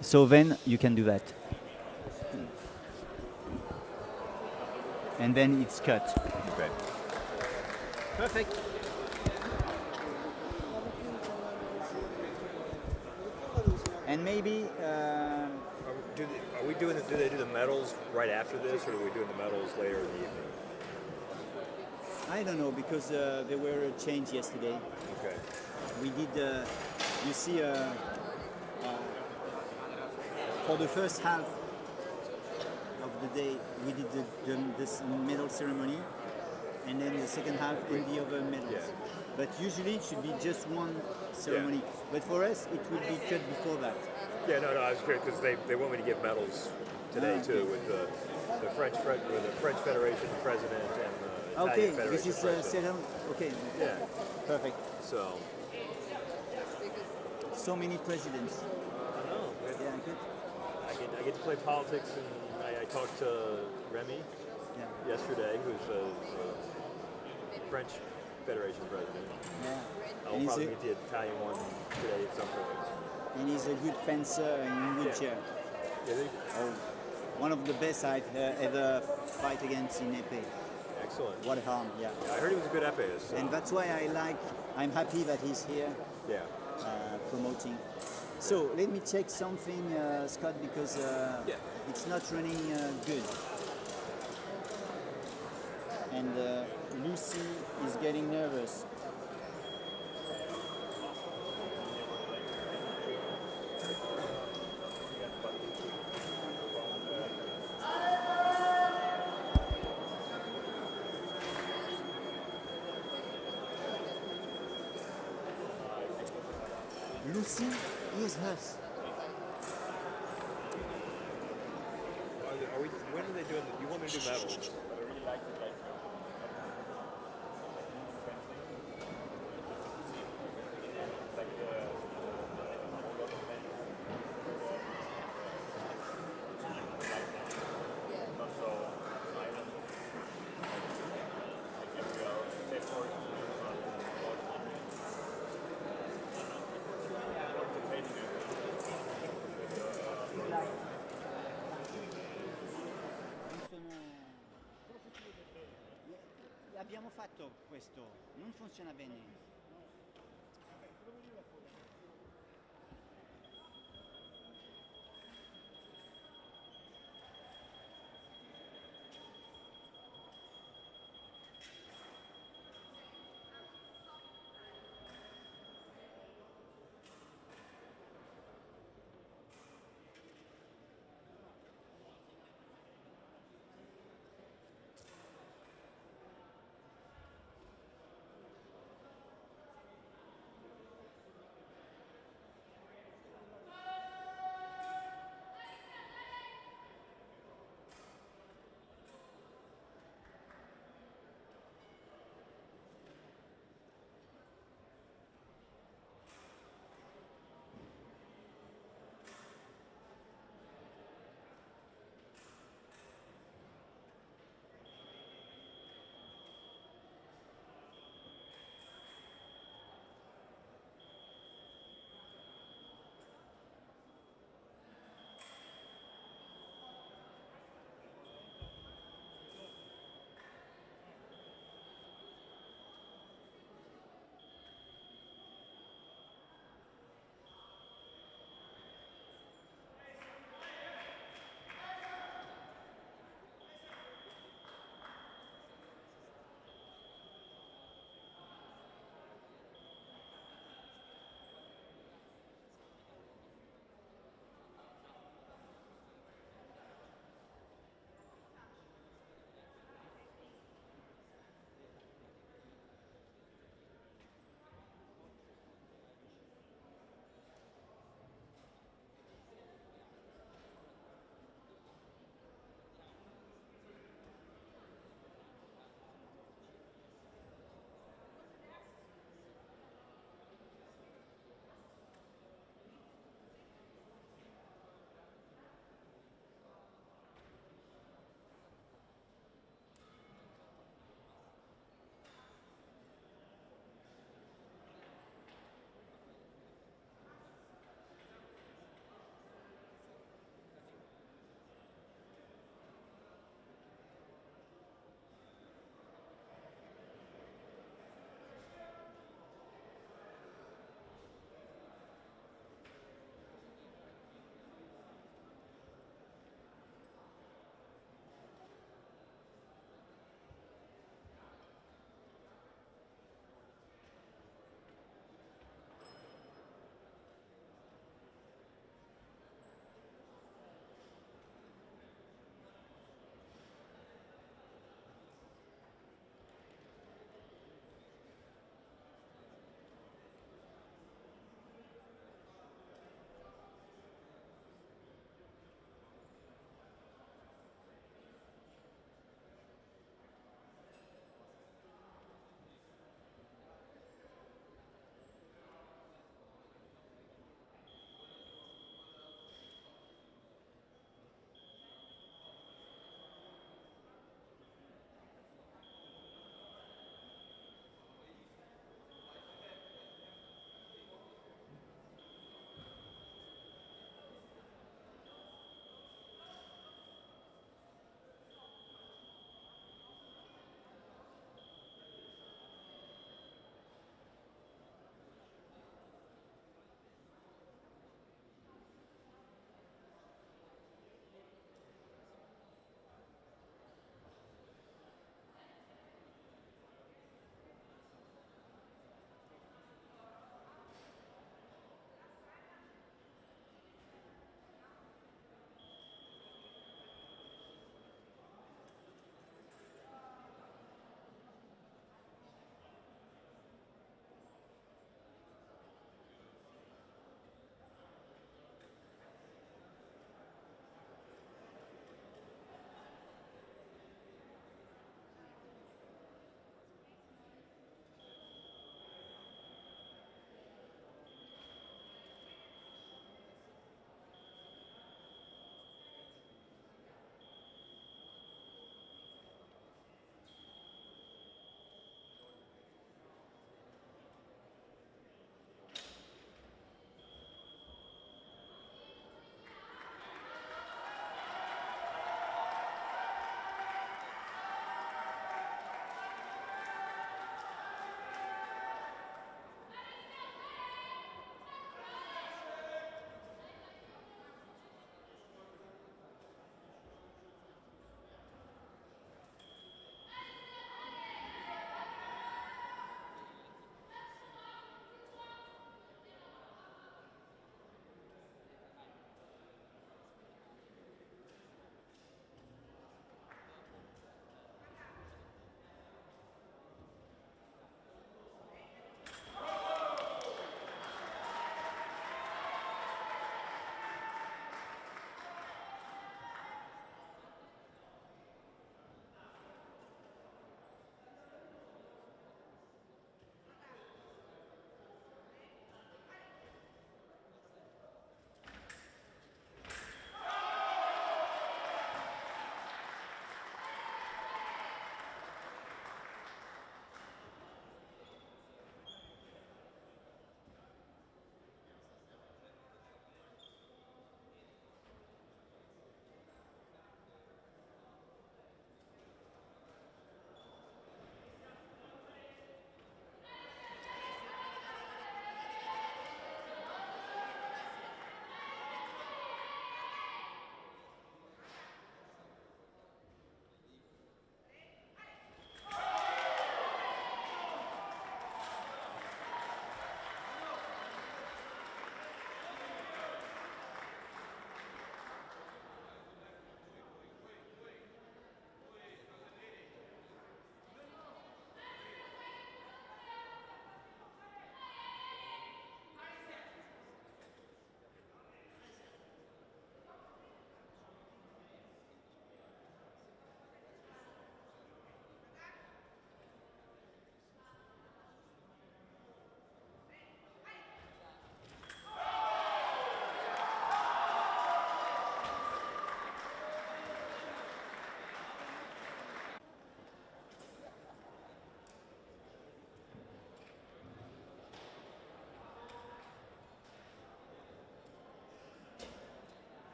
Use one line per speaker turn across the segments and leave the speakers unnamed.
So then you can do that. And then it's cut.
Okay.
Perfect. And maybe
Are we doing? Do they do the medals right after this, or are we doing the medals later in the evening?
I don't know because there were a change yesterday.
Okay.
We did, you see, for the first half of the day, we did this medal ceremony, and then the second half in the other medals.
Yeah.
But usually it should be just one ceremony. But for us, it would be cut before that.
Yeah, no, I was curious because they want me to give medals today too with the French Federation president and the
Okay,
Italian Federation
this is
president.
settled. Okay,
Yeah.
perfect.
So.
So many presidents.
I know.
Yeah, good.
I get to play politics, and I talked to Remy yesterday, who's the French Federation president.
Yeah.
I'll probably meet the Italian one today at some point.
And he's a good fencer in wheelchair.
Is he?
Oh, one of the best I've ever fight against in epee.
Excellent.
What a harm, yeah.
I heard he was a good epee. So.
And that's why I'm happy that he's here.
Yeah.
Promoting. So let me check something, Scott, because it's not running good. And Lucy is getting nervous. Lucy is hers.
When are they doing you want me to do medals?
Abbiamo fatto questo, non funziona bene.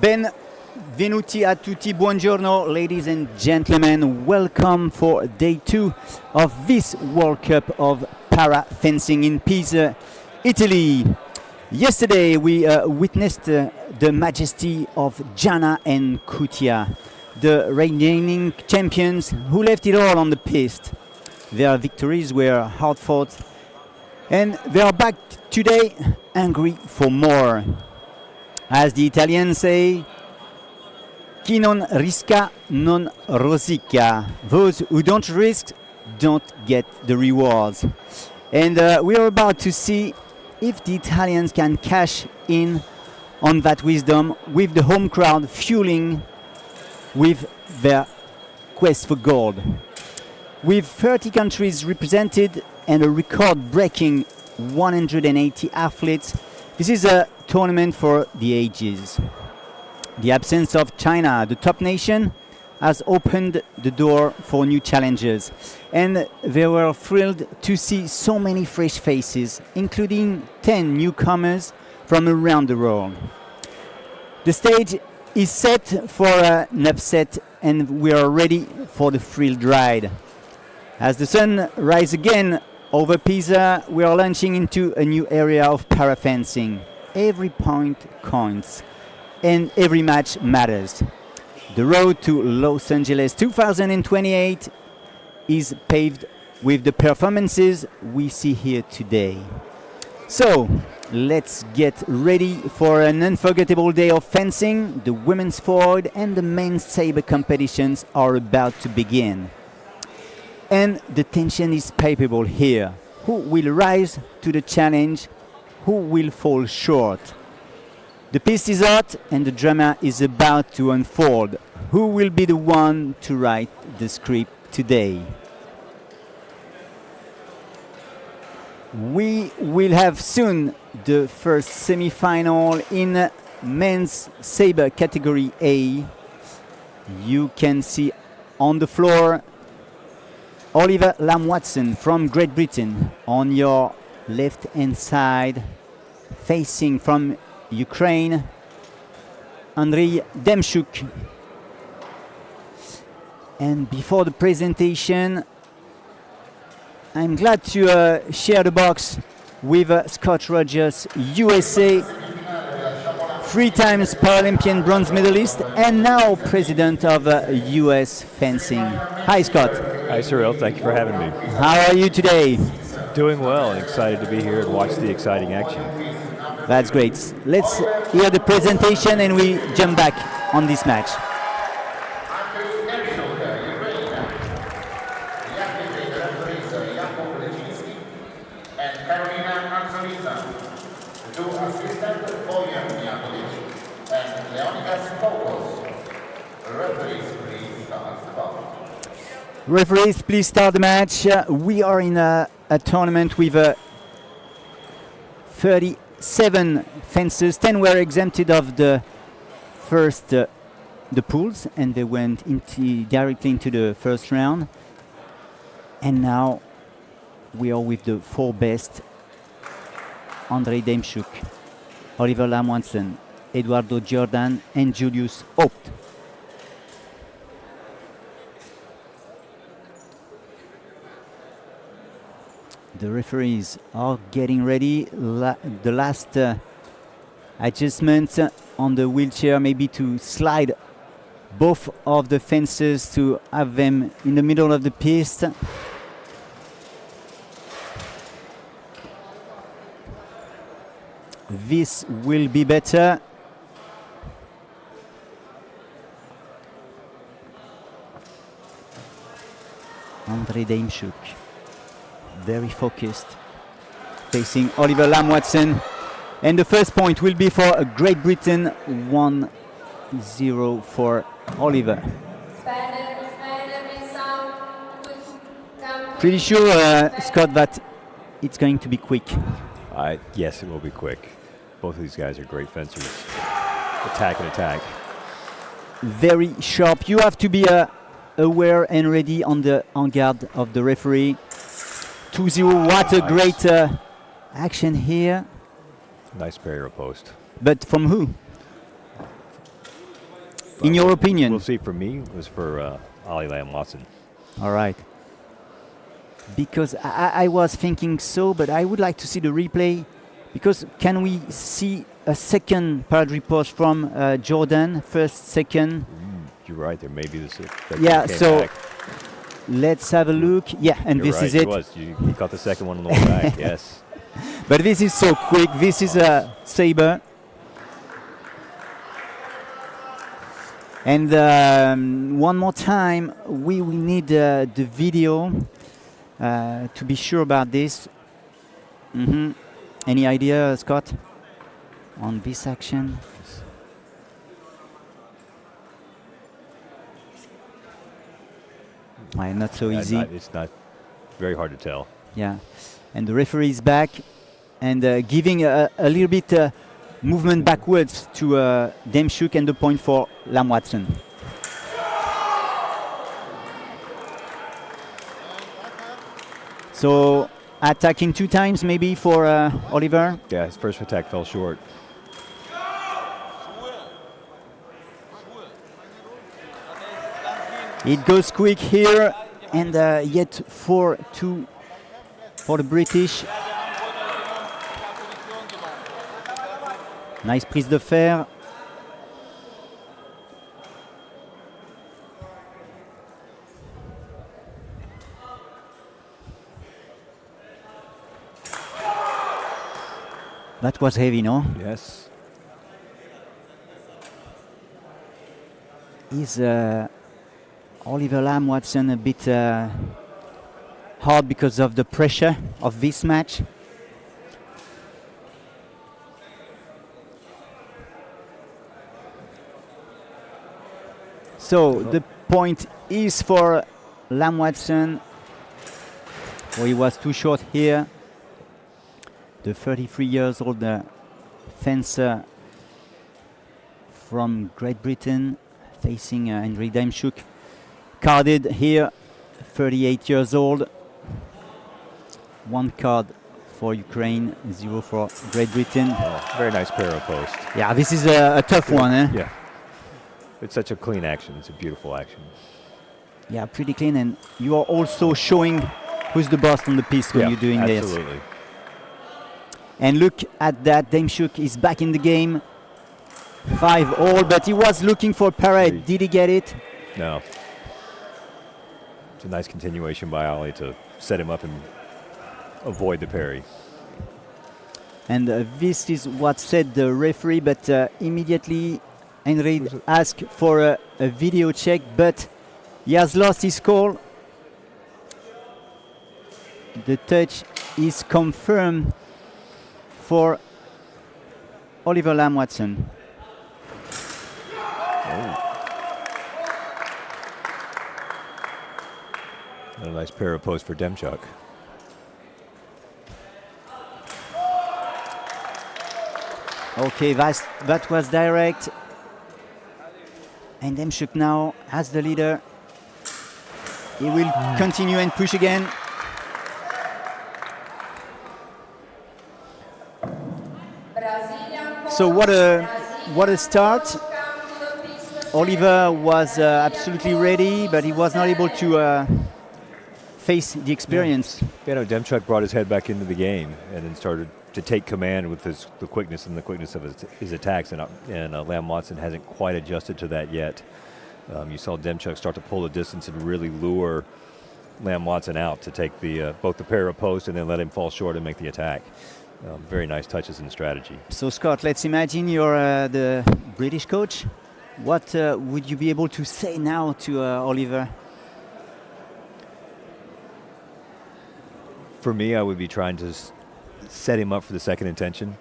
Benvenuti a tutti, buongiorno, ladies and gentlemen. Welcome for day 2 of this World Cup of para fencing in Pisa, Italy. Yesterday we witnessed the majesty of Gianna and Cutia, the reigning champions who left it all on the piste. Their victories were hard fought, and they are back today hungry for more. As the Italians say, chi non risca non rosica. Those who don't risk don't get the rewards. And we are about to see if the Italians can cash in on that wisdom with the home crowd fueling with their quest for gold. With 30 countries represented and a record-breaking 180 athletes, this is a tournament for the ages. The absence of China, the top nation, has opened the door for new challenges, and they were thrilled to see so many fresh faces, including 10 newcomers from around the world. The stage is set for an upset, and we are ready for the thrilled ride. As the sun rises again over Pisa, we are launching into a new area of para-fencing. Every point counts, and every match matters. The road to Los Angeles 2028 is paved with the performances we see here today. So, let's get ready for an unforgettable day of fencing. The women's forward and the men's saber competitions are about to begin. And the tension is palpable here. Who will rise to the challenge? Who will fall short? The piste is hot and the drama is about to unfold. Who will be the one to write the script today? We will have soon the first semi-final in men's saber category A. You can see on the floor Oliver Lam-Watson from Great Britain on your left-hand side, facing from Ukraine, Andriy Demchuk. And before the presentation, I'm glad to share the box with Scott Rogers, USA, 3 times Paralympian bronze medalist and now president of US Fencing. Hi, Scott.
Hi, Cyril. Thank you for having me.
How are you today?
Doing well and excited to be here and watch the exciting action.
That's great. Let's hear the presentation and we jump back on this match. Referees, please start the match. We are in a tournament with 37 fencers. 10 were exempted of the first the pools, and they went directly into the first round. And now we are with the 4 best: Andriy Demchuk, Oliver Lam-Watson, Eduardo Jordan, and Julius Haupt. The referees are getting ready. The last adjustment on the wheelchair, maybe to slide both of the fences to have them in the middle of the piste. This will be better. Andriy Demchuk, very focused, facing Oliver Lam-Watson. And the first point will be for Great Britain, 1-0 for Oliver. Pretty sure, Scott, that it's going to be quick.
Yes, it will be quick. Both of these guys are great fencers. Attack and attack.
Very sharp. You have to be aware and ready on guard of the referee. 2-0, what a great action here.
Nice barrier post.
But from who? In your opinion?
We'll see. For me, it was for Ollie Lamb Watson.
All right. Because I was thinking so, but I would like to see the replay. Because can we see a second parade post from Jordan, first, second?
You're right. There may be this.
Yeah. So
back.
let's have a look. Yeah, and
You're
this
right,
is it.
Was. You caught the second one on the way back. Yes.
But this is so quick. This is a saber. And one more time, we will need the video to be sure about this. Any idea, Scott, on this action? Not so easy.
It's not very hard to tell.
Yeah, and the referee is back and giving a little bit movement backwards to Demchuk, and the point for Lamb Watson. So attacking 2 times maybe for Oliver.
Yeah, his first attack fell short.
It goes quick here, and yet 4-2 for the British. Nice prise de fer. That was heavy, no?
Yes.
Is Oliver Lamb Watson a bit hard because of the pressure of this match? So the point is for Lamb Watson. Oh, he was too short here. The 33 years old fencer from Great Britain facing Henry Demchuk. Carded here, 38 years old. 1 card for Ukraine, 0 for Great Britain.
Oh, very nice para post.
Yeah, this is a tough one.
Yeah. It's such a clean action. It's a beautiful action.
Yeah, pretty clean. And you are also showing who's the boss on the piece when you're doing
absolutely.
this. And look at that. Demchuk is back in the game. 5-all, but he was looking for parade. Did he get it?
No. It's a nice continuation by Ollie to set him up and avoid the parry.
And this is what said the referee, but immediately Henry asked for a video check, but he has lost his call. The touch is confirmed for Oliver Lamb Watson.
And a nice para post for Demchuk.
Okay, that was direct. And Demchuk now has the leader. He will continue and push again. So what a start. Oliver was absolutely ready, but he was not able to face the experience.
You know, Demchuk brought his head back into the game and then started to take command with the quickness of his attacks, and Lamb Watson hasn't quite adjusted to that yet. You saw Demchuk start to pull the distance and really lure Lamb Watson out to take both the para post and then let him fall short and make the attack. Very nice touches and strategy.
So Scott, let's imagine you're the British coach. What would you be able to say now to Oliver?
For me, I would be trying to set him up for the second intention.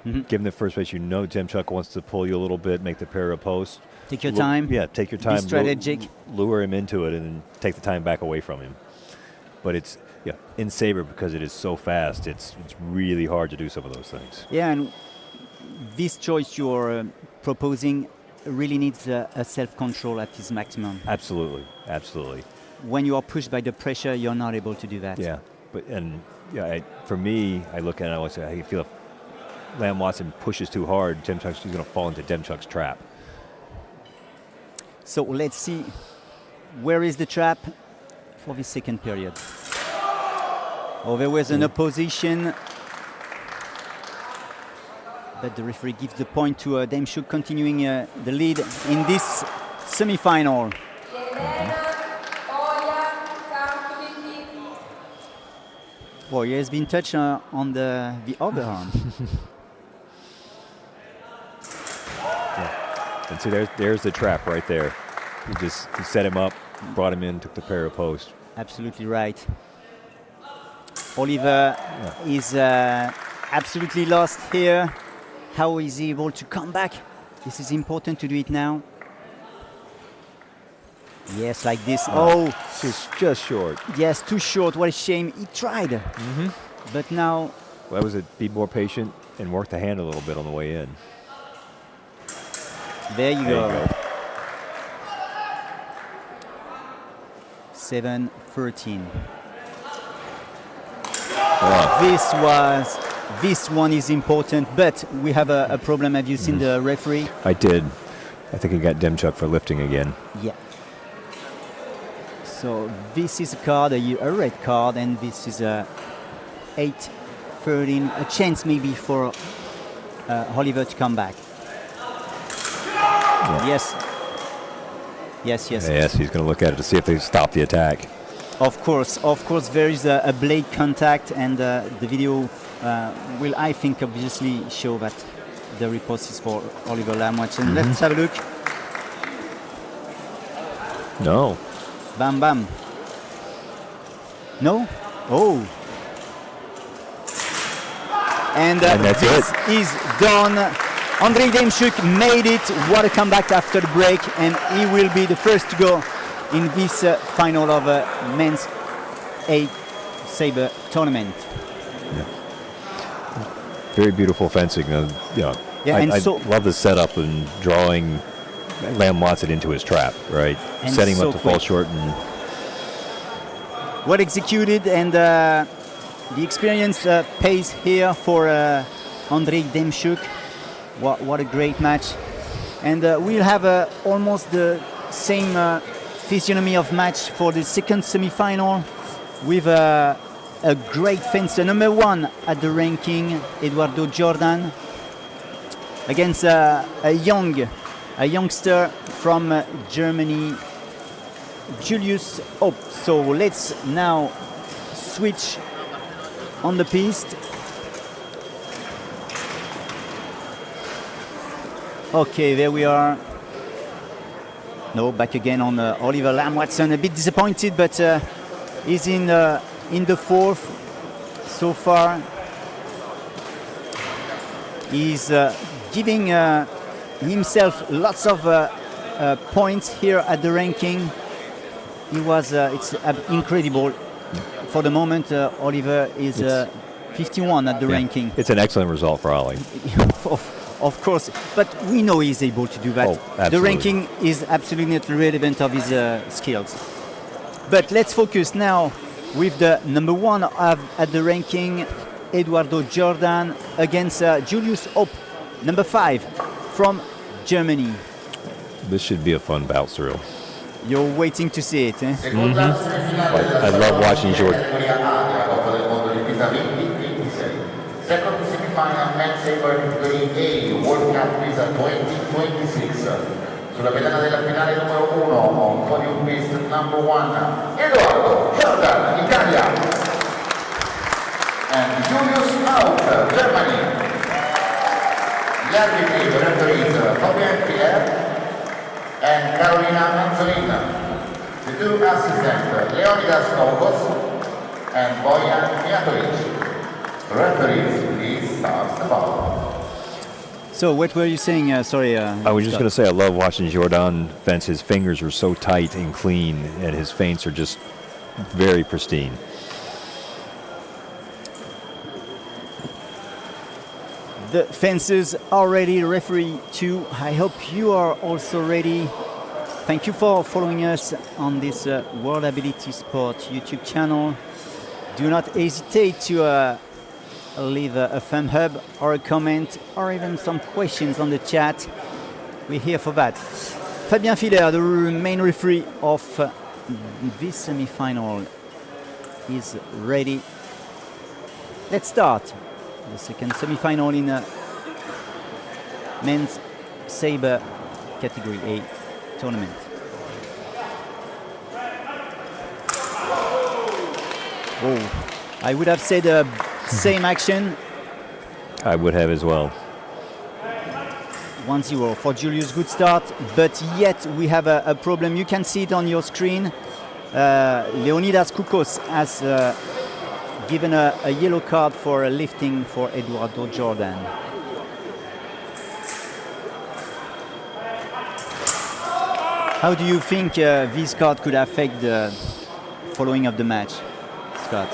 Give him the first race. You know Demchuk wants to pull you a little bit, make the para post.
Take your time.
Yeah, take your time.
Be strategic.
Lure him into it and then take the time back away from him. But it's in saber, because it is so fast, it's really hard to do some of those things.
Yeah, and this choice you're proposing really needs a self-control at its maximum.
Absolutely, absolutely.
When you are pushed by the pressure, you're not able to do that.
Yeah, for me, I look at it and I always say, I feel if Lamb Watson pushes too hard, Demchuk's going to fall into Demchuk's trap.
So let's see where is the trap for the second period. Oh, there was an opposition, but the referee gives the point to Demchuk, continuing the lead in this semi-final. Boy, he has been touched on the other arm.
And see, there's the trap right there. He set him up, brought him in, took the para post.
Absolutely right. Oliver is absolutely lost here. How is he able to come back? This is important to do it now. Yes, like this. Oh,
just short.
Yes, too short. What a shame. He tried. But now...
Well, that was it. Be more patient and work the hand a little bit on the way in.
There you go. 7-13. This one is important, but we have a problem. Have you seen the referee?
I did. I think he got Demchuk for lifting again.
Yeah. So this is a card, a red card, and this is a 8-13, a chance maybe for Oliver to come back. Yes. Yes, yes.
Yes, he's going to look at it to see if they stop the attack.
Of course, there is a blade contact, and the video will, I think, obviously show that the report is for Oliver Lamwatson. Let's have a look.
No.
Bam, bam. No? Oh. And
that's
this
it.
is done. Andrei Demchuk made it. What a comeback after the break, and he will be the first to go in this final of men's 8 saber tournament.
Very beautiful fencing. I love the setup and drawing Lam Watson into his trap, right?
And
setting him
so
up to fall short. And
well executed, and the experience pays here for Andrei Demchuk. What a great match. And we'll have almost the same physiognomy of match for the second semi-final with a great fencer, number 1 at the ranking, Eduardo Jordan, against a youngster from Germany, Julius Hopp. So let's now switch on the piste. Okay, there we are. No, back again on Oliver Lamwatson. A bit disappointed, but he's in the fourth so far. He's giving himself lots of points here at the ranking. It's incredible. For the moment, Oliver is 51 at the ranking.
It's an excellent result for Ollie.
Of course, but we know he's able to do that. The ranking is absolutely not relevant of his skills. But let's focus now with the number 1 at the ranking, Eduardo Jordan, against Julius Hopp, number 5 from Germany.
This should be a fun bout, Cyril.
You're waiting to see it, eh?
I love watching Jordan.
Second semifinal men's saber category A, World Cup Pisa 2026. Sulla pedana della finale numero 1, on podium piste number 1, Eduardo Jordan, Italia. And Julius Hopp, Germany. Gli arbitri, the referees, Fabian Fier and Carolina Manzolin. The 2 assistants, Leonidas Novos and Bojan Mijatovic. Referees, please start the ball.
So what were you saying? Sorry.
I was just going to say I love watching Jordan fence. His fingers are so tight and clean, and his feints are just very pristine.
The fences are ready, referee 2. I hope you are also ready. Thank you for following us on this World Ability Sport YouTube channel. Do not hesitate to leave a thumb up or a comment or even some questions on the chat. We're here for that. Fabien Filler, the main referee of this semi-final, is ready. Let's start the second semi-final in men's saber category A tournament. Oh, I would have said same action.
I would have as well.
1-0 for Julius, good start, but yet we have a problem. You can see it on your screen. Leonidas Koukos has given a yellow card for lifting for Eduardo Jordan. How do you think this card could affect the following of the match, Scott?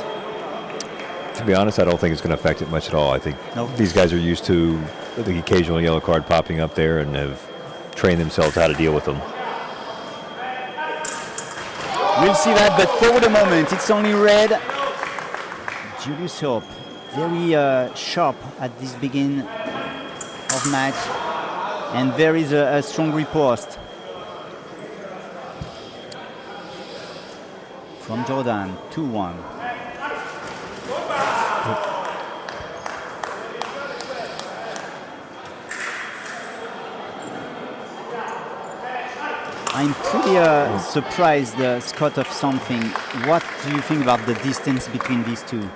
To be honest, I don't think it's going to affect it much at all. I think these guys are used to the occasional yellow card popping up there and have trained themselves how to deal with them.
We'll see that, but for the moment, it's only red. Julius Hope, very sharp at this beginning of match, and there is a strong riposte from Jordan, 2-1. I'm pretty surprised, Scott, of something. What do you think about the distance between these two?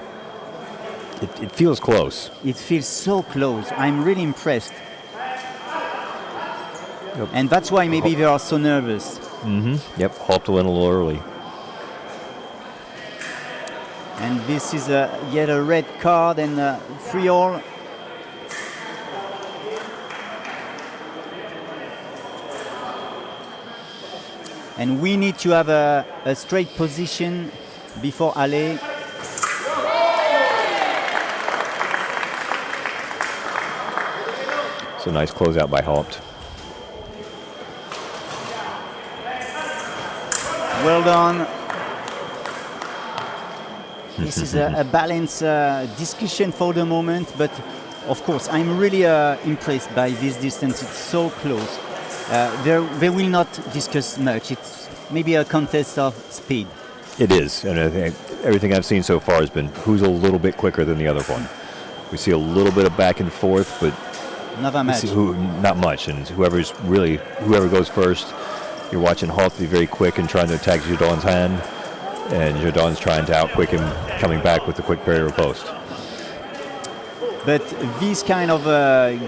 It feels close.
It feels so close. I'm really impressed.
Yep.
And that's why maybe they are so nervous.
Mm-hmm. Yep, Hope went a little early.
And this is yet a red card and 3-all. And we need to have a straight position before Ale.
So nice closeout by Haupt.
Well done. This is a balanced discussion for the moment, but of course I'm really impressed by this distance. It's so close. They will not discuss much. It's maybe a contest of speed.
It is, and I think everything I've seen so far has been who's a little bit quicker than the other one. We see a little bit of back and forth, but
not that much.
Not much, and whoever goes first, you're watching Haupt be very quick and trying to attack Jordan's hand, and Jordan's trying to outquick him, coming back with the quick parry riposte.
But these kind of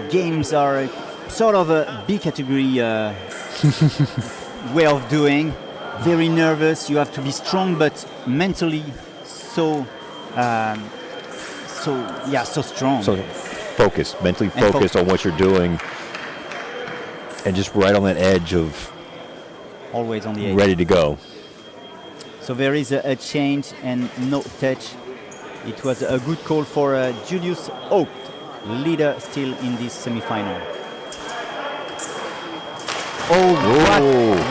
games are sort of a B category way of doing. Very nervous. You have to be strong, but mentally so strong.
So focused, mentally focused on what you're doing, and just right on that edge of
always on the edge,
ready to go.
So there is a change and no touch. It was a good call for Julius Hope, leader still in this semi-final. Oh,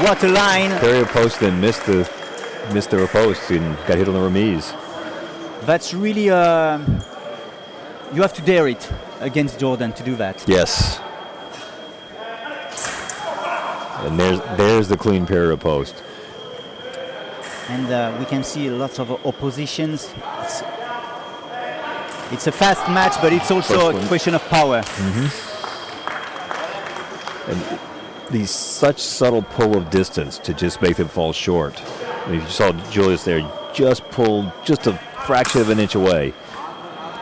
what a line!
Parry post, then missed the riposte and got hit on the remise.
That's really you have to dare it against Jordan to do that.
Yes. And there's the clean parry riposte.
And we can see lots of oppositions. It's a fast match, but it's also a question of power.
Mm-hmm. And these such subtle pull of distance to just make them fall short. I mean, you saw Julius there, just pulled just a fraction of an inch away.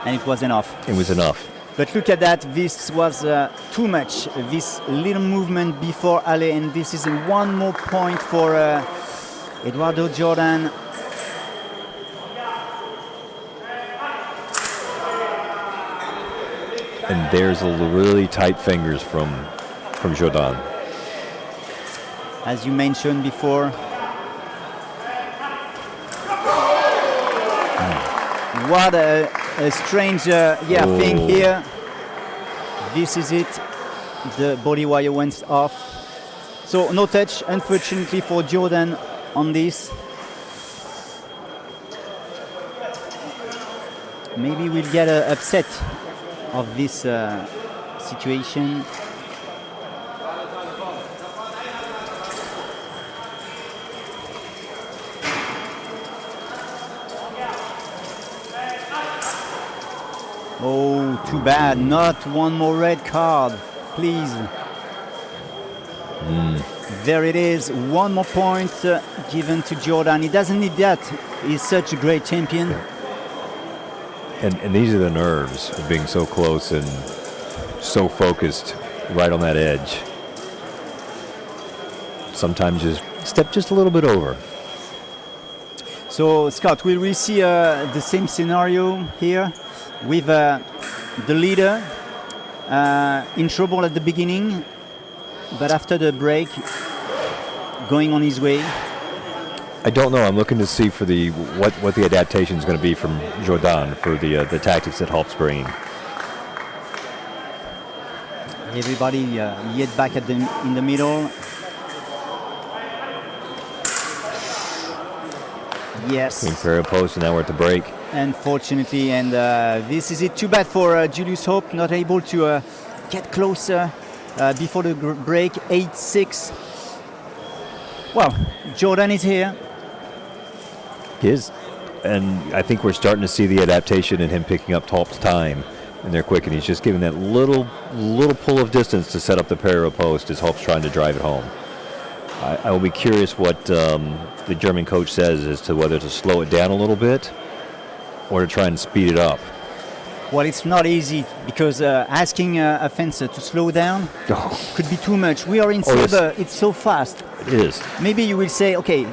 And it was enough.
It was enough.
But look at that, this was too much, this little movement before Ale, and this is one more point for Eduardo Jordan.
And there's a really tight fingers from Jordan.
As you mentioned before. What a strange thing here. This is it. The body wire went off. So no touch, unfortunately, for Jordan on this. Maybe we'll get an upset of this situation. Oh, too bad. Not one more red card, please. There it is. One more point given to Jordan. He doesn't need that. He's such a great champion.
And these are the nerves of being so close and so focused right on that edge. Sometimes just step just a little bit over.
So, Scott, will we see the same scenario here with the leader in trouble at the beginning, but after the break, going on his way?
I don't know. I'm looking to see for the what the adaptation is going to be from Jordan for the tactics that Hulk's bringing.
Everybody yet back in the middle. Yes.
Imperial post, and now we're at the break.
Unfortunately, and this is it. Too bad for Julius Hope, not able to get closer before the break. 8-6. Well, Jordan is here.
He is, and I think we're starting to see the adaptation in him picking up Hulk's time, and they're quick, and he's just giving that little pull of distance to set up the parallel post as Hulk's trying to drive it home. I will be curious what the German coach says as to whether to slow it down a little bit or to try and speed it up.
Well, it's not easy because asking a fencer to slow down could be too much. We are in saber, it's so fast.
It is.
Maybe you will say, okay,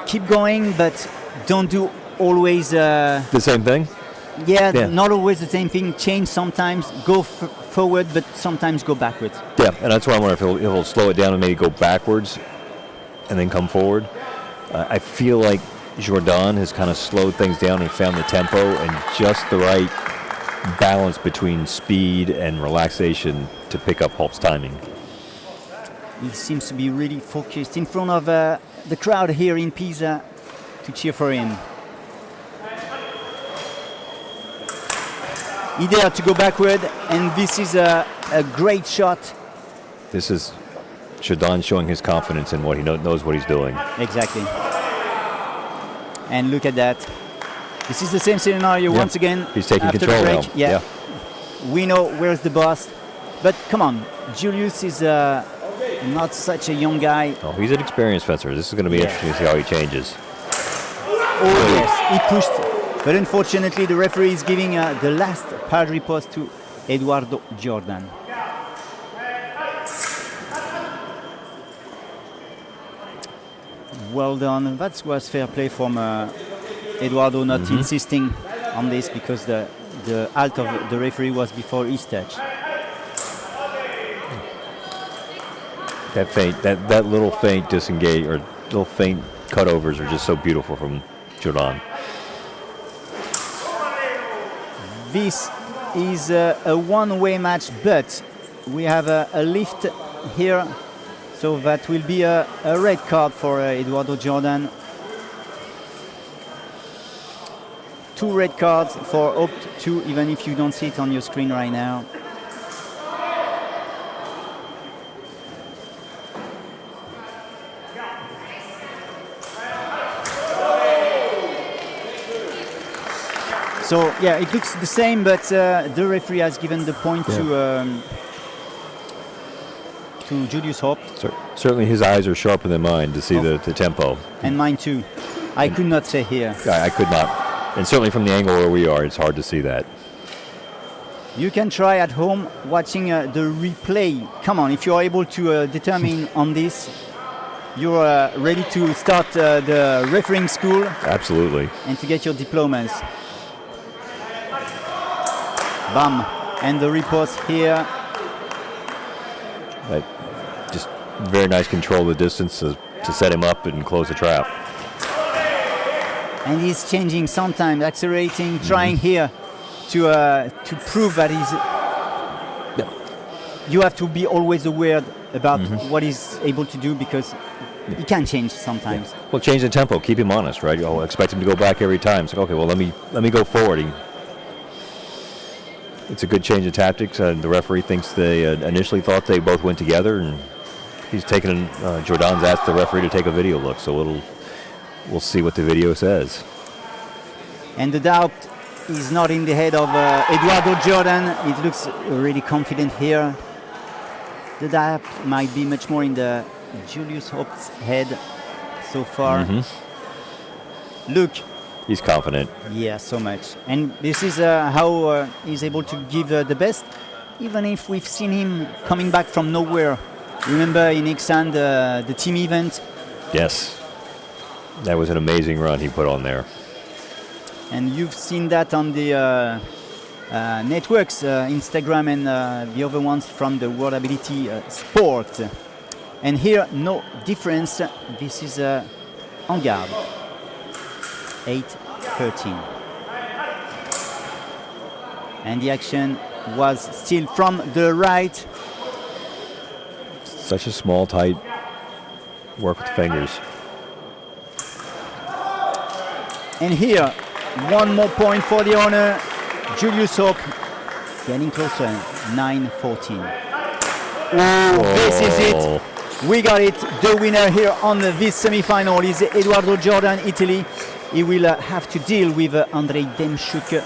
keep going, but don't do always...
the same thing?
Yeah, not always the same thing. Change sometimes, go forward, but sometimes go backwards.
Yeah, and that's why I wonder if he'll slow it down and maybe go backwards and then come forward. I feel like Jordan has kind of slowed things down and found the tempo and just the right balance between speed and relaxation to pick up Hulk's timing.
He seems to be really focused in front of the crowd here in Pisa to cheer for him. He dared to go backward, and this is a great shot.
This is Jordan showing his confidence in what he knows what he's doing.
Exactly. And look at that. This is the same scenario once again.
He's taking
after
control
the break.
now.
Yeah. We know where's the boss. But come on, Julius is not such a young guy.
Oh, he's an experienced fencer. This is going to be interesting to see how he changes.
Oh yes, he pushed. But unfortunately, the referee is giving the last pad riposte to Eduardo Jordan. Well done. That was fair play from Eduardo, not insisting on this because the halt of the referee was before his touch.
That feint, that little feint disengage or little feint cutovers are just so beautiful from Jordan.
This is a one-way match, but we have a lift here, so that will be a red card for Eduardo Jordan. 2 red cards for Opt 2, even if you don't see it on your screen right now. So yeah, it looks the same, but the referee has given the point to Julius Hope.
Certainly his eyes are sharper than mine to see the tempo.
And mine too. I could not say here.
I could not. And certainly from the angle where we are, it's hard to see that.
You can try at home watching the replay. Come on, if you're able to determine on this, you're ready to start the refereeing school.
Absolutely.
And to get your diplomas. Bam. And the reports here.
Just very nice control of the distance to set him up and close the trap.
And he's changing sometimes, accelerating, trying here to prove that he's... You have to be always aware about what he's able to do because he can change sometimes.
Well, change the tempo, keep him honest, right? You'll expect him to go back every time. It's like, okay, well, let me go forward. It's a good change of tactics. The referee thinks they initially thought they both went together, and he's taken. Jordan's asked the referee to take a video look, so we'll see what the video says.
And the doubt is not in the head of Eduardo Jordan. It looks really confident here. The doubt might be much more in the Julius Hope's head so far. Look.
He's confident.
Yeah, so much. And this is how he's able to give the best, even if we've seen him coming back from nowhere. Remember in Ixan, the team event?
Yes. That was an amazing run he put on there.
And you've seen that on the networks, Instagram and the other ones from the World Ability Sport. And here, no difference. This is en garde. 8-13. And the action was still from the right.
Such a small, tight work with the fingers.
And here, one more point for the owner. Julius Hope getting closer, 9-14. This is it. We got it. The winner here on this semi-final is Eduardo Jordan, Italy. He will have to deal with Andrei Demchuk,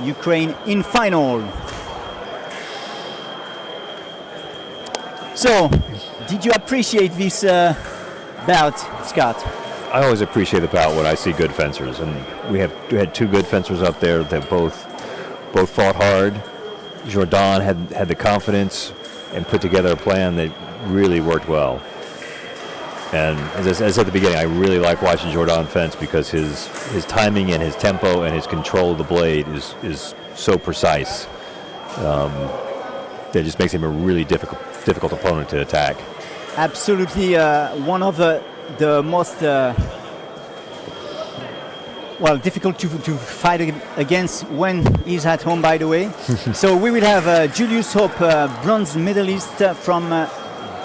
Ukraine, in final. So, did you appreciate this bout, Scott?
I always appreciate the bout when I see good fencers, and we had two good fencers up there that both fought hard. Jordan had the confidence and put together a plan that really worked well. And as I said at the beginning, I really like watching Jordan fence because his timing and his tempo and his control of the blade is so precise. That just makes him a really difficult opponent to attack.
Absolutely, one of the most difficult to fight against when he's at home, by the way. So we will have Julius Hope, bronze medalist from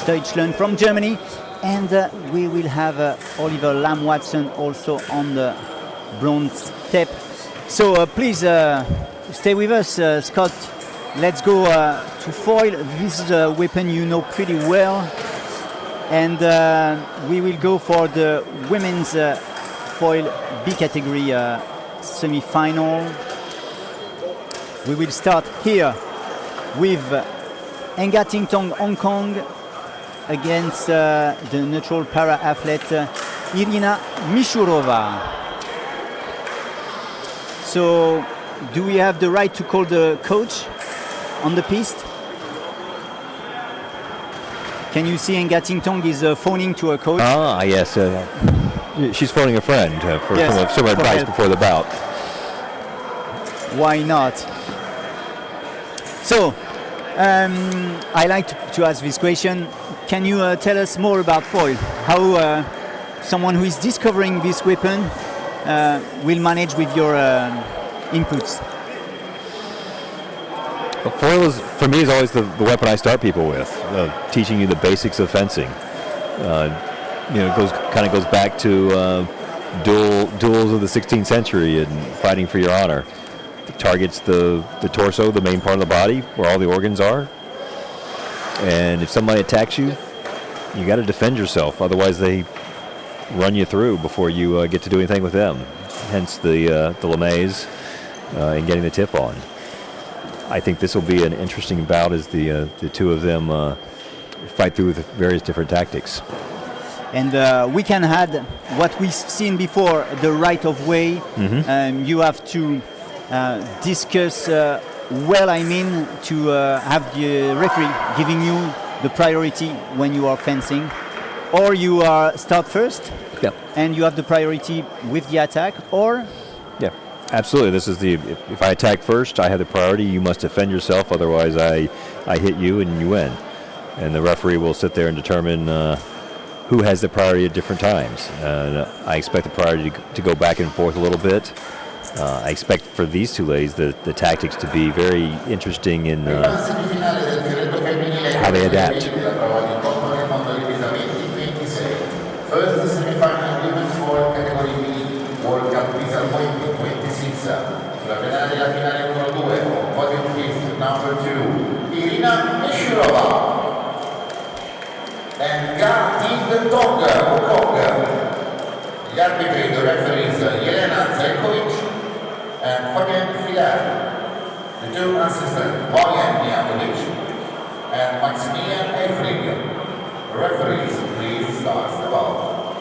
Deutschland, from Germany, and we will have Oliver Lamb-Watson also on the bronze step. So please stay with us, Scott. Let's go to foil. This is a weapon you know pretty well. And we will go for the women's foil B category semi-final. We will start here with Enga Ting Tong Hong Kong against the neutral para-athlete Irina Mishurova. So, do we have the right to call the coach on the piste? Can you see Enga Ting Tong is phoning to a coach?
Ah, yes. She's phoning a friend for
Yes,
some advice
help.
before the bout.
Why not? So, I like to ask this question. Can you tell us more about foil? How someone who is discovering this weapon will manage with your inputs?
Well, foil for me is always the weapon I start people with, teaching you the basics of fencing. It goes back to duels of the 16th century and fighting for your honor. It targets the torso, the main part of the body, where all the organs are. And if somebody attacks you, you got to defend yourself. Otherwise, they run you through before you get to do anything with them. Hence the lames and getting the tip on. I think this will be an interesting bout as the two of them fight through with various different tactics.
And we can add what we've seen before, the right of way. You have to discuss to have the referee giving you the priority when you are fencing. Or you start first, and you have the priority with the attack, or...
Yeah, absolutely. This is if I attack first, I have the priority. You must defend yourself, otherwise I hit you and you win. And the referee will sit there and determine who has the priority at different times. And I expect the priority to go back and forth a little bit. I expect for these two ladies the tactics to be very interesting in how they adapt.
First semifinal women's foil category B World Cup Pisa 2026. Sulla pedana della finale numero 2 con podium list number 2 Irina Mishurova and Enga Ting Tong Hong Kong. Gli arbitri, the referees Jelena Zelkovic and Fabian assistant Bojan Mijatovic and Maximilian Efrig. Referees, please start the ball.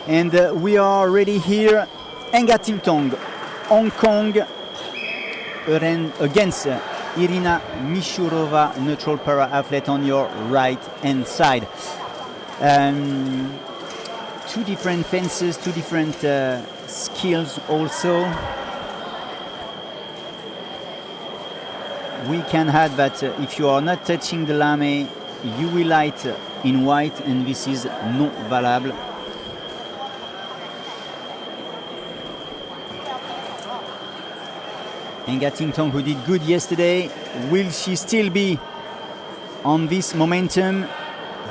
And we are ready here. Enga Timtong, Hong Kong, against Irina Mishurova, neutral para athlete on your right hand side. Two different fences, two different skills also. We can add that if you are not touching the lame, you will light in white, and this is not valable. Enga Timtong, who did good yesterday, will she still be on this momentum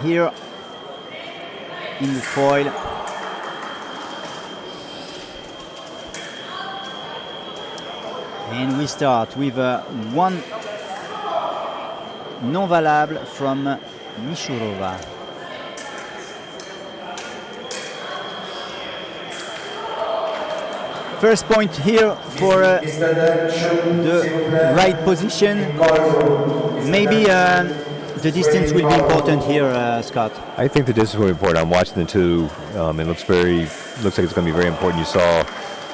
here in the foil? And we start with one non-valable from Mishurova. First point here for the right position. Maybe the distance will be important here, Scott.
I think the distance will be important. I'm watching the two. It looks like it's going to be very important. You saw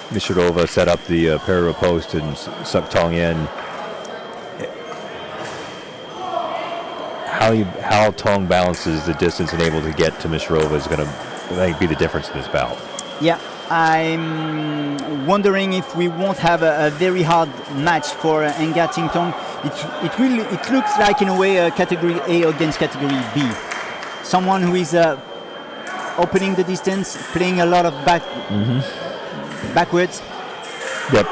Mishurova set up the parallel post and suck Tong in. How Tong balances the distance and able to get to Mishurova is going to, I think, be the difference in this bout.
Yeah, I'm wondering if we won't have a very hard match for Enga Timtong. It looks like, in a way, a category A against category B. Someone who is opening the distance, playing a lot of backwards.
Yep.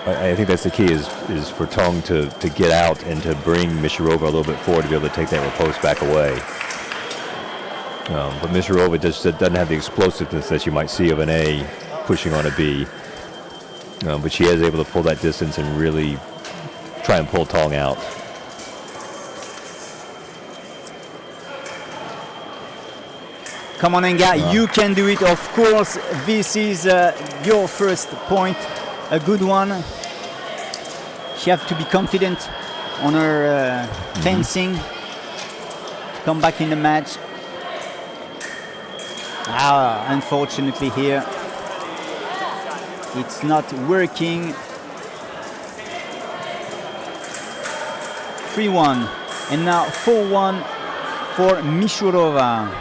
I think that's the key is for Tong to get out and to bring Mishurova a little bit forward to be able to take that riposte back away. But Mishurova just doesn't have the explosiveness that you might see of an A pushing on a B. But she is able to pull that distance and really try and pull Tong out.
Come on, Enga, you can do it. Of course, this is your first point, a good one. She has to be confident on her fencing to come back in the match. Unfortunately here, it's not working. 3-1, and now 4-1 for Mishurova.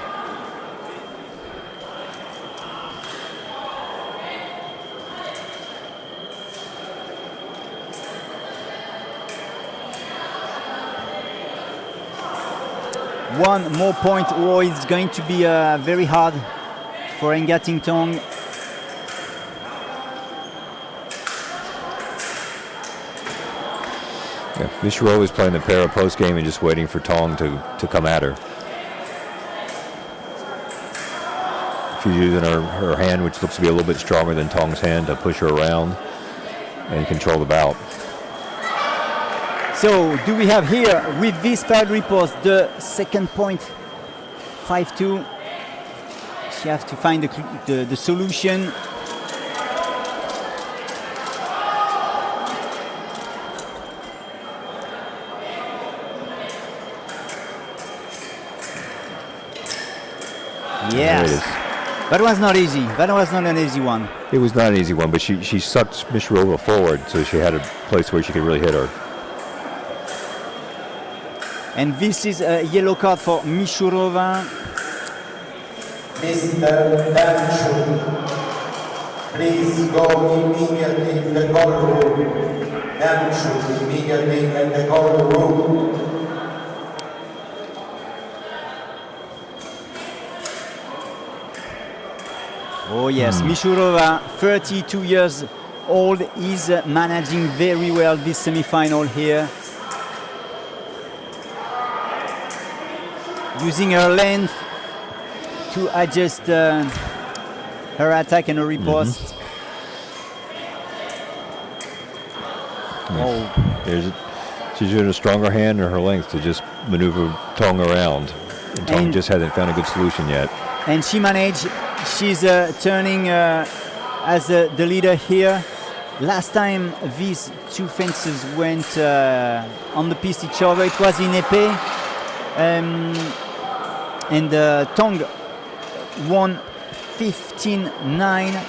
One more point, or it's going to be very hard for Enga Timtong.
Yeah, Mishurova is playing the para post game and just waiting for Tong to come at her. She's using her hand, which looks to be a little bit stronger than Tong's hand, to push her around and control the bout.
So, do we have here, with this pad riposte, the second point? 5-2. She has to find the solution. Yes. That was not easy. That was not an easy one.
It was not an easy one, but she sucked Mishurova forward, so she had a place where she could really hit her.
And this is a yellow card for Mishurova.
Mr. Danchuk, please go immediately to the goal room. Danchuk, immediately at the goal room.
Oh yes, Mishurova, 32 years old, is managing very well this semi-final here. Using her length to adjust her attack and her riposte.
She's using a stronger hand and her length to just maneuver Tong around. And Tong just hasn't found a good solution yet.
And she managed she's turning as the leader here. Last time these two fences went on the piste each other, it was in epee, and Tong won 15-9.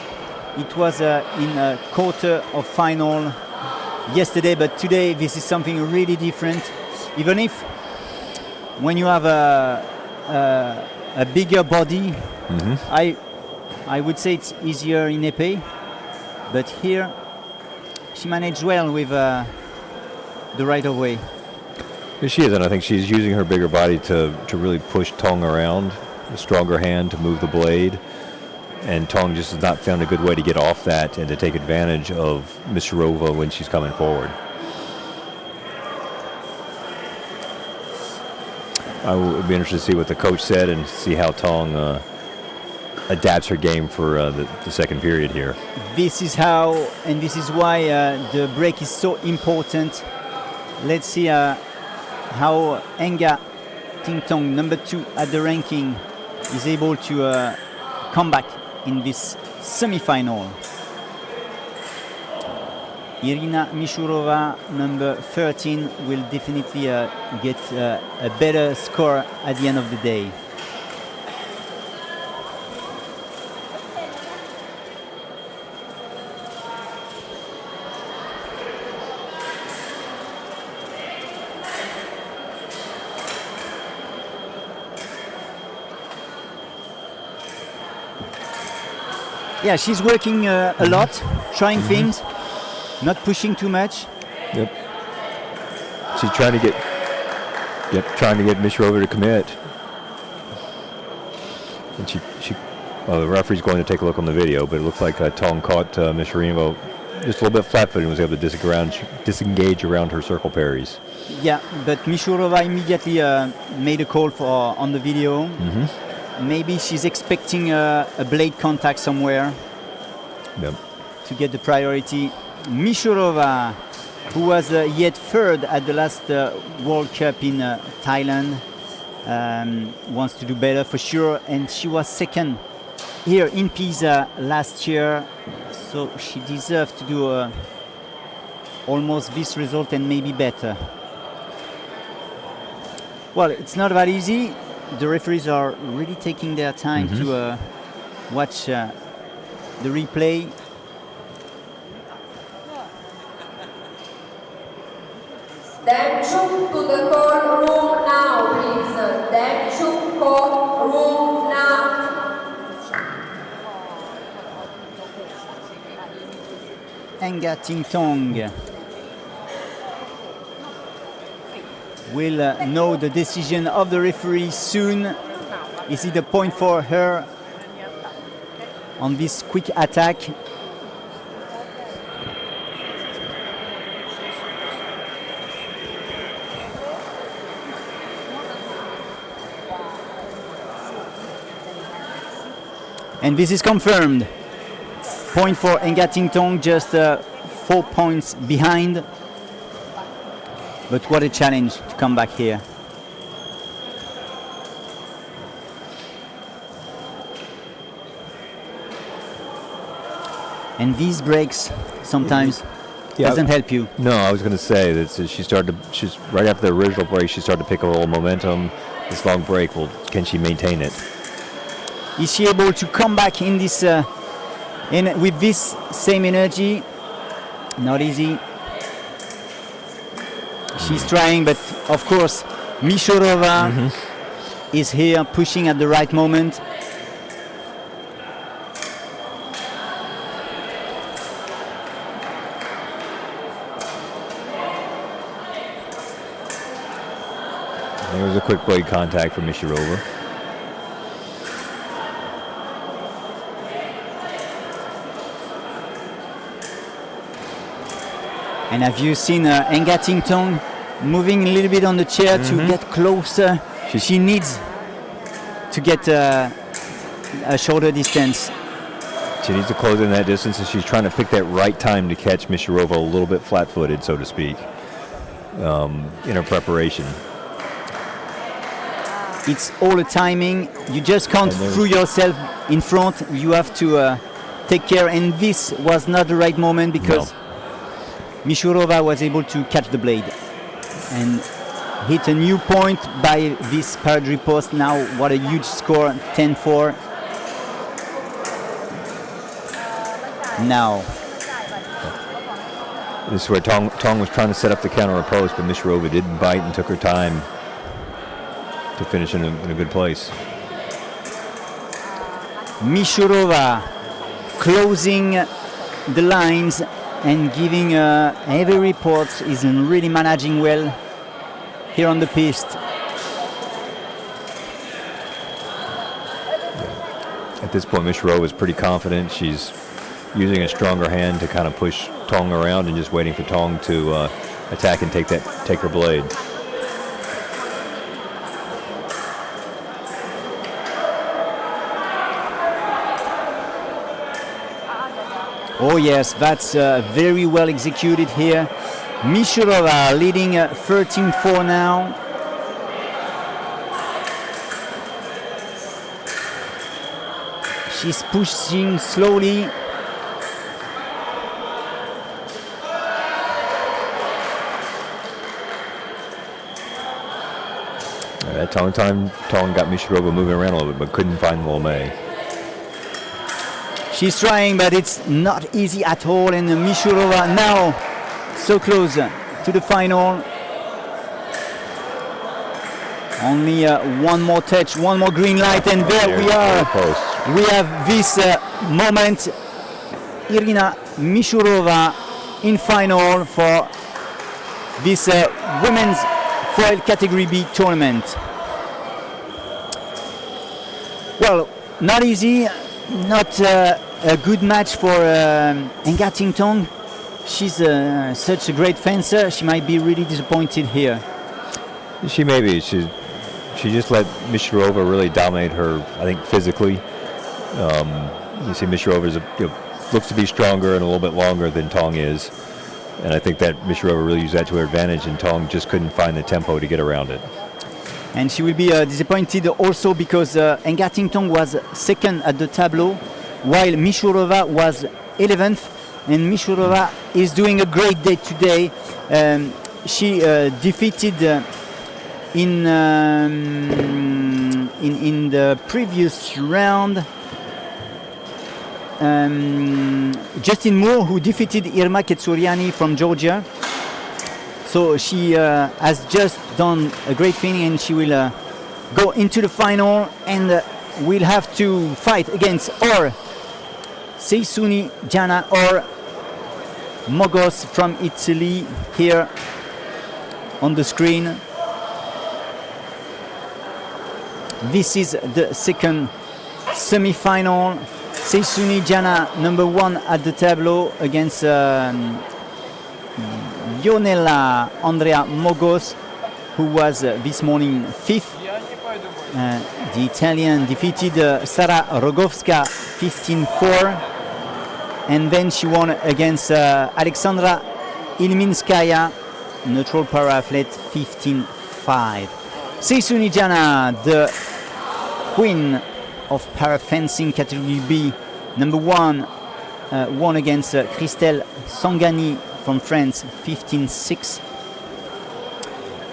It was in a quarter of final yesterday, but today this is something really different. Even if when you have a bigger body, I would say it's easier in epee, but here she managed well with the right of way.
Yes, she is, and I think she's using her bigger body to really push Tong around, a stronger hand to move the blade, and Tong just has not found a good way to get off that and to take advantage of Mishirova when she's coming forward. I would be interested to see what the coach said and see how Tong adapts her game for the second period here.
This is how, and this is why the break is so important. Let's see how Enga Tingtong, number 2 at the ranking, is able to come back in this semi-final. Irina Mishurova, number 13, will definitely get a better score at the end of the day. Yeah, she's working a lot, trying things, not pushing too much.
Yep. She's trying to get Mishirova to commit. And the referee's going to take a look on the video, but it looks like Tong caught Mishirova just a little bit flat-footed and was able to disengage around her circle parries.
Yeah, but Mishirova immediately made a call on the video. Maybe she's expecting a blade contact somewhere to get the priority. Mishirova, who was yet third at the last World Cup in Thailand, wants to do better for sure, and she was second here in Pisa last year, so she deserves to do almost this result and maybe better. Well, it's not that easy. The referees are really taking their time to watch the replay.
Demchuk to the court room now, please. Demchuk court room now.
Enga Tingtong will know the decision of the referee soon. Is it a point for her on this quick attack? And this is confirmed. Point for Enga Tingtong, just 4 points behind. But what a challenge to come back here. And these breaks sometimes doesn't help you.
No, I was going to say that she's right after the original break, she started to pick up a little momentum. This long break, can she maintain it?
Is she able to come back in this with this same energy? Not easy. She's trying, but of course Mishirova is here pushing at the right moment.
There was a quick blade contact from Mishirova.
And have you seen Enga Tingtong moving a little bit on the chair to get closer? She needs to get a shorter distance.
She needs to close in that distance, and she's trying to pick that right time to catch Mishirova a little bit flat-footed, so to speak, in her preparation.
It's all a timing. You just can't throw yourself in front. You have to take care. And this was not the right moment because Mishurova was able to catch the blade and hit a new point by this parade post. Now, what a huge score, 10-4. Now.
This is where Tong was trying to set up the counter post, but Mishurova didn't bite and took her time to finish in a good place.
Mishurova closing the lines and giving every report. Is really managing well here on the piste.
At this point, Mishurova is pretty confident. She's using a stronger hand to kind of push Tong around and just waiting for Tong to attack and take her blade.
Oh yes, that's very well executed here. Mishurova leading 13-4 now. She's pushing slowly.
That Tong got Mishurova moving around a little bit, but couldn't find Lomé.
She's trying, but it's not easy at all. And Mishurova now so close to the final. Only one more touch, one more green light, and there we are. We have this moment. Irina Mishurova in final for this women's foil category B tournament. Well, not easy, not a good match for Nga Tong. She's such a great fencer. She might be really disappointed here.
She may be. She just let Mishurova really dominate her, I think, physically. You see Mishurova looks to be stronger and a little bit longer than Tong is. And I think that Mishurova really used that to her advantage, and Tong just couldn't find the tempo to get around it.
And she will be disappointed also because Nga Tong was second at the tableau, while Mishurova was 11th. And Mishurova is doing a great day today. She defeated in the previous round Justin Moore, who defeated Irma Ketsuriani from Georgia. So she has just done a great thing, and she will go into the final and will have to fight against or Seisuni Gianna or Mogos from Italy here on the screen. This is the second semi-final. Seisuni Gianna, number one at the tableau, against Ionela Andrea Mogos, who was this morning fifth. The Italian defeated Sara Rogowska 15-4, and then she won against Alexandra Ilminskaya, neutral para-athlete, 15-5. Seisuni Gianna, the queen of para-fencing category B, number one, won against Christelle Sangani from France, 15-6.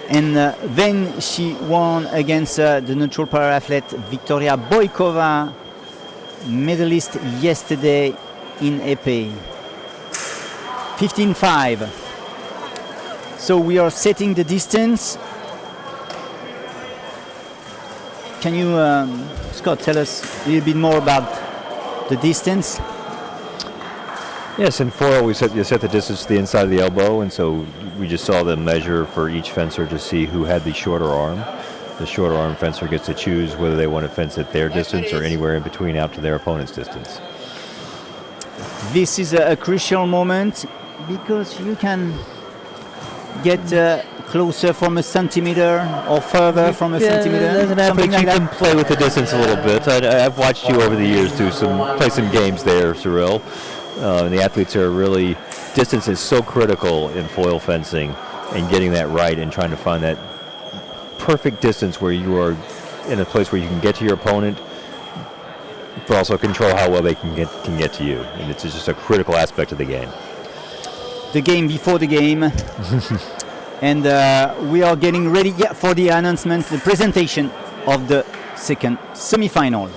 And then she won against the neutral para-athlete Victoria Boykova, medalist yesterday in epee, 15-5. So we are setting the distance. Can you, Scott, tell us a little bit more about the distance?
Yes, in foil you set the distance to the inside of the elbow, and so we just saw the measure for each fencer to see who had the shorter arm. The shorter arm fencer gets to choose whether they want to fence at their distance or anywhere in between out to their opponent's distance.
This is a crucial moment because you can get closer from a centimeter or further from a centimeter.
Something like that. You can play with the distance a little bit. I've watched you over the years play some games there, Cyril. And the athletes are really, distance is so critical in foil fencing, and getting that right and trying to find that perfect distance where you are in a place where you can get to your opponent, but also control how well they can get to you. And it's just a critical aspect of the game.
The game before the game. And we are getting ready for the announcement, the presentation of the second semifinal.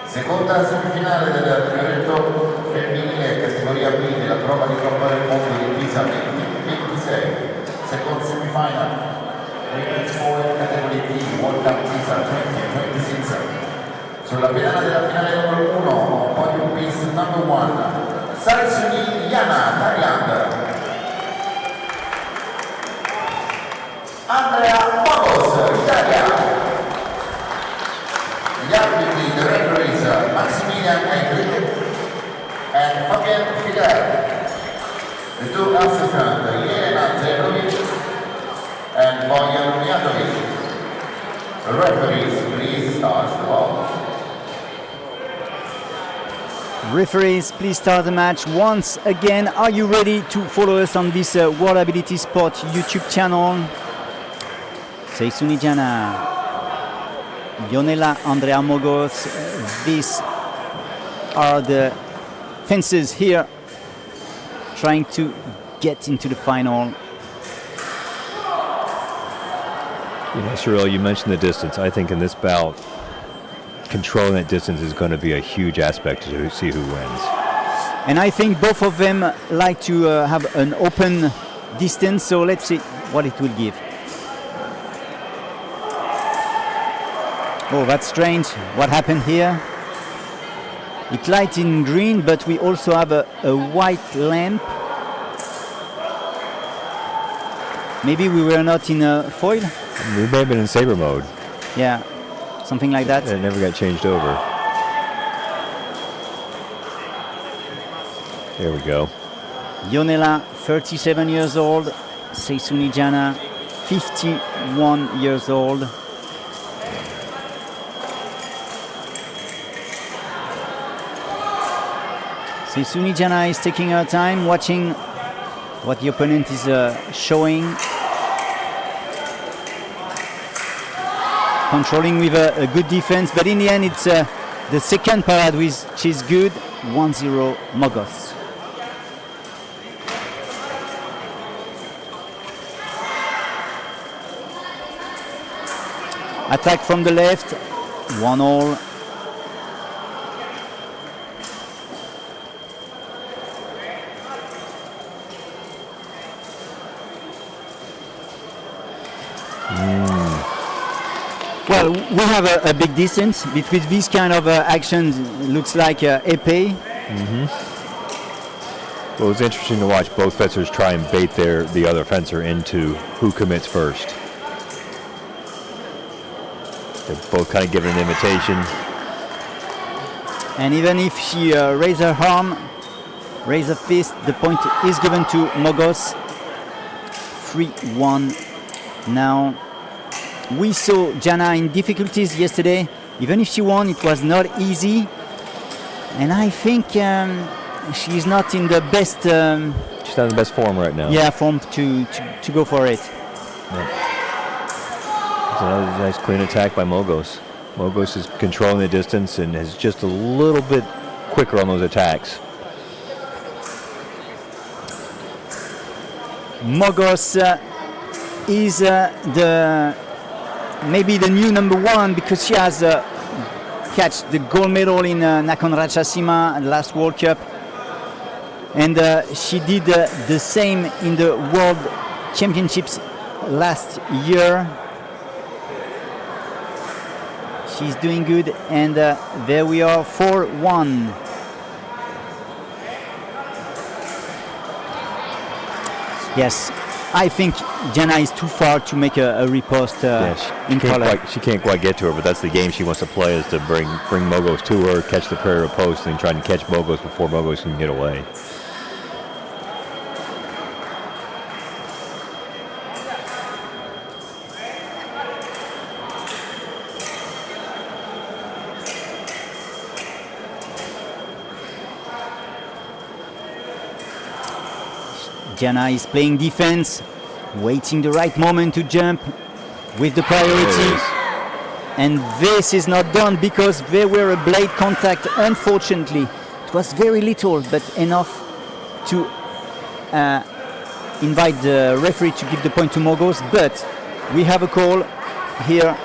Seconda semifinale del fioretto femminile categoria B della prova di Coppa del Mondo di Pisa 2026. Second semifinal, women's forward category B, World Cup Pisa 2026. Sulla pedana della finale numero 1, podium piece number 1, Sarsuni Yana, Thailand. Andrea Mogos, Italia. Gli arbitri, the referees, Maximilian Negri and Fabian Fidel. The two assistants, Jelena Zerovic and Bojan Mijatovic. The referees, please start the ball.
Referees, please start the match once again. Are you ready to follow us on this World Ability Sport YouTube channel? Seisuni Jana, Ionela Andrea Mogos, these are the fencers here trying to get into the final.
You know, Cyril, you mentioned the distance. I think in this bout, controlling that distance is going to be a huge aspect to see who wins.
And I think both of them like to have an open distance, so let's see what it will give. Oh, that's strange. What happened here? It lights in green, but we also have a white lamp. Maybe we were not in a foil?
We may have been in saber mode.
Yeah, something like that.
It never got changed over. There we go.
Ionela, 37 years old. Seisuni Jana, 51 years old. Seisuni Jana is taking her time, watching what the opponent is showing. Controlling with a good defense, but in the end it's the second parade which is good. 1-0 Mogos. Attack from the left, 1-1. Well, we have a big distance between these kind of actions. Looks like epee.
Well, it's interesting to watch both fencers try and bait the other fencer into who commits first. They're both kind of giving an imitation.
And even if she raises her arm, raise a fist, the point is given to Mogos. 3-1 now. We saw Jana in difficulties yesterday. Even if she won, it was not easy. And I think she's not in the best.
She's not in the best form right now.
Yeah, form to go for it.
Yeah. It's another nice clean attack by Mogos. Mogos is controlling the distance and is just a little bit quicker on those attacks.
Mogos is maybe the new number one because she has catch the gold medal in Nakhon Ratchasima last World Cup, and she did the same in the World Championships last year. She's doing good, and there we are, 4-1. Yes, I think Jana is too far to make a riposte in color.
She can't quite get to her, but that's the game she wants to play, is to bring Mogos to her, catch the parry post, and try and catch Mogos before Mogos can get away.
Jana is playing defense, waiting the right moment to jump with the priority. And this is not done because there were a blade contact. Unfortunately, it was very little, but enough to invite the referee to give the point to Mogos. But we have a call here.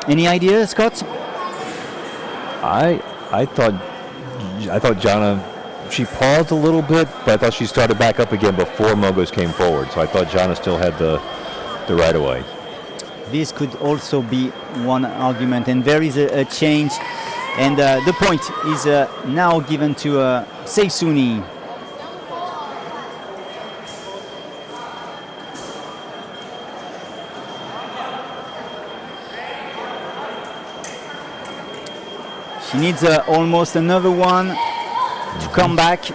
Any idea, Scott?
I thought Jana, she paused a little bit, but I thought she started back up again before Mogos came forward. So I thought Jana still had the right of way.
This could also be one argument, and there is a change, and the point is now given to Seisuni. She needs almost another one to come back,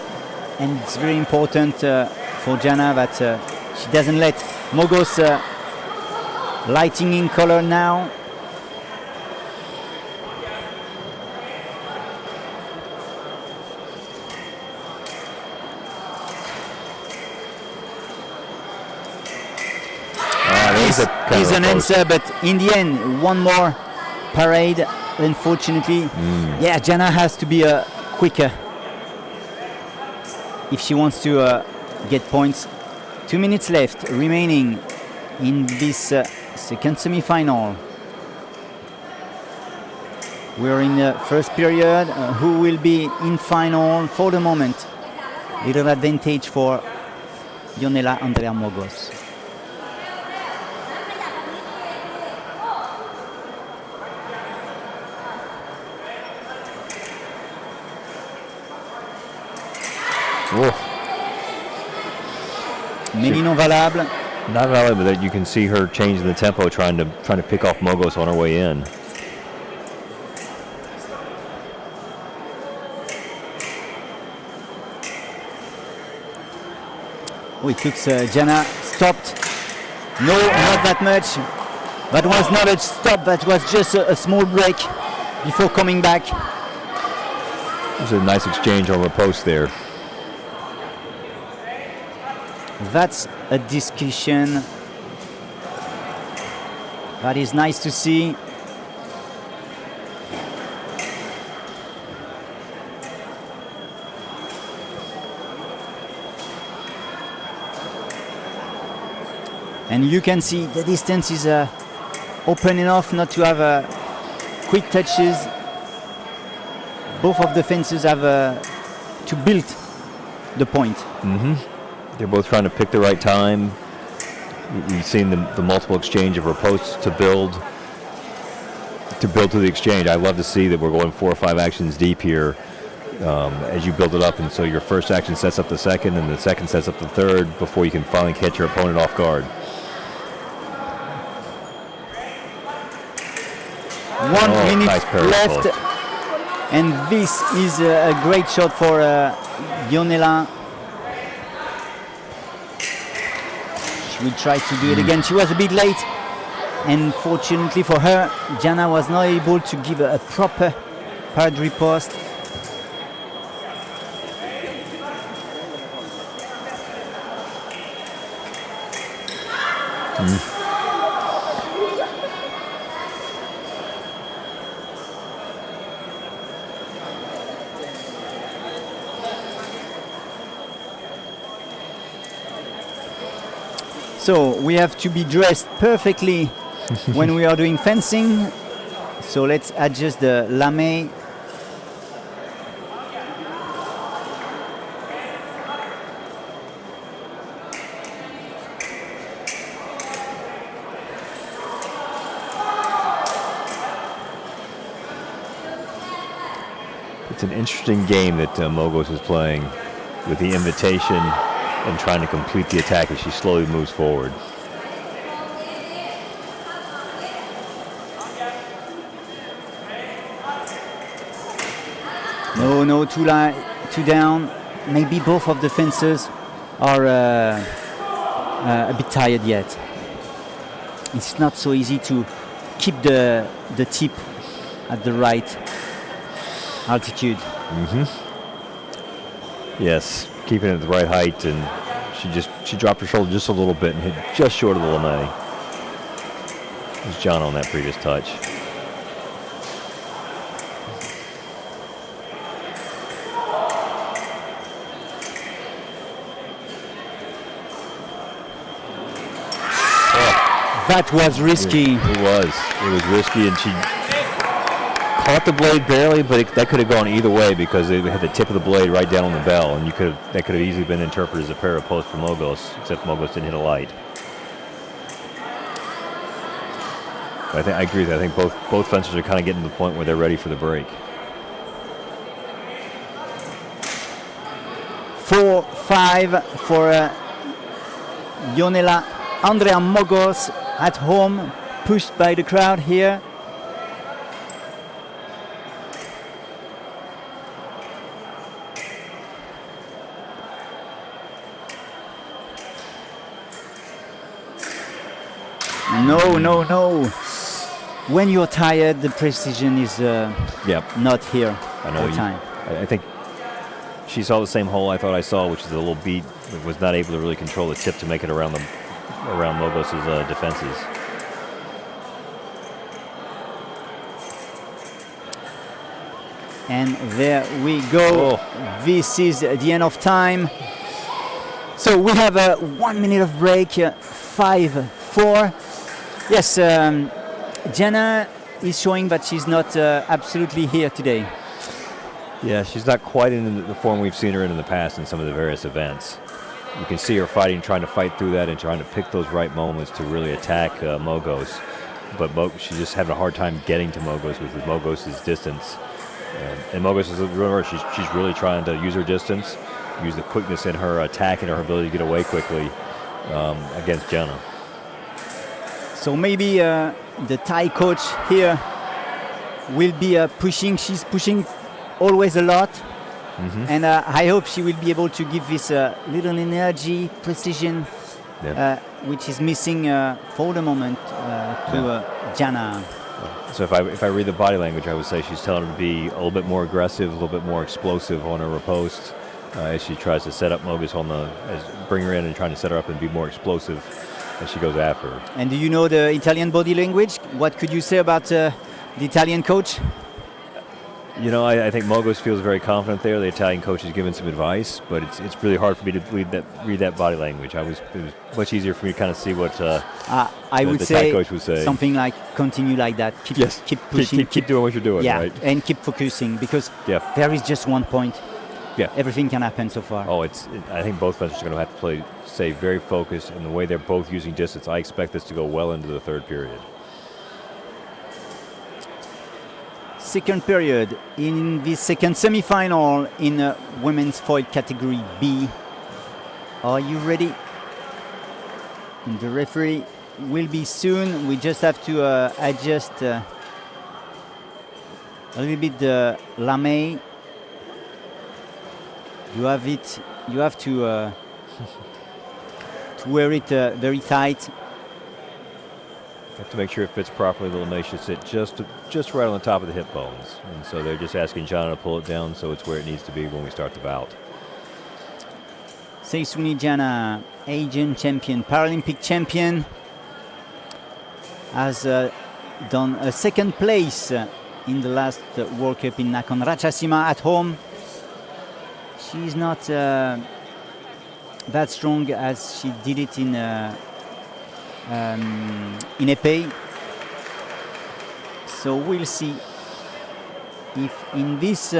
and it's very important for Jana that she doesn't let Mogos lighting in color now. Is an answer, but in the end, one more parade. Unfortunately, yeah, Jana has to be quicker if she wants to get points. 2 minutes left remaining in this second semi-final. We're in the first period. Who will be in final for the moment? Little advantage for Ionela Andrea Mogos. Many non valable.
Not valid, but you can see her changing the tempo, trying to pick off Mogos on her way in.
Oh, it took Jana stopped. No, not that much. That was not a stop. That was just a small break before coming back.
It was a nice exchange on the post there.
That's a discussion that is nice to see. And you can see the distance is open enough not to have quick touches. Both of the fences have to build the point.
They're both trying to pick the right time. We've seen the multiple exchange of her posts to build to the exchange. I love to see that we're going 4 or 5 actions deep here as you build it up, and so your first action sets up the second, and the second sets up the third before you can finally catch your opponent off guard.
1 minute
nice
left, and this is a great shot for Ionela. She will try to do it again. She was a bit late, and fortunately for her, Jana was not able to give a proper parade riposte. So we have to be dressed perfectly when we are doing fencing. So let's adjust the lame.
It's an interesting game that Mogos is playing with the invitation and trying to complete the attack as she slowly moves forward.
No, two down. Maybe both of the fencers are a bit tired yet. It's not so easy to keep the tip at the right altitude.
Yes, keeping it at the right height, and she dropped her shoulder just a little bit and hit just short of the lame. was John on that previous touch.
That was risky.
It was risky, and she caught the blade barely, but that could have gone either way because it had the tip of the blade right down on the bell, and that could have easily been interpreted as a pair of posts for Mogos, except Mogos didn't hit a light. But I agree with that. I think both fencers are kind of getting to the point where they're ready for the break.
4-5 for Ionela Andrea Mogos at home, pushed by the crowd here. No. When you're tired, the precision is not here all the time.
I think she saw the same hole I thought I saw, which is a little beat. Was not able to really control the tip to make it around Mogos' defenses.
And there we go. This is the end of time. So we have a 1 minute of break. 5-4. Yes, Jana is showing that she's not absolutely here today.
Yeah, she's not quite in the form we've seen her in the past in some of the various events. You can see her trying to fight through that and trying to pick those right moments to really attack Mogos. But she's just having a hard time getting to Mogos with Mogos' distance. And Mogos is remember she's really trying to use her distance, use the quickness in her attack and her ability to get away quickly against Jana.
So maybe the Thai coach here will be pushing. She's pushing always a lot. Mm-hmm. And I hope she will be able to give this little energy, precision, which is missing for the moment to Jana.
So if I read the body language, I would say she's telling her to be a little bit more aggressive, a little bit more explosive on her riposte as she tries to set up Mogos bring her in and trying to set her up and be more explosive as she goes after her.
And do you know the Italian body language? What could you say about the Italian coach?
You know, I think Mogos feels very confident there. The Italian coach is giving some advice, but it's really hard for me to read that body language. It was much easier for me to kind of see what
I would
the
say
Thai coach would say.
Something like continue like that. Keep pushing.
Keep doing what you're doing, right?
And keep focusing because there is just one point. Yeah, everything can happen so far.
I think both fencers are going to have to stay very focused, and the way they're both using distance, I expect this to go well into the third period.
Second period in the second semi-final in women's foil category B. Are you ready? And the referee will be soon. We just have to adjust a little bit the lame. You have to wear it very tight.
You have to make sure it fits properly. The lame should sit just right on the top of the hip bones. And so they're just asking Jana to pull it down so it's where it needs to be when we start the bout.
Seisuni Jana, Asian champion, Paralympic champion, has done a second place in the last World Cup in Nakhon Ratchasima at home. She's not that strong as she did it in epee. So we'll see if in this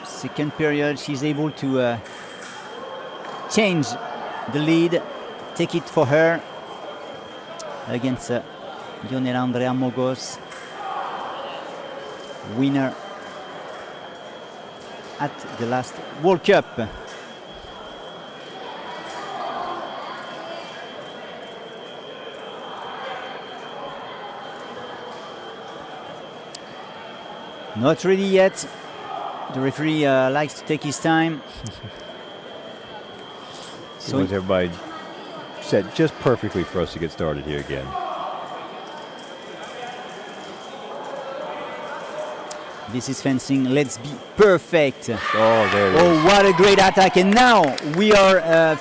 second period she's able to change the lead, take it for her against Ionela Andrea Mogos, winner at the last World Cup. Not ready yet. The referee likes to take his time.
So everybody set just perfectly for us to get started here again.
This is fencing. Let's be perfect.
Oh, there it is.
Oh, what a great attack. And now we are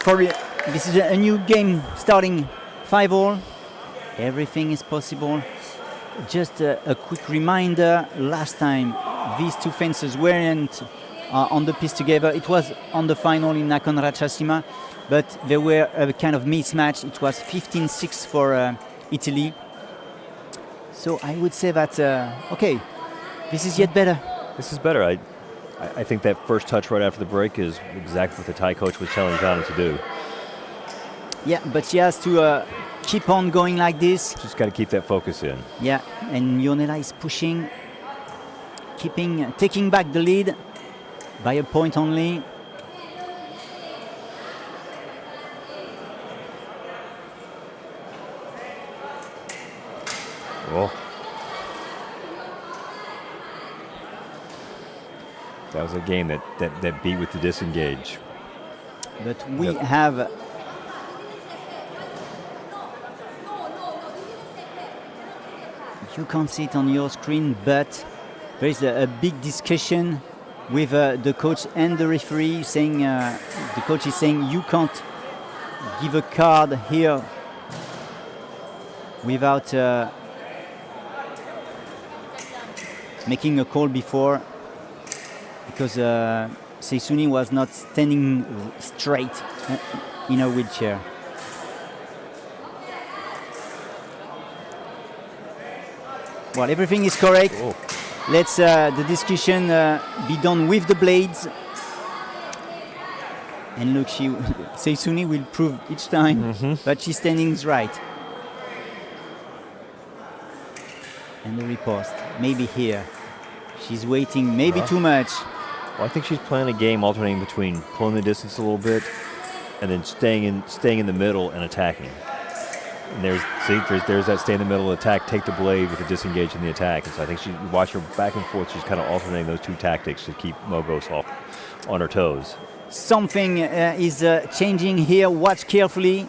this is a new game starting 5-all. Everything is possible. Just a quick reminder, last time these two fencers weren't on the piste together. It was on the final in Nakhon Ratchasima, but they were a kind of mismatch. It was 15-6 for Italy. So I would say that, okay, this is yet better.
This is better. I think that first touch right after the break is exactly what the Thai coach was telling Jana to do.
Yeah, but she has to keep on going like this.
Just got to keep that focus in.
Yeah, and Ionela is pushing, taking back the lead by a point only.
Oh. That was a game that beat with the disengage.
But we have you can't see it on your screen, but there is a big discussion with the coach and the referee saying the coach is saying you can't give a card here without making a call before, because Seisuni was not standing straight in a wheelchair. Well, everything is correct.
Oh.
Let's the discussion be done with the blades. And look, Seisuni will prove each time that she's standing right. And the riposte, maybe here. She's waiting, maybe too much.
Well, I think she's playing a game alternating between pulling the distance a little bit and then staying in the middle and attacking. And there's that stay in the middle attack, take the blade with the disengage in the attack. And so I think you watch her back and forth. She's kind of alternating those two tactics to keep Mogos off on her toes.
Something is changing here. Watch carefully,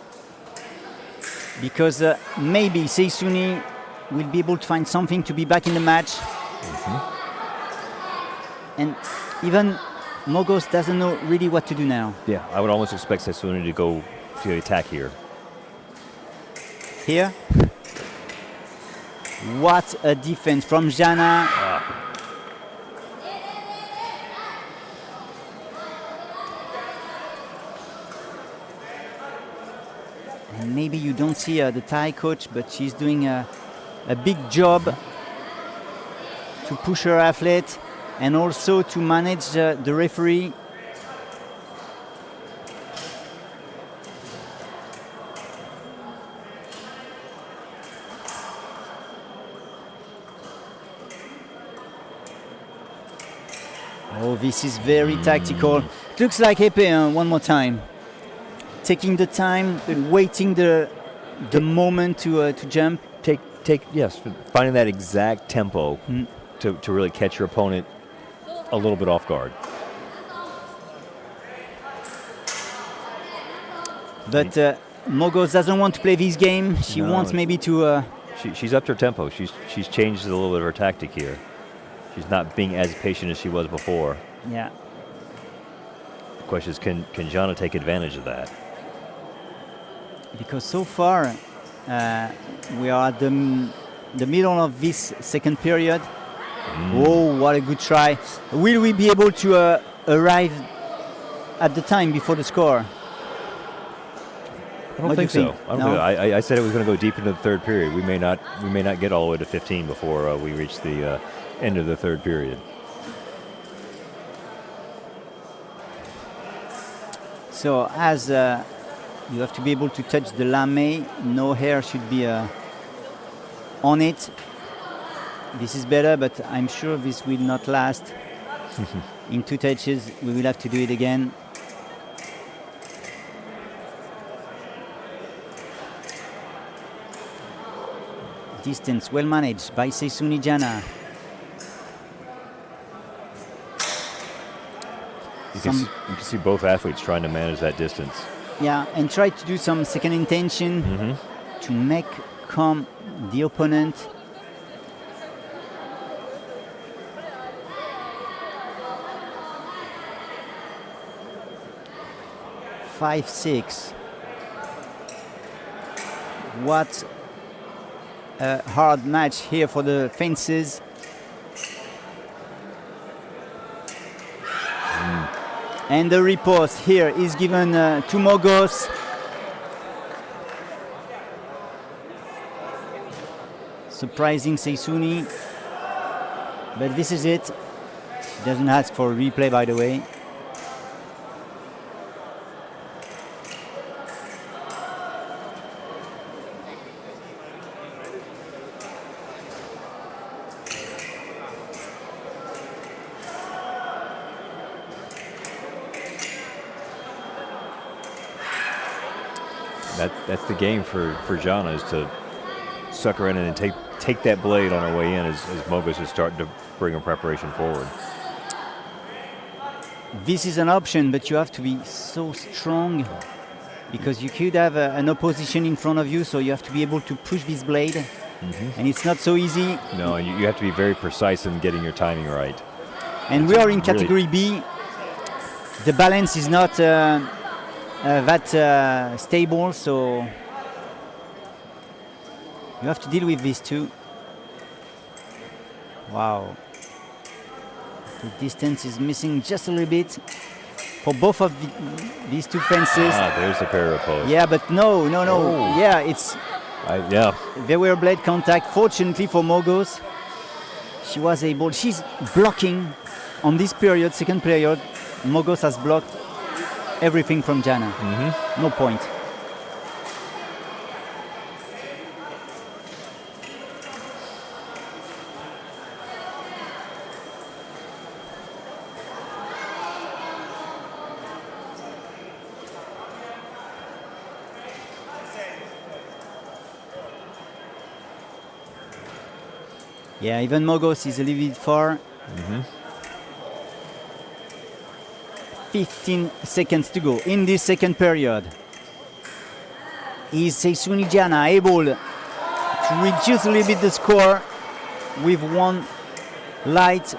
because maybe Seisuni will be able to find something to be back in the match. And even Mogos doesn't know really what to do now.
Yeah, I would almost expect Seisuni to go to the attack here.
Here. What a defense from Jana. And maybe you don't see the Thai coach, but she's doing a big job to push her athlete and also to manage the referee. Oh, this is very tactical. It looks like epee one more time. Taking the time, waiting the moment to jump.
Yes, finding that exact tempo to really catch your opponent a little bit off guard.
But Mogos doesn't want to play this game. She wants maybe to...
She's upped her tempo. She's changed a little bit of her tactic here. She's not being as patient as she was before.
Yeah.
The question is, can Jana take advantage of that?
Because so far, we are at the middle of this second period. Oh, what a good try. Will we be able to arrive at the time before the score?
I don't think so. I said it was going to go deep into the third period. We may not get all the way to 15 before we reach the end of the third period.
So as you have to be able to touch the lame, no hair should be on it. This is better, but I'm sure this will not last. In two touches, we will have to do it again. Distance well managed by Seisuni Jana.
You can see both athletes trying to manage that distance.
Yeah, and try to do some second intention to make calm the opponent. Five, 6. What a hard match here for the fences. And the riposte here is given to Mogos. Surprising Seisuni. But this is it. Doesn't ask for a replay, by the way.
That's the game for Jana, is to suck her in and take that blade on her way in as Mogos is starting to bring her preparation forward.
This is an option, but you have to be so strong because you could have an opposition in front of you, so you have to be able to push this blade, and it's not so easy.
No, you have to be very precise in getting your timing right.
And we are in category B. The balance is not that stable, so you have to deal with these two. Wow. The distance is missing just a little bit for both of these two fences.
There's the parallel post.
Yeah, but no.
Oh.
Yeah, it's... There were blade contact. Fortunately for Mogos, she was able... She's blocking on this period, second period. Mogos has blocked everything from Jana. No point. Yeah, even Mogos is a little bit far. 15 seconds to go in this second period. Is Seisuni Jana able to reduce a little bit the score with one light?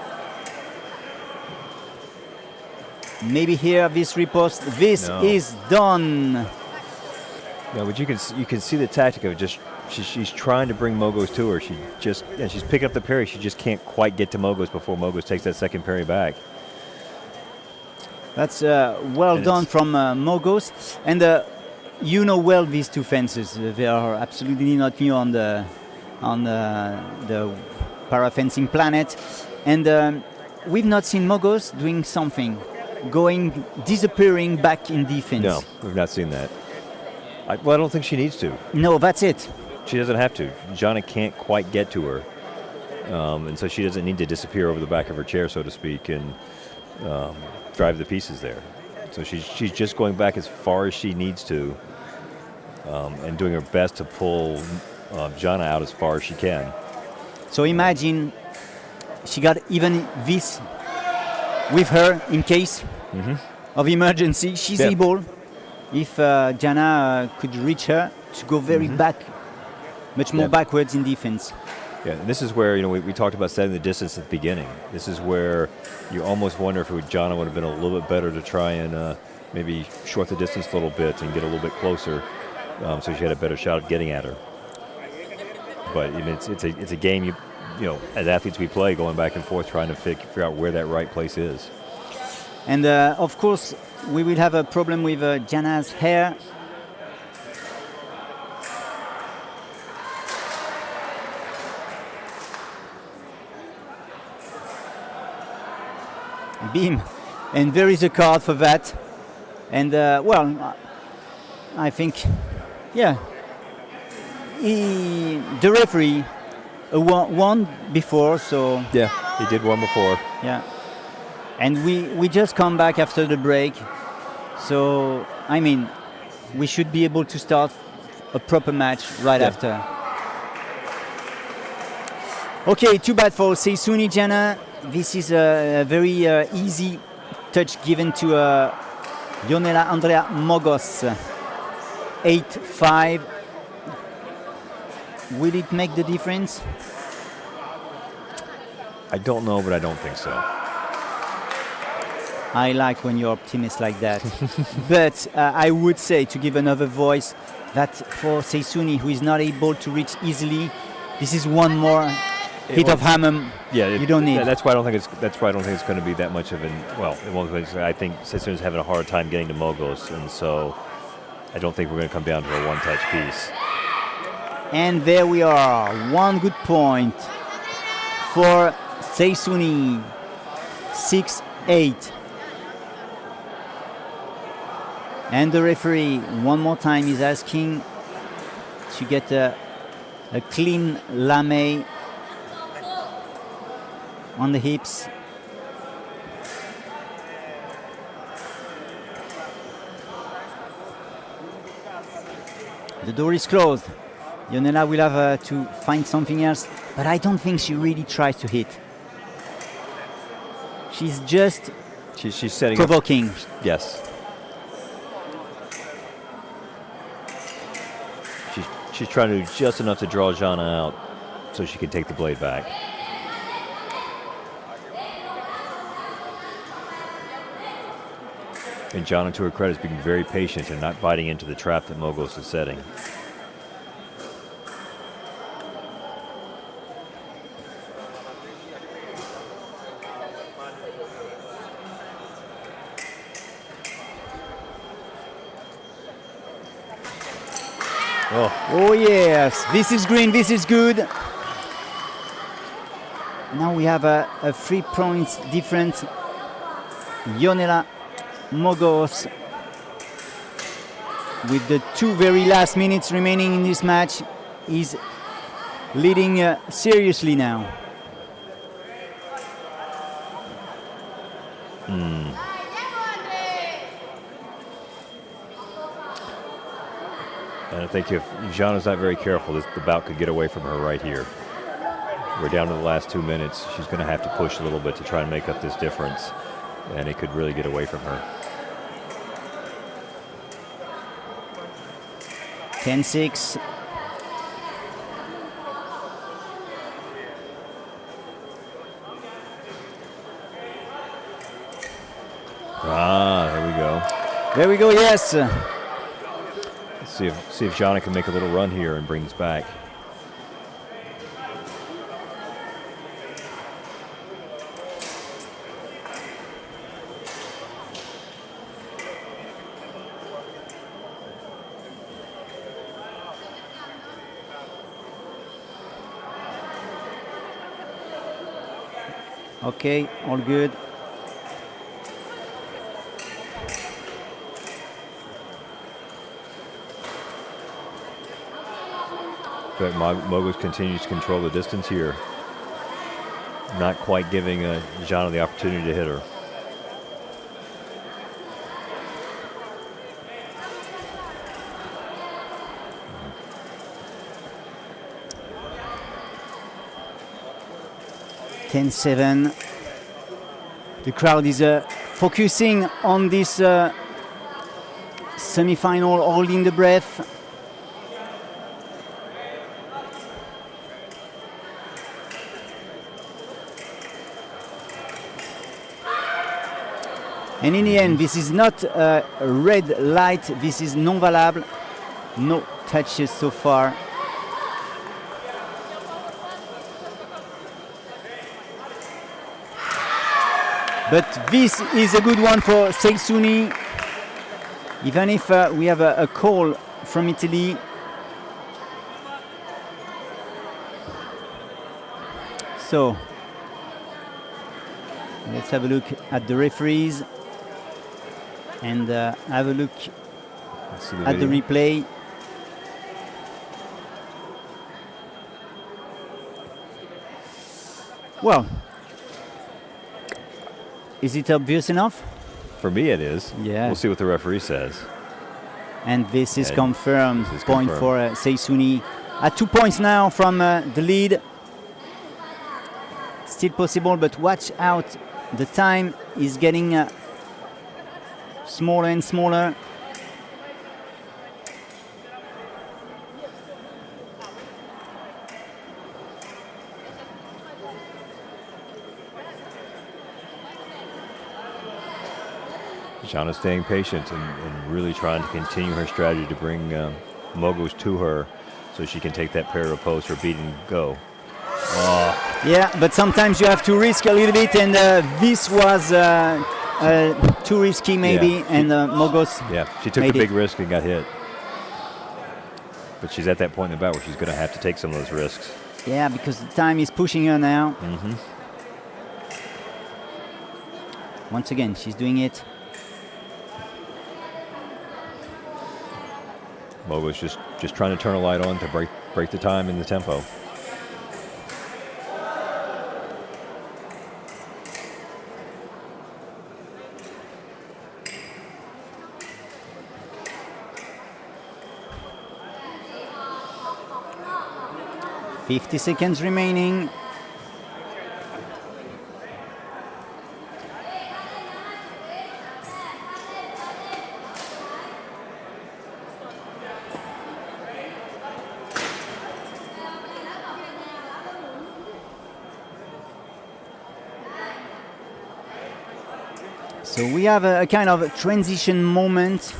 Maybe here this riposte. This is done.
No, but you can see the tactic of it. Just she's trying to bring Mogos to her. She's picking up the parry. She just can't quite get to Mogos before Mogos takes that second parry back.
That's well done from Mogos, and you know well these two fences. They are absolutely not new on the para fencing planet, and we've not seen Mogos doing something, disappearing back in defense.
No, we've not seen that. I don't think she needs to.
No, that's it.
She doesn't have to. Jana can't quite get to her, and so she doesn't need to disappear over the back of her chair, so to speak, and drive the pieces there. So she's just going back as far as she needs to, and doing her best to pull Jana out as far as she can.
So imagine she got even this with her in case of emergency. She's able, if Jana could reach her, to go very back, much more backwards in defense.
Yeah, and this is where we talked about setting the distance at the beginning. This is where you almost wonder if Jana would have been a little bit better to try and maybe short the distance a little bit and get a little bit closer, so she had a better shot at getting at her. But it's a game as athletes we play, going back and forth trying to figure out where that right place is.
And of course, we will have a problem with Jana's hair. Beam, and there is a card for that, and I think the referee won before, so
he did one before,
and we just come back after the break, so I mean we should be able to start a proper match right after. Okay, too bad for Seisuni Jana. This is a very easy touch given to Ionela Andrea Mogos. 8-5. Will it make the difference?
I don't know, but I don't think so.
I like when you're optimist like that. But I would say, to give another voice, that for Seisuni, who is not able to reach easily, This is one more hit of hammer.
Yeah,
you don't need.
That's why I don't think it's going to be that much of an. Well, it won't. I think Sessuna's having a hard time getting to Mogos, and so I don't think we're going to come down to a one-touch piece.
And there we are. One good point for Seisuni. 6-8. And the referee, one more time, is asking to get a clean lame on the hips. The door is closed. Ionela will have to find something else, but I don't think she really tries to hit. She's just
She's setting
provoking.
Yes. She's trying to do just enough to draw Jana out so she can take the blade back. And Jana, to her credit, is being very patient and not biting into the trap that Mogos is setting.
Oh yes, this is green, this is good. Now we have a 3 points difference. Ionela Mogos with the 2 very last minutes remaining in this match is leading seriously now.
And I think if Jana's not very careful, the bout could get away from her right here. We're down to the last 2 minutes. She's going to have to push a little bit to try and make up this difference, and it could really get away from her.
10-6.
There we go.
There we go, yes.
Let's see if Jana can make a little run here and bring this back.
Okay, all good.
But Mogos continues to control the distance here. Not quite giving Jana the opportunity to hit her.
(10-7). The crowd is focusing on this semi-final, holding the breath. And in the end, this is not a red light, this is non-valable. No touches so far. But this is a good one for Seisuni. Even if we have a call from Italy. So, let's have a look at the referees and have a look at the replay. Well, is it obvious enough?
For me, it is.
Yeah.
We'll see what the referee says.
And this is confirmed.
This is
point
confirmed.
for Seisuni. At 2 points now from the lead. Still possible, but watch out. The time is getting smaller and smaller.
Jana staying patient and really trying to continue her strategy to bring Mogos to her so she can take that pair of posts or beat and go.
Yeah, but sometimes you have to risk a little bit, and this was too risky maybe,
Yeah.
and Mogos
Yeah, she took a
made
big
it.
risk and got hit. But she's at that point in the bout where she's going to have to take some of those risks.
Yeah, because the time is pushing her now. Once again, she's doing it.
Mogo's just trying to turn a light on to break the time and the tempo.
.50 seconds remaining. So we have a kind of transition moment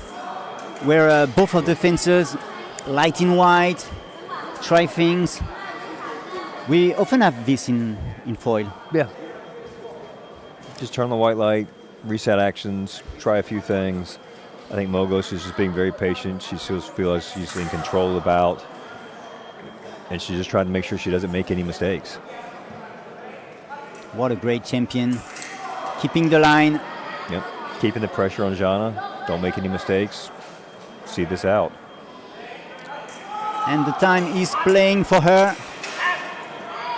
where both of the fencers, light in white, try things. We often have this in foil.
Yeah. Just turn the white light, reset actions, try a few things. I think Mogos is just being very patient. She feels like she's in control of the bout. And she's just trying to make sure she doesn't make any mistakes.
What a great champion. Keeping the line.
Yep. Keeping the pressure on Jana. Don't make any mistakes. See this out.
And the time is playing for her.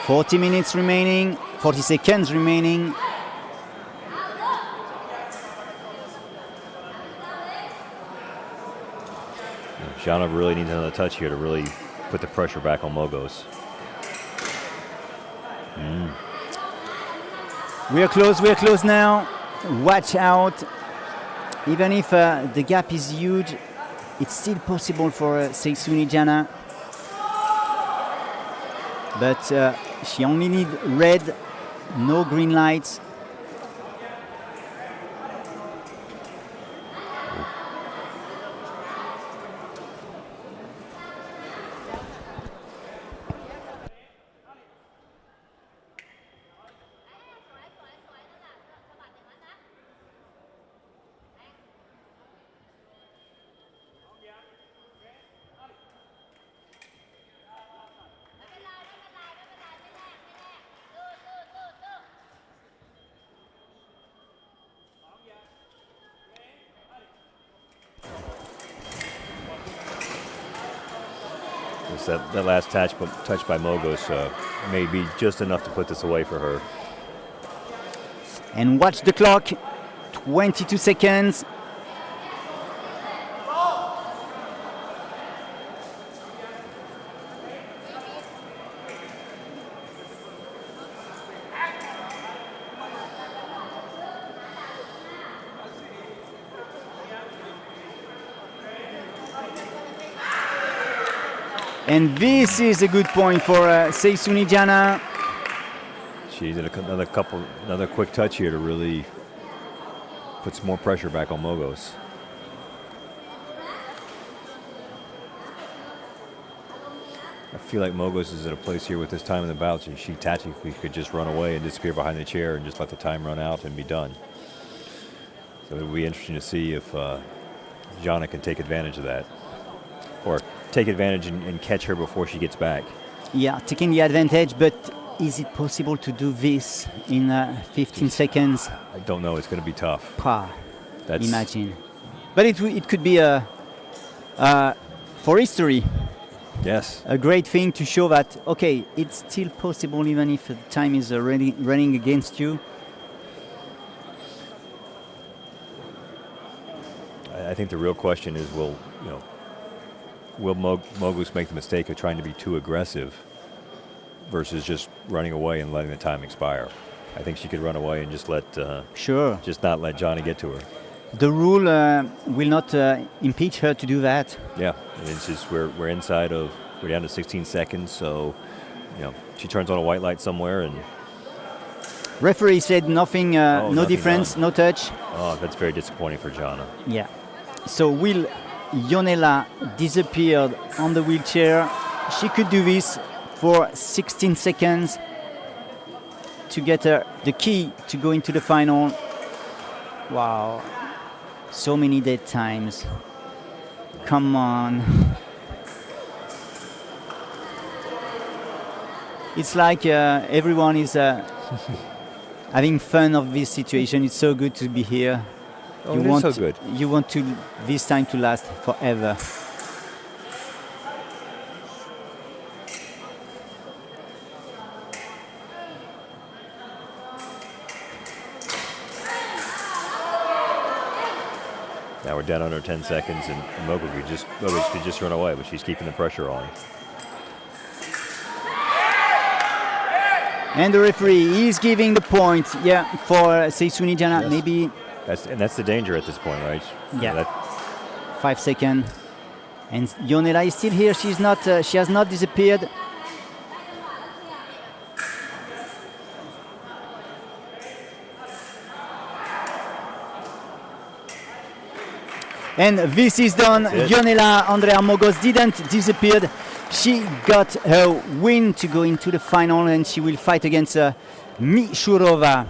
40 minutes remaining, 40 seconds remaining.
Jana really needs another touch here to really put the pressure back on Mogos.
We are close now. Watch out. Even if the gap is huge, it's still possible for Seisuni Jana. But she only needs red, no green lights.
That last touch by Mogos may be just enough to put this away for her.
And watch the clock. 22 seconds. And this is a good point for Seisuni Jana.
She did another quick touch here to really put some more pressure back on Mogos. I feel like Mogos is at a place here with this time in the bouts, and she tactically could just run away and disappear behind the chair and just let the time run out and be done. So it would be interesting to see if Jana can take advantage of that, or take advantage and catch her before she gets back.
Yeah, taking the advantage, but is it possible to do this in 15 seconds?
I don't know. It's going to be tough.
Imagine. But it could be for history.
Yes.
A great thing to show that, okay, it's still possible even if the time is already running against you.
I think the real question is, will Mogos make the mistake of trying to be too aggressive versus just running away and letting the time expire? I think she could run away and just just not let Johnny get to her.
The rule will not impeach her to do that.
Yeah, it's just we're down to 16 seconds, so she turns on a white light somewhere and.
Referee said nothing, no
nothing
difference,
done.
no touch.
Oh, that's very disappointing for Jana.
Yeah. So will Ionela disappeared on the wheelchair. she could do this for 16 seconds to get her the key to go into the final. Wow, so many dead times. Come on. It's like everyone is having fun of this situation. It's so good to be here.
Oh, it is so good.
You want to this time to last forever.
Now we're down under 10 seconds, and Mogos could just run away, but she's keeping the pressure on.
And the referee is giving the point, for Seisuni Jana.
Yes.
Maybe
That's the danger at this point, right?
Yeah. 5 seconds. And Ionela is still here. She's not. She has not disappeared. And this is done. Ionela Andrea Mogos didn't disappear. She got her win to go into the final, and she will fight against Mishurova.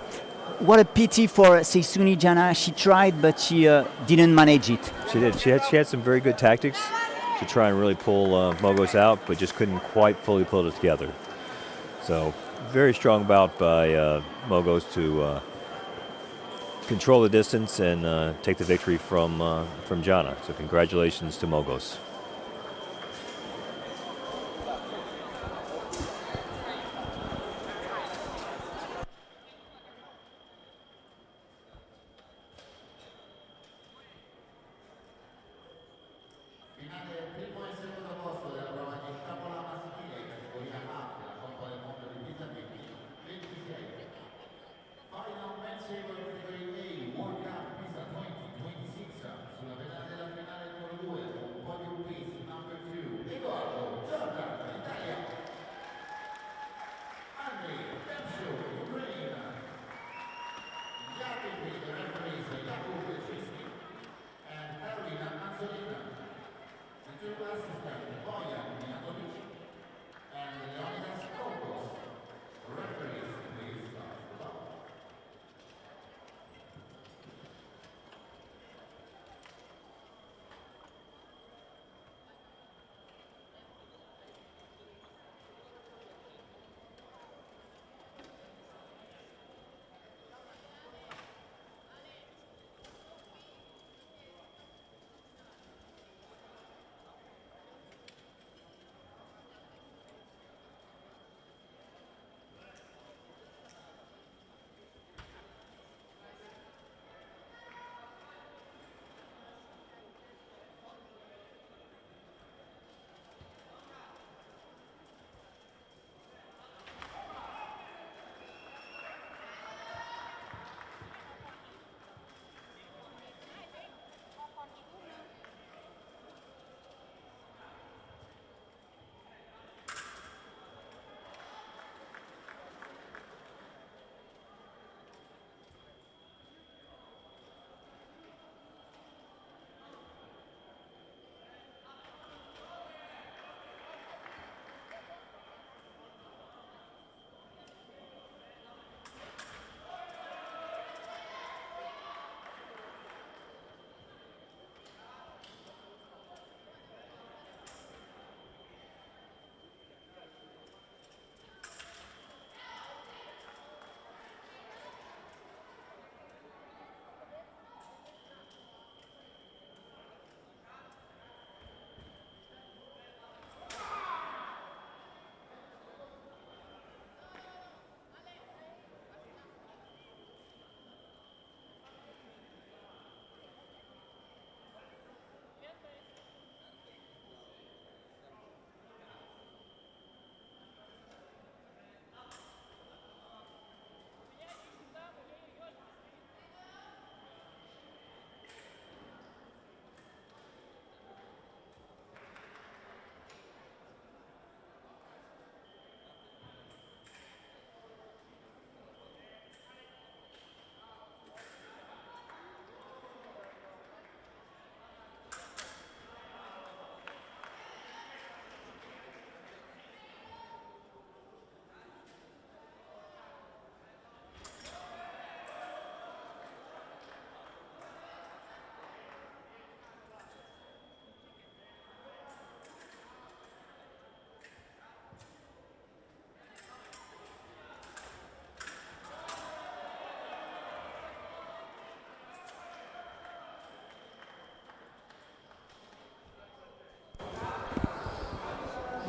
What a pity for Seisuni Jana. She tried, but she didn't manage it.
She did. She had some very good tactics to try and really pull Mogos out, but just couldn't quite fully pull it together. So very strong bout by Mogos to control the distance and take the victory from Jana. So congratulations to Mogos.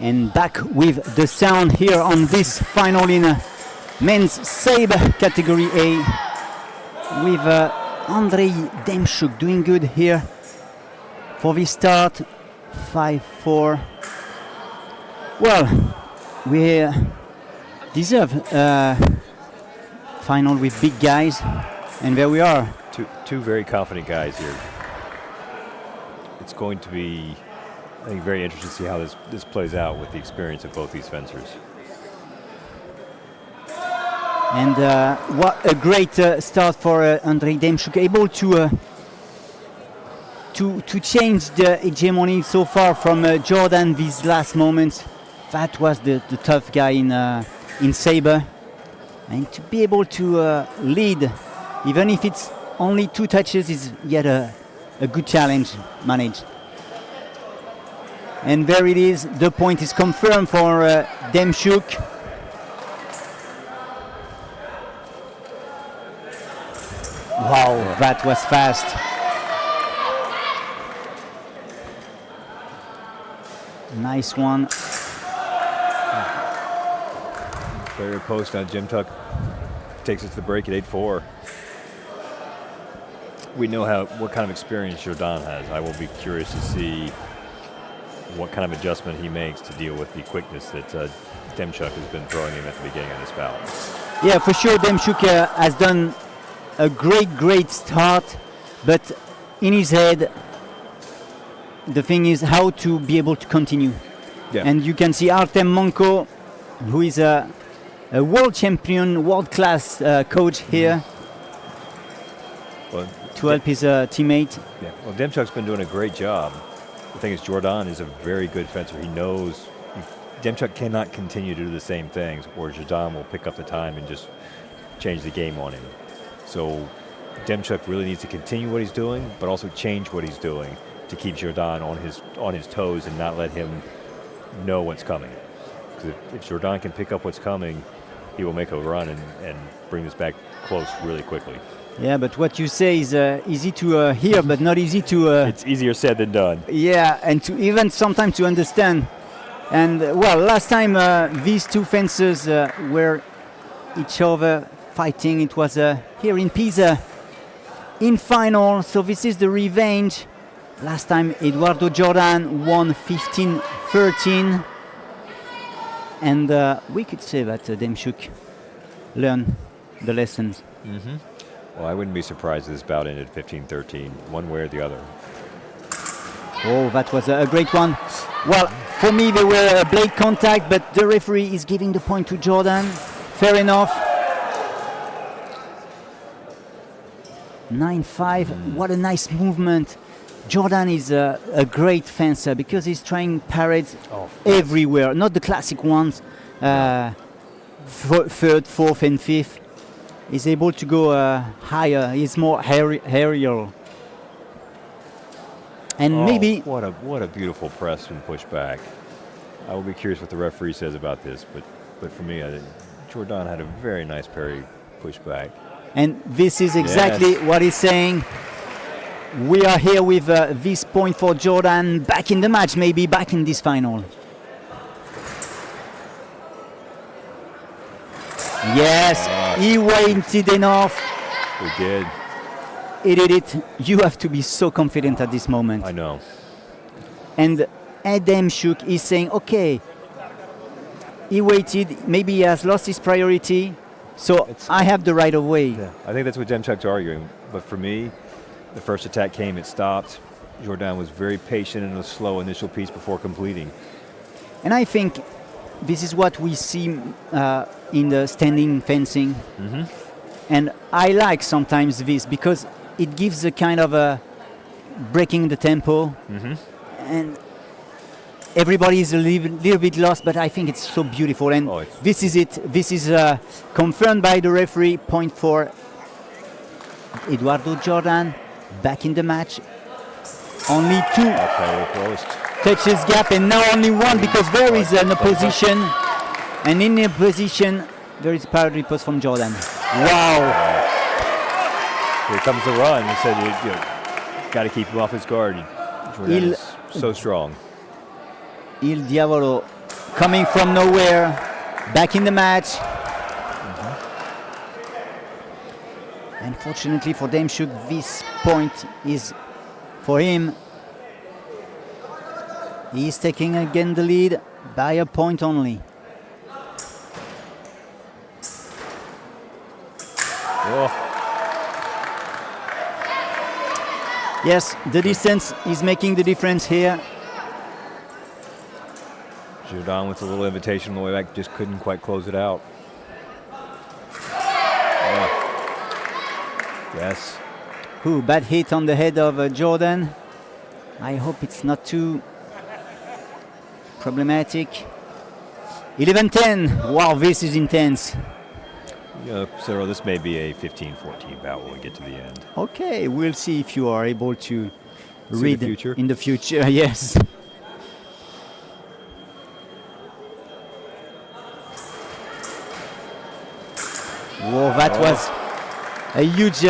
And back with the sound here on this final in men's sabre category A with Andrei Demchuk doing good here for this start. 5-4. Well, we deserve final with big guys, and there we are.
Two very confident guys here. It's going to be, I think, very interesting to see how this plays out with the experience of both these fencers.
And what a great start for Andrei Demchuk, able to change the hegemony so far from Jordan these last moments. That was the tough guy in sabre, and to be able to lead, even if it's only 2 touches, is yet a good challenge managed. And there it is, the point is confirmed for Demchuk. Wow, that was fast. Nice one.
Player post on Demchuk takes us to the break at 8-4. We know what kind of experience Jordan has. I will be curious to see what kind of adjustment he makes to deal with the quickness that Demchuk has been throwing him at the beginning of this bout.
Yeah, for sure, Demchuk has done a great start, but in his head, the thing is how to be able to continue.
Yeah.
And you can see Artem Monko, who is a world champion, world-class coach here,
Well,
to help his teammate.
yeah. Well, Demchuk's been doing a great job. The thing is, Jordan is a very good fencer. He knows Demchuk cannot continue to do the same things, or Jordan will pick up the time and just change the game on him. So Demchuk really needs to continue what he's doing, but also change what he's doing to keep Jordan on his toes and not let him know what's coming. Because if Jordan can pick up what's coming, he will make a run and bring this back close really quickly.
Yeah, but what you say is easy to hear, but not easy to...
It's easier said than done.
Yeah, and to even sometimes to understand. And well, last time these two fencers were each other fighting, it was here in Pisa in final. So this is the revenge. Last time Eduardo Jordan won 15-13. And we could say that Demchuk learned the lessons.
Mm-hmm. Well, I wouldn't be surprised if this bout ended 15-13, one way or the other.
Oh, that was a great one. Well, for me, they were a blade contact, but the referee is giving the point to Jordan. Fair enough. 9-5. What a nice movement. Jordan is a great fencer because he's trying parades everywhere, not the classic ones. Third, fourth, and fifth. He's able to go higher. He's more aerial. And maybe...
What a beautiful press and push back. I will be curious what the referee says about this, but for me, Jordan had a very nice parry push back.
And this is exactly what he's saying. We are here with this point for Jordan, back in the match, maybe back in this final. Yes, he waited enough.
We did.
He did it. You have to be so confident at this moment.
I know.
And Demchuk is saying, okay, he waited, maybe he has lost his priority, so I have the right of way.
Yeah, I think that's what Demchuk's arguing. But for me, the first attack came, it stopped. Jordan was very patient in a slow initial piece before completing.
And I think this is what we see in the standing fencing.
Mm-hmm.
And I like sometimes this because it gives a kind of a breaking the tempo.
Mm-hmm.
And everybody is a little bit lost, but I think it's so beautiful. And this is it. This is confirmed by the referee. Point for Eduardo Jordan. Back in the match. Only 2 touches gap, and now only 1 because there is an opposition. And in the opposition, there is a parry post from Jordan. Wow.
Here comes the run. He said you got to keep him off his guard. Jordan is so strong.
Il Diavolo coming from nowhere, back in the match. Unfortunately for Demchuk, this point is for him. He's taking again the lead by a point only.
Oh.
Yes, the distance is making the difference here.
Jourdan with a little invitation on the way back, just couldn't quite close it out. Oh. Yes.
Ooh, bad hit on the head of Jordan. I hope it's not too problematic. 11-10. Wow, this is intense.
You know, Cyril, this may be a 15-14 bout when we get to the end.
Okay, we'll see if you are able to
the
read
future?
in the future. Yes. Whoa, that was a huge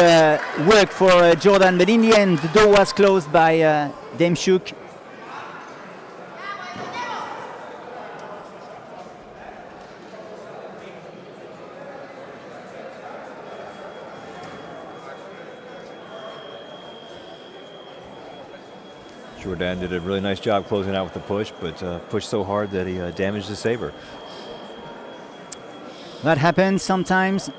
work for Jordan, but in the end, the door was closed by Demchuk.
Jourdan did a really nice job closing out with the push, but pushed so hard that he damaged the saber.
That happens sometimes.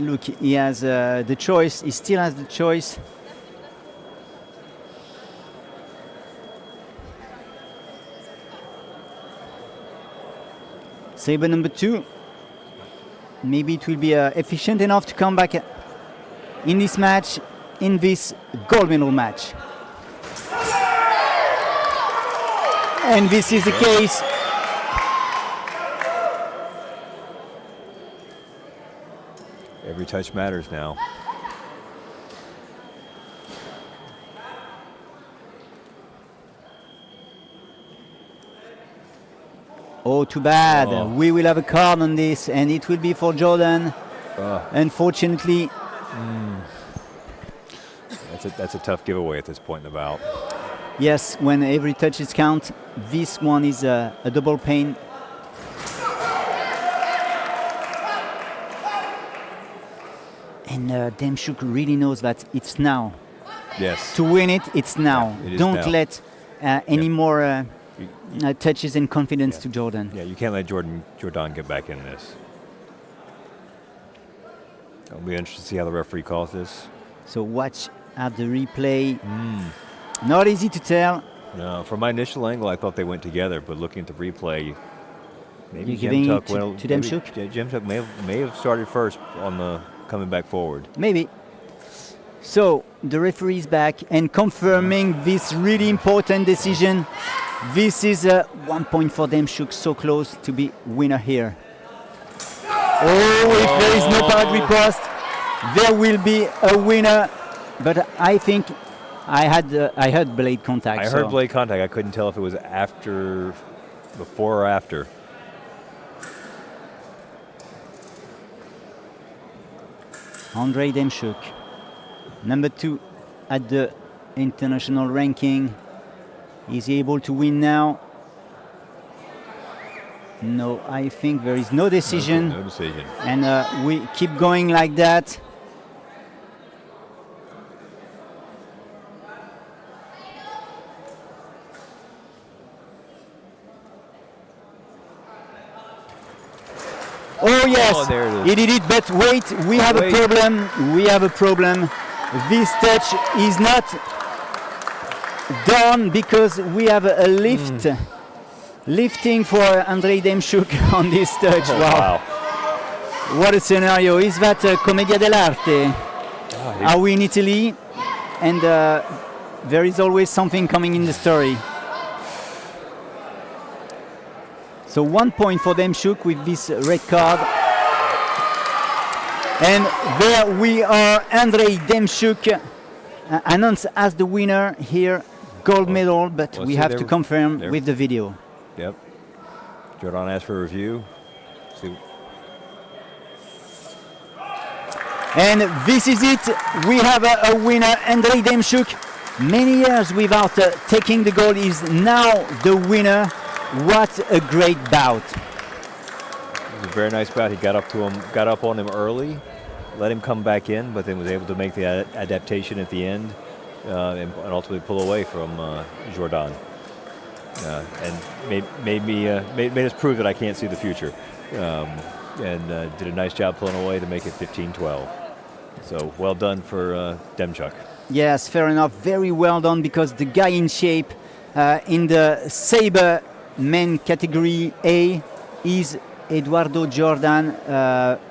Look, he has the choice. He still has the choice. Saber number 2. Maybe it will be efficient enough to come back in this match, in this gold medal match. And this is the case.
Every touch matters now.
Oh, too bad.
Oh.
We will have a card on this, and it will be for Jordan. Unfortunately.
That's a tough giveaway at this point in the bout.
Yes, when every touch is count, this one is a double pain. And Demchuk really knows that it's now.
Yes.
To win it, it's now.
Yeah, it is
Don't
now.
let any more touches and confidence to Jordan.
Yeah, you can't let Jourdan get back in this. It'll be interesting to see how the referee calls this.
So watch at the replay. Not easy to tell.
No, from my initial angle, I thought they went together, but looking at the replay, maybe
You're giving it
Demchuk
to Demchuk?
Demchuk may have started first on the coming back forward.
Maybe. So the referee is back and confirming this really important decision. This is 1 point for Demchuk, so close to be winner here. Oh, if there is no parade riposte, there will be a winner. But I think I heard blade contact.
I heard blade contact. I couldn't tell if it was before or after.
Andrei Demchuk, number 2 at the international ranking. Is he able to win now? No, I think there is no decision.
No decision.
And we keep going like that. Oh yes,
Oh, there it is.
he did it, but wait, we have a problem. We have a problem. This touch is not done because we have a lift. Lifting for Andrei Demchuk on this touch.
Oh,
wow. What a scenario. Is that Commedia dell'arte? Are we in Italy? And there is always something coming in the story. So 1 point for Demchuk with this red card. And there we are, Andrei Demchuk announced as the winner here, gold medal, but we have to confirm with the video.
Yep. Jourdan asked for a review. See.
And this is it. We have a winner, Andrei Demchuk. Many years without taking the gold, is now the winner. What a great bout.
It was a very nice bout. He got up on him early, let him come back in, but then was able to make the adaptation at the end and ultimately pull away from Jordan. And made us prove that I can't see the future. And did a nice job pulling away to make it 15-12. So well done for Demchuk.
Yes, fair enough. Very well done, because the guy in shape in the saber men category A is Eduardo Jordan.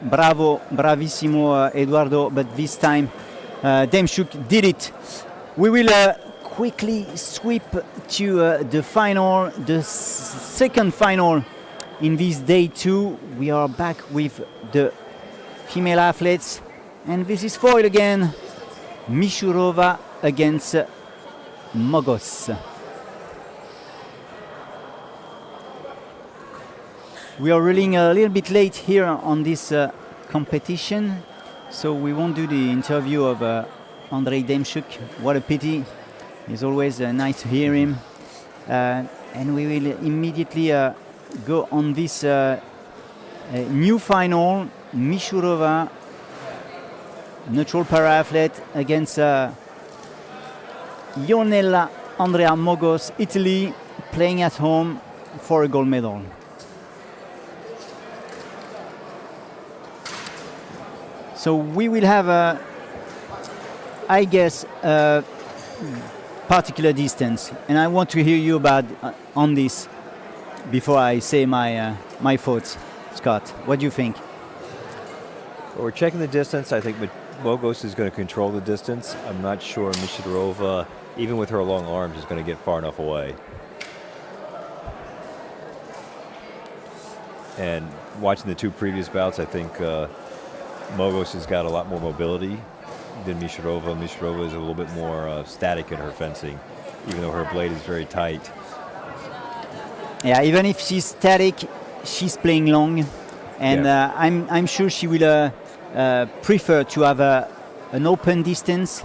Bravissimo, Eduardo. But this time, Demchuk did it. We will quickly sweep to the final, the second final in this day 2. We are back with the female athletes, and this is foil again. Mishurova against Mogos. We are running a little bit late here on this competition, so we won't do the interview of Andrei Demchuk. What a pity. It's always nice to hear him. And we will immediately go on this new final. Mishurova, neutral para-athlete, against Ionella Andrea Mogos, Italy, playing at home for a gold medal. So we will have, I guess, particular distance, and I want to hear you about on this before I say my thoughts. Scott, what do you think?
Well, we're checking the distance. I think Mogos is going to control the distance. I'm not sure Mishurova, even with her long arms, is going to get far enough away. And watching the two previous bouts, I think Mogos has got a lot more mobility than Mishurova. Mishurova is a little bit more static in her fencing, even though her blade is very tight.
Yeah, even if she's static, she's playing long, and
Yeah.
I'm sure she will prefer to have an open distance.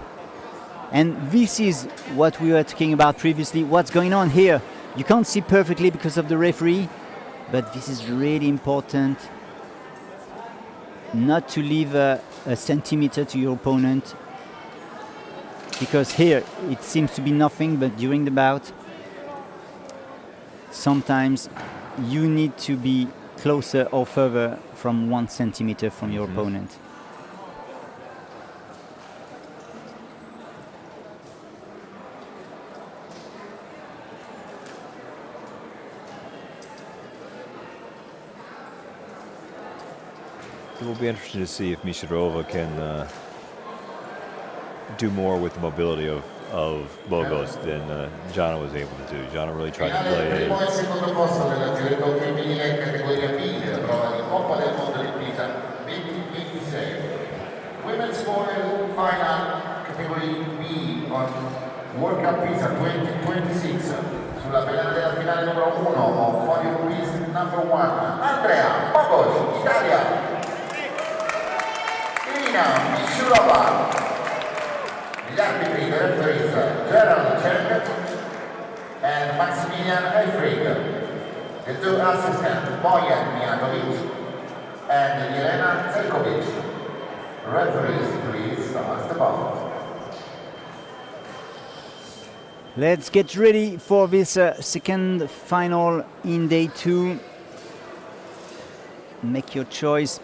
And this is what we were talking about previously. What's going on here? You can't see perfectly because of the referee, but this is really important. Not to leave a centimeter to your opponent, because here it seems to be nothing, but during the bout sometimes you need to be closer or further from 1 centimeter from your opponent.
It will be interesting to see if Mishurova can do more with the mobility of Mogos than Jana was able to do. Jana really tried to play
Primo e secondo posto nell'azionetto femminile categoria B della prova di Coppa del Mondo di Pisa 2026. Women's foil final category B on World Cup Pisa 2026. Sulla pedana della finale numero 1 on podium piece number 1 Andrea Mogos, Italia. Mishurova. Gli arbitri, the referees, Gerald Cherk and Maximilian Elfried. The two assistants, Bojan Mijatovic and Jelena Zelkovic. Referees, please start the bout.
Let's get ready for this second final in day 2. Make your choice.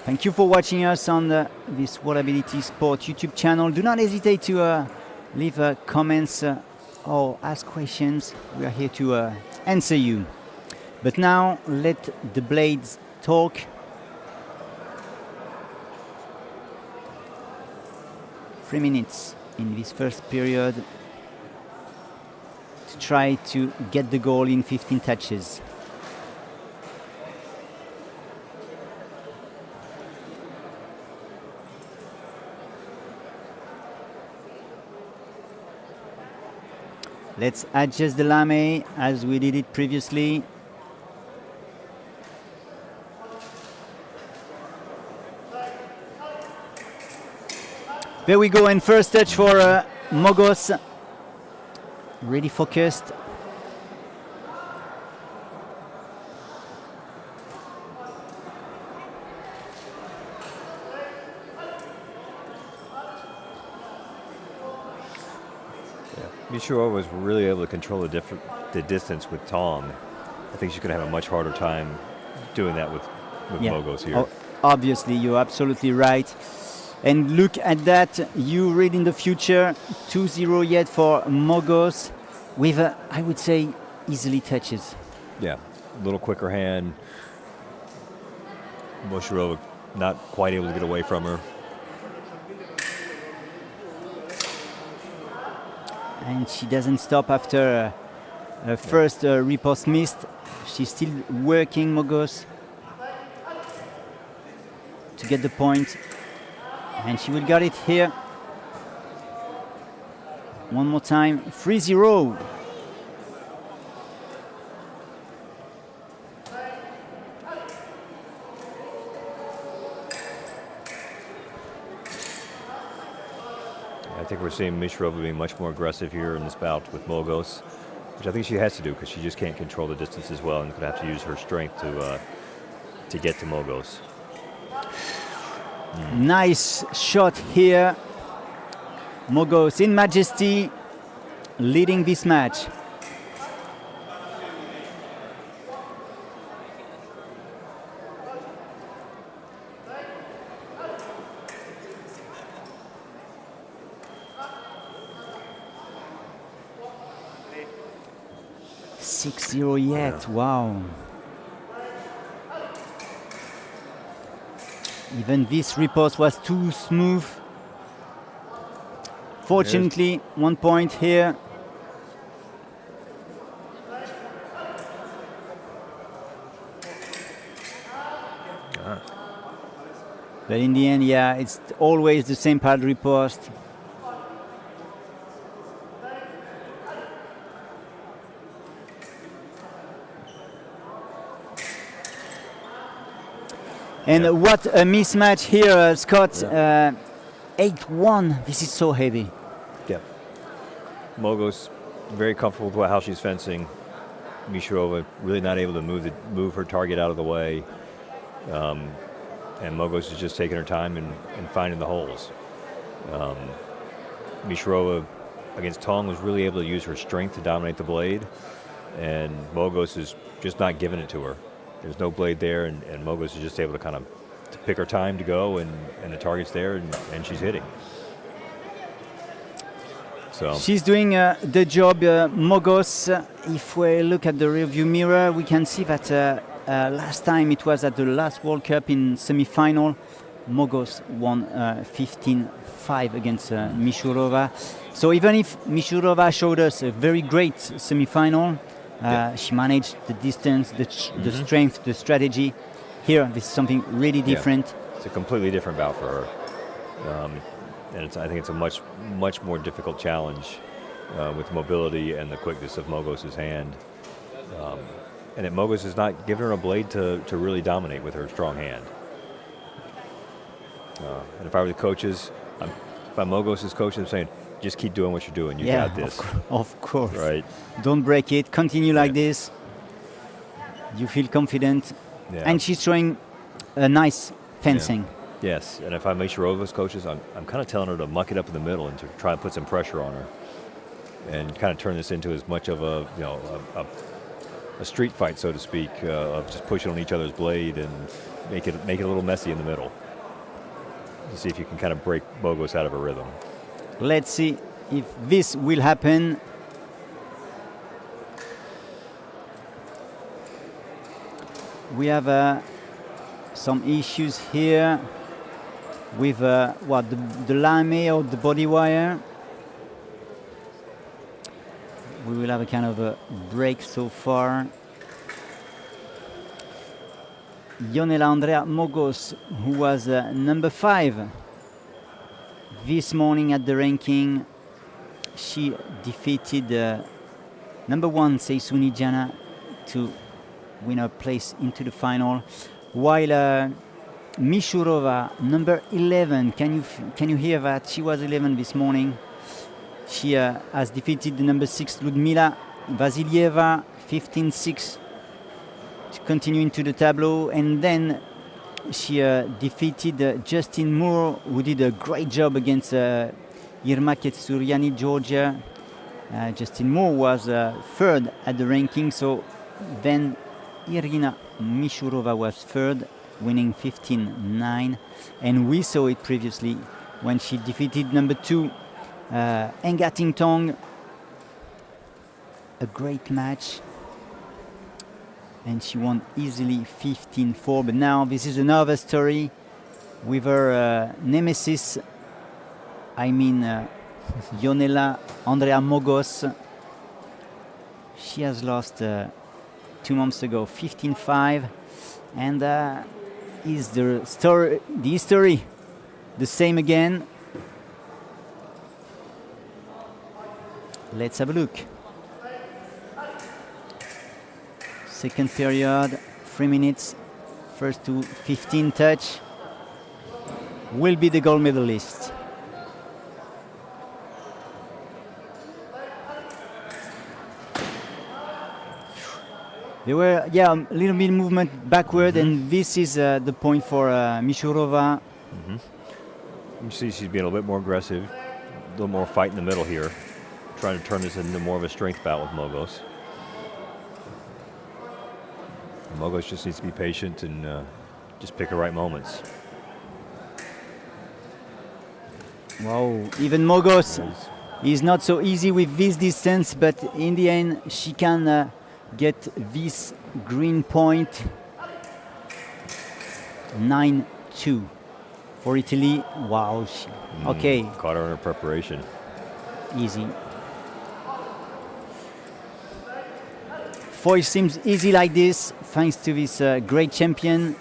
Thank you for watching us on this World Ability Sport YouTube channel. Do not hesitate to leave comments or ask questions. We are here to answer you. But now let the blades talk. Three minutes in this first period to try to get the goal in 15 touches. Let's adjust the lame as we did it previously. There we go, and first touch for Mogos. Really focused.
Mishurova was really able to control the distance with Tong. I think she's going to have a much harder time doing that with Mogos here.
Obviously, you're absolutely right. And look at that. You read in the future 2-0 yet for Mogos with, I would say, easily touches.
Yeah, a little quicker hand. Mishurova not quite able to get away from her.
And she doesn't stop after her first riposte missed. She's still working, Mogos, to get the point. And she will get it here. One more time, 3-0.
I think we're seeing Mishurova being much more aggressive here in this bout with Mogos, which I think she has to do because she just can't control the distance as well and could have to use her strength to get to Mogos.
Nice shot here. Mogos in majesty, leading this match. .6-0 yet, wow. Even this riposte was too smooth. Fortunately, 1 point here. But in the end, yeah, it's always the same pad riposte. And what a mismatch here, Scott. 8-1. This is so heavy.
Yeah. Mogos very comfortable with how she's fencing. Mishurova really not able to move her target out of the way. And Mogos is just taking her time and finding the holes. Mishurova against Tong was really able to use her strength to dominate the blade. And Mogos is just not giving it to her. There's no blade there, and Mogos is just able to kind of pick her time to go, and the target's there, and she's hitting. So
she's doing the job, Mogos. If we look at the rearview mirror, we can see that last time it was at the last World Cup in semi-final. Mogos won 15-5 against Mishurova. So even if Mishurova showed us a very great semi-final, she managed the distance, the strength, the strategy. Here, this is something really different.
Yeah. It's a completely different bout for her. And I think it's a much more difficult challenge with mobility and the quickness of Mogos' hand. And that Mogos is not giving her a blade to really dominate with her strong hand. And if I were the coaches, if I'm Mogos' coach, I'm saying, just keep doing what you're doing. You got this.
Of course.
Right.
Don't break it. Continue like this. You feel confident.
Yeah.
And she's showing a nice fencing.
Yeah. Yes. And if I'm Mishurova's coaches, I'm kind of telling her to muck it up in the middle and to try and put some pressure on her, and kind of turn this into as much of a street fight, so to speak, of just pushing on each other's blade and make it a little messy in the middle. To see if you can kind of break Mogos out of a rhythm.
Let's see if this will happen. We have some issues here with the lame or the body wire. We will have a kind of a break so far. Ionela Andrea Mogos, who was number 5 this morning at the ranking, she defeated number 1 Seisuni Jana to win her place into the final, while Mishurova, number 11, can you hear that? She was 11 this morning. She has defeated the number 6 Ludmila Vasilieva, 15-6, to continue into the tableau, and then she defeated Justin Moore, who did a great job against Irma Ketsuriani, Georgia, Justin Moore was third at the ranking, so then Irina Mishurova was third, winning 15-9, and we saw it previously when she defeated number 2 Enga Ting-tong. A great match, and she won easily 15-4. But now this is another story with her nemesis, Ionela Andrea Mogos. She has lost 2 months ago, 15-5, and is the history the same again? Let's have a look. Second period, 3 minutes, first to 15 touch, will be the gold medalist. There were, a little bit movement backward, and this is the point for Mishurova.
You see she's being a little bit more aggressive, a little more fight in the middle here, trying to turn this into more of a strength bout with Mogos. Mogos just needs to be patient and just pick the right moments.
Wow, even Mogos is not so easy with this distance, but in the end she can get this green point. 9-2 for Italy. Wow. Okay.
Caught her in her preparation.
Easy. Foil seems easy like this, thanks to this great champion.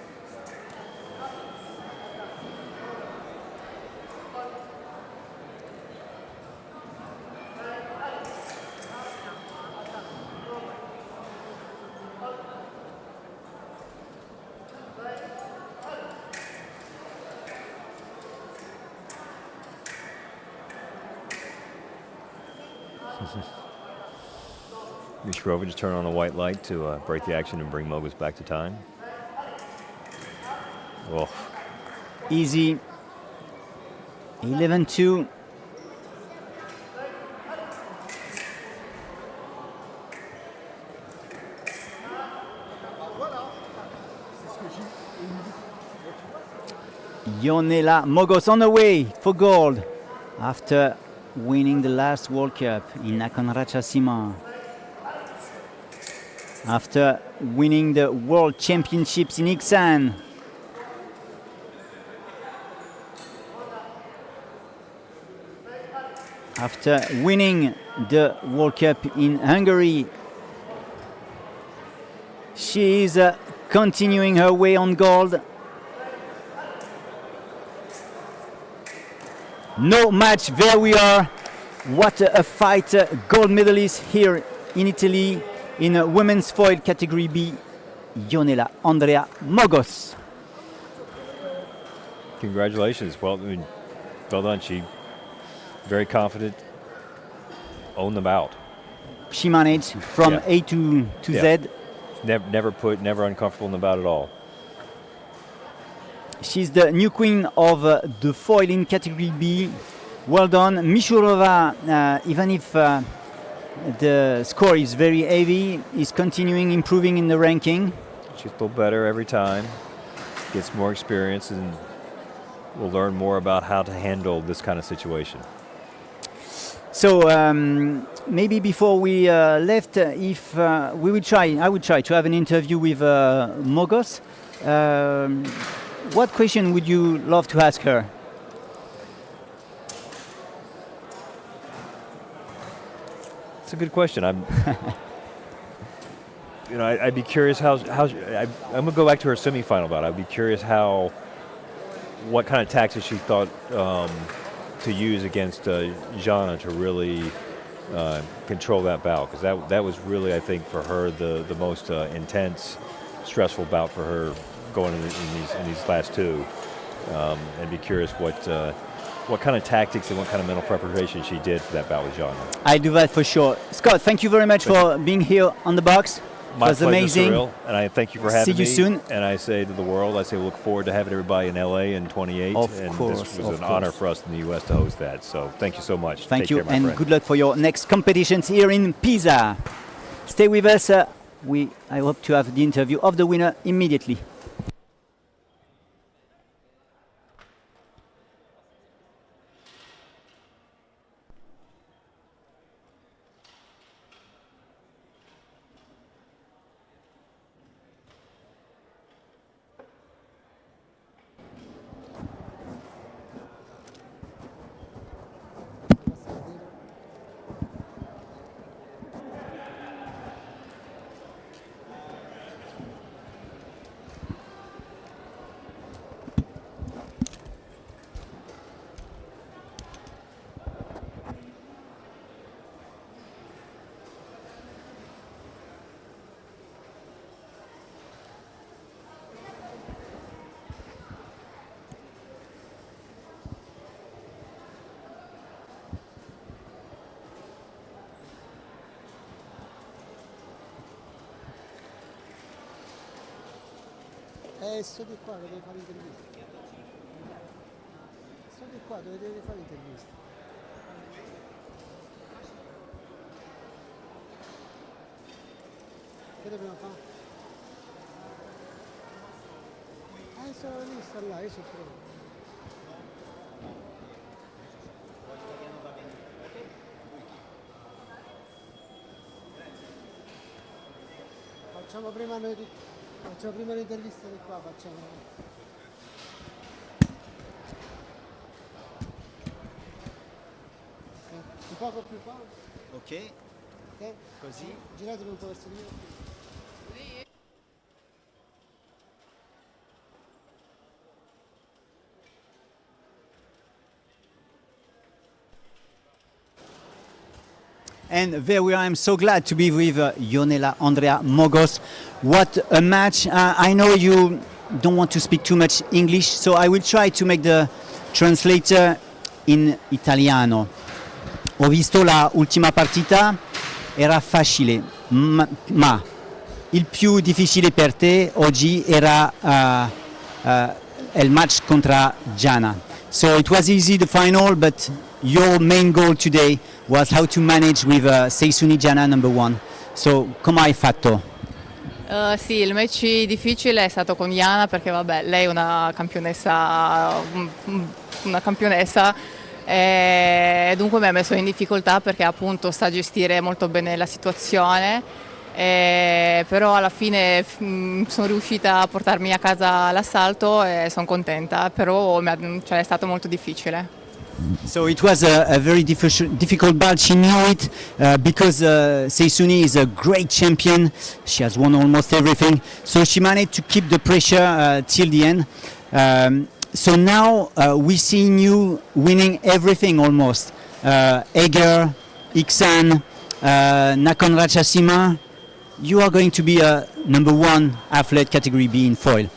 Mishurova just turned on a white light to break the action and bring Mogos back to time. Oh.
Easy. 11-2. Ionela Mogos on the way for gold after winning the last World Cup in Nakhon Ratchasima. After winning the World Championships in Iksan. After winning the World Cup in Hungary. She is continuing her way on gold. No match, there we are. What a fight. Gold medalist here in Italy in women's foil category B, Ionela Andrea Mogos.
Congratulations. Well done. She very confident, owned the bout.
She managed from A to Z.
Never uncomfortable in the bout at all.
She's the new queen of the foil in category B. Well done. Mishurova, even if the score is very heavy, is continuing improving in the ranking.
She's a little better every time, gets more experience, and we'll learn more about how to handle this kind of situation.
So maybe before we left, if I would try to have an interview with Mogos. What question would you love to ask her?
It's a good question. I'd be curious how I'm gonna go back to her semifinal bout. I'd be curious what kind of tactics she thought to use against Jana to really control that bout, because that was really, I think, for her the most intense, stressful bout for her going in these last two. And be curious what kind of tactics and what kind of mental preparation she did for that bout with Jana.
I do that for sure. Scott, thank you very much for being here on the box.
My
was
pleasure,
amazing.
Cyril, and I thank you for
See
having
you
me.
soon.
And I say to the world, I say we look forward to having everybody in LA in 28.
Of
and
course,
this was
of
an honor
course.
for us in the US to host that. So thank you so much.
Thank
Take
you,
care, my
and
friend.
good luck for your next competitions here in Pisa. Stay with us. I hope to have the interview of the winner immediately.
Sto di qua dove devi fare l'intervista. Sto di qua dove devi fare l'intervista. Che dobbiamo fare? Sono lì, sta là, io sono pronto. Facciamo prima l'intervista di qua, facciamo. Un poco più qua.
Ok, così.
Giratevi un po' verso di me.
And there we are. I'm so glad to be with Ionela Andrea Mogos. What a match. I know you don't want to speak too much English, so I will try to make the translator in italiano. Ho visto la ultima partita, era facile, ma il più difficile per te oggi era il match contro Gianna. So it was easy, the final, but your main goal today was how to manage with Seisuni Gianna number one. So come hai fatto?
Sì, il match difficile è stato con Jana perché vabbè, lei è una campionessa e dunque mi ha messo in difficoltà perché appunto sa gestire molto bene la situazione, però alla fine sono riuscita a portarmi a casa l'assalto e sono contenta, però è stato molto difficile.
So it was a very difficult battle. She knew it because Seisuni is a great champion. She has won almost everything. So she managed to keep the pressure till the end. So now we see you winning everything almost. Eger, Iksan, Nakon Rachasima. You are going to be a number one athlete category B in foil.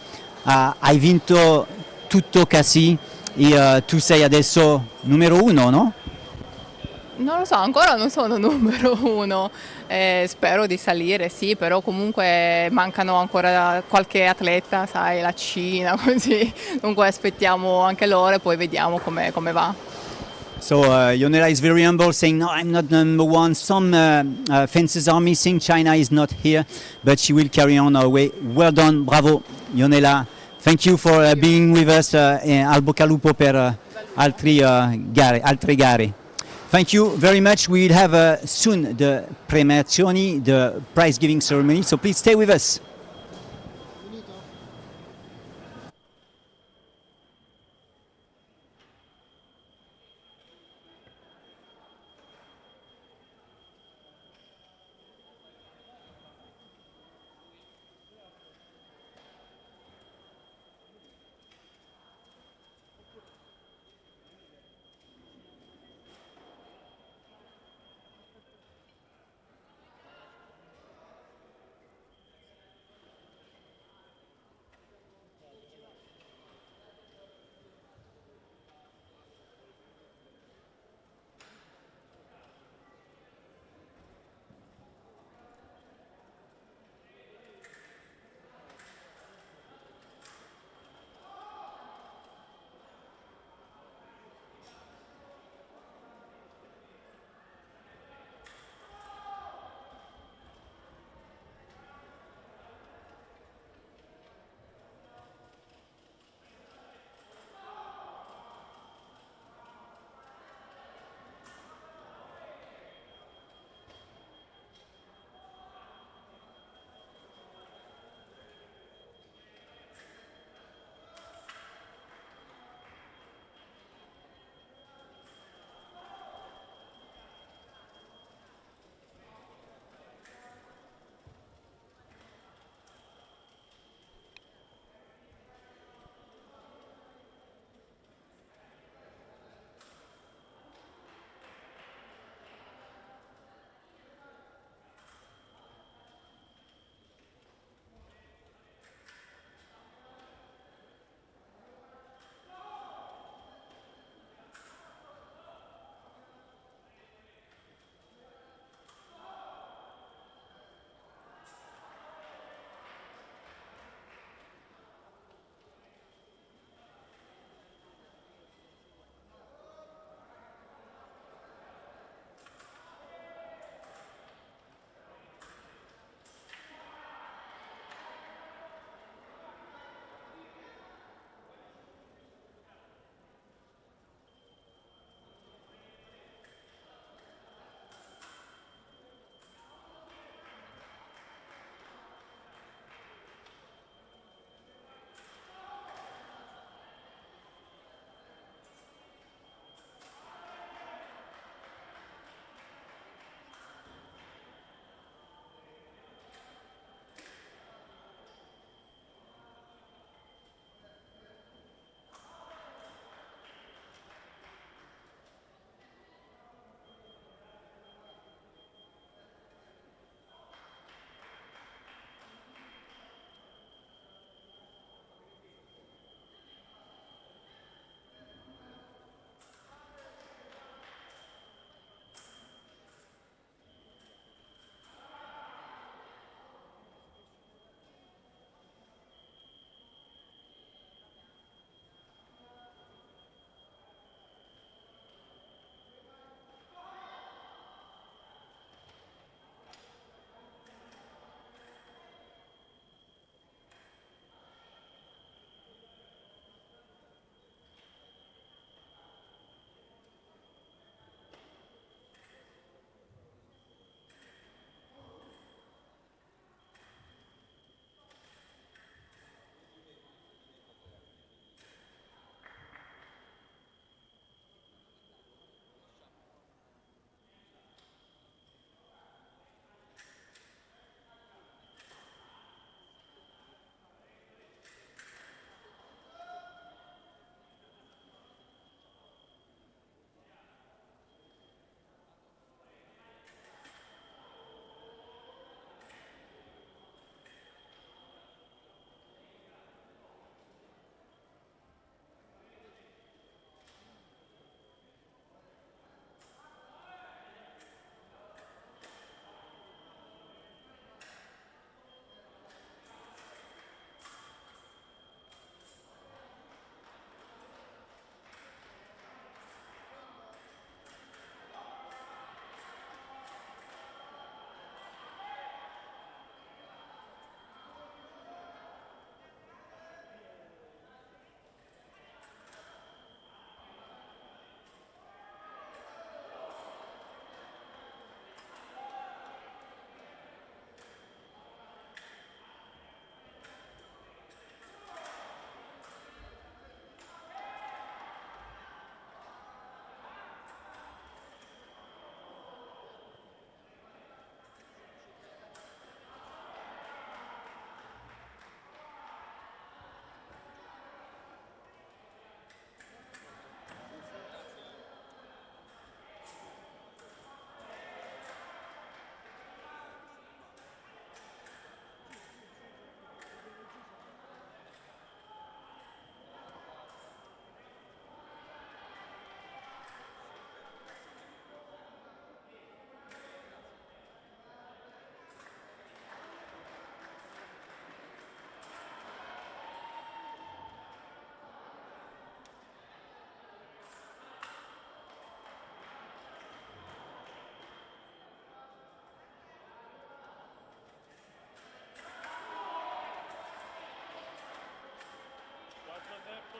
Hai vinto tutto quasi. E tu sei adesso numero uno, no?
Non lo so, ancora non sono numero uno, spero di salire, sì, però comunque mancano ancora qualche atleta, sai, la Cina, così, dunque aspettiamo anche loro e poi vediamo come va.
So Ionela is very humble, saying, no, I'm not number one. Some fences are missing, China is not here, but she will carry on her way. Well done, bravo, Ionela. Thank you for being with us al bocca al lupo per altre gare. Thank you very much. We will have soon the premiazioni, the prize giving ceremony, so please stay with us.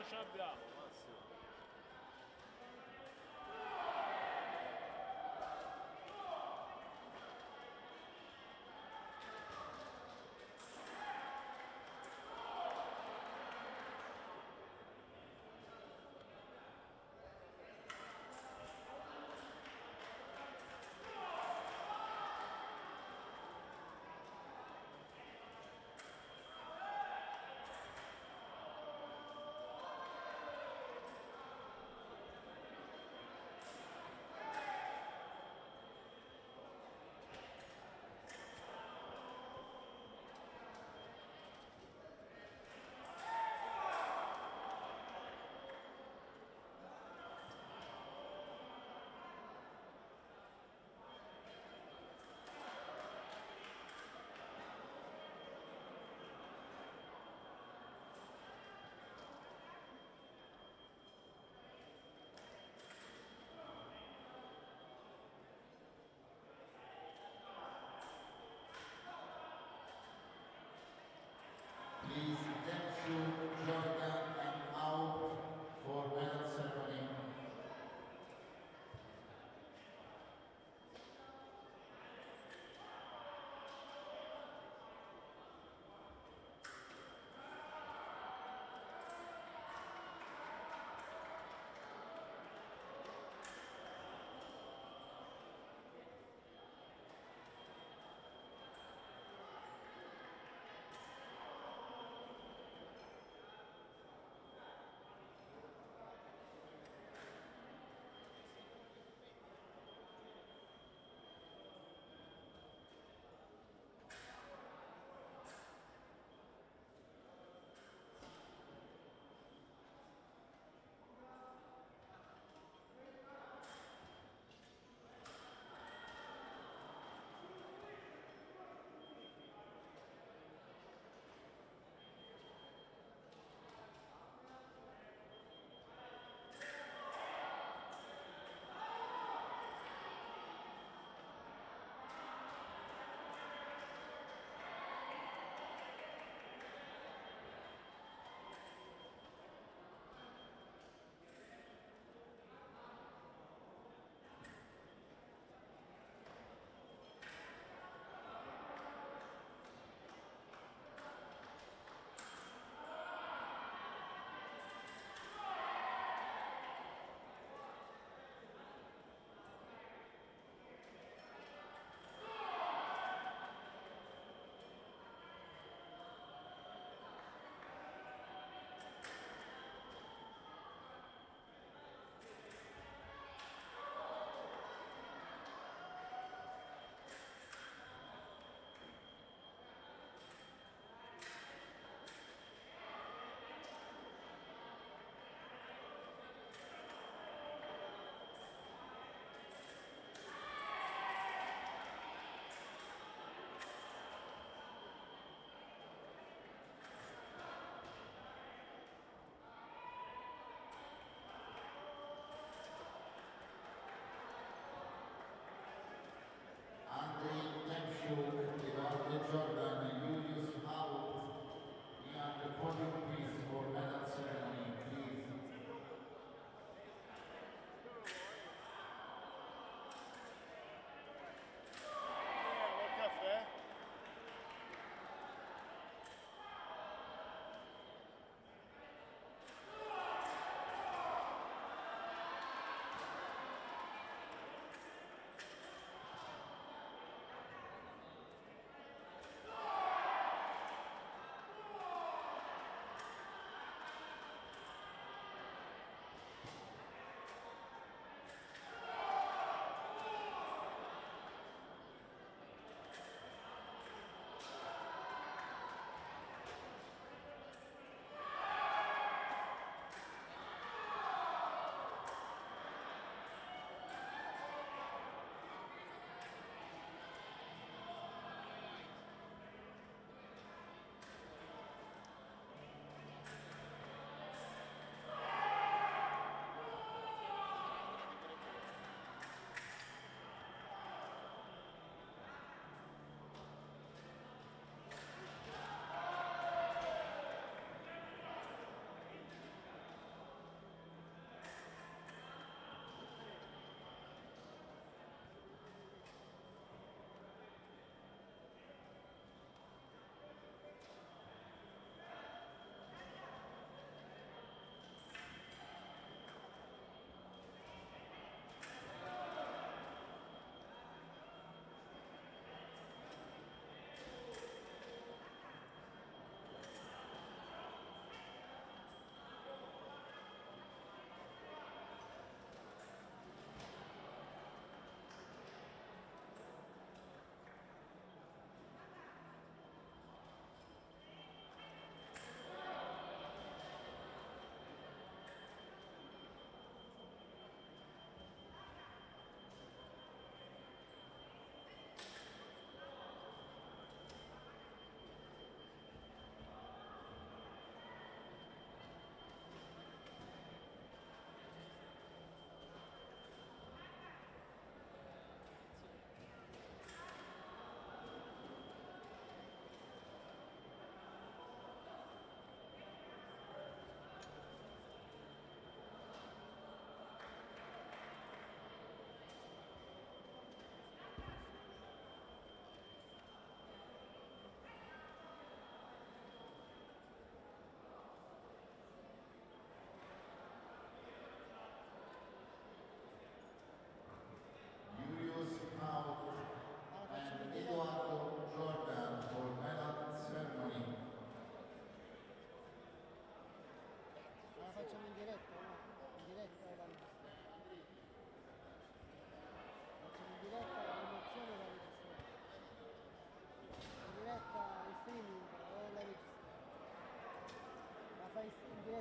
ce l'abbiamo, Massimo.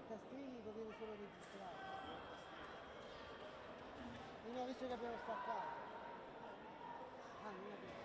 tastini lo viene solo registrato. Non ho visto che abbiamo staccato. Ah, non ho visto.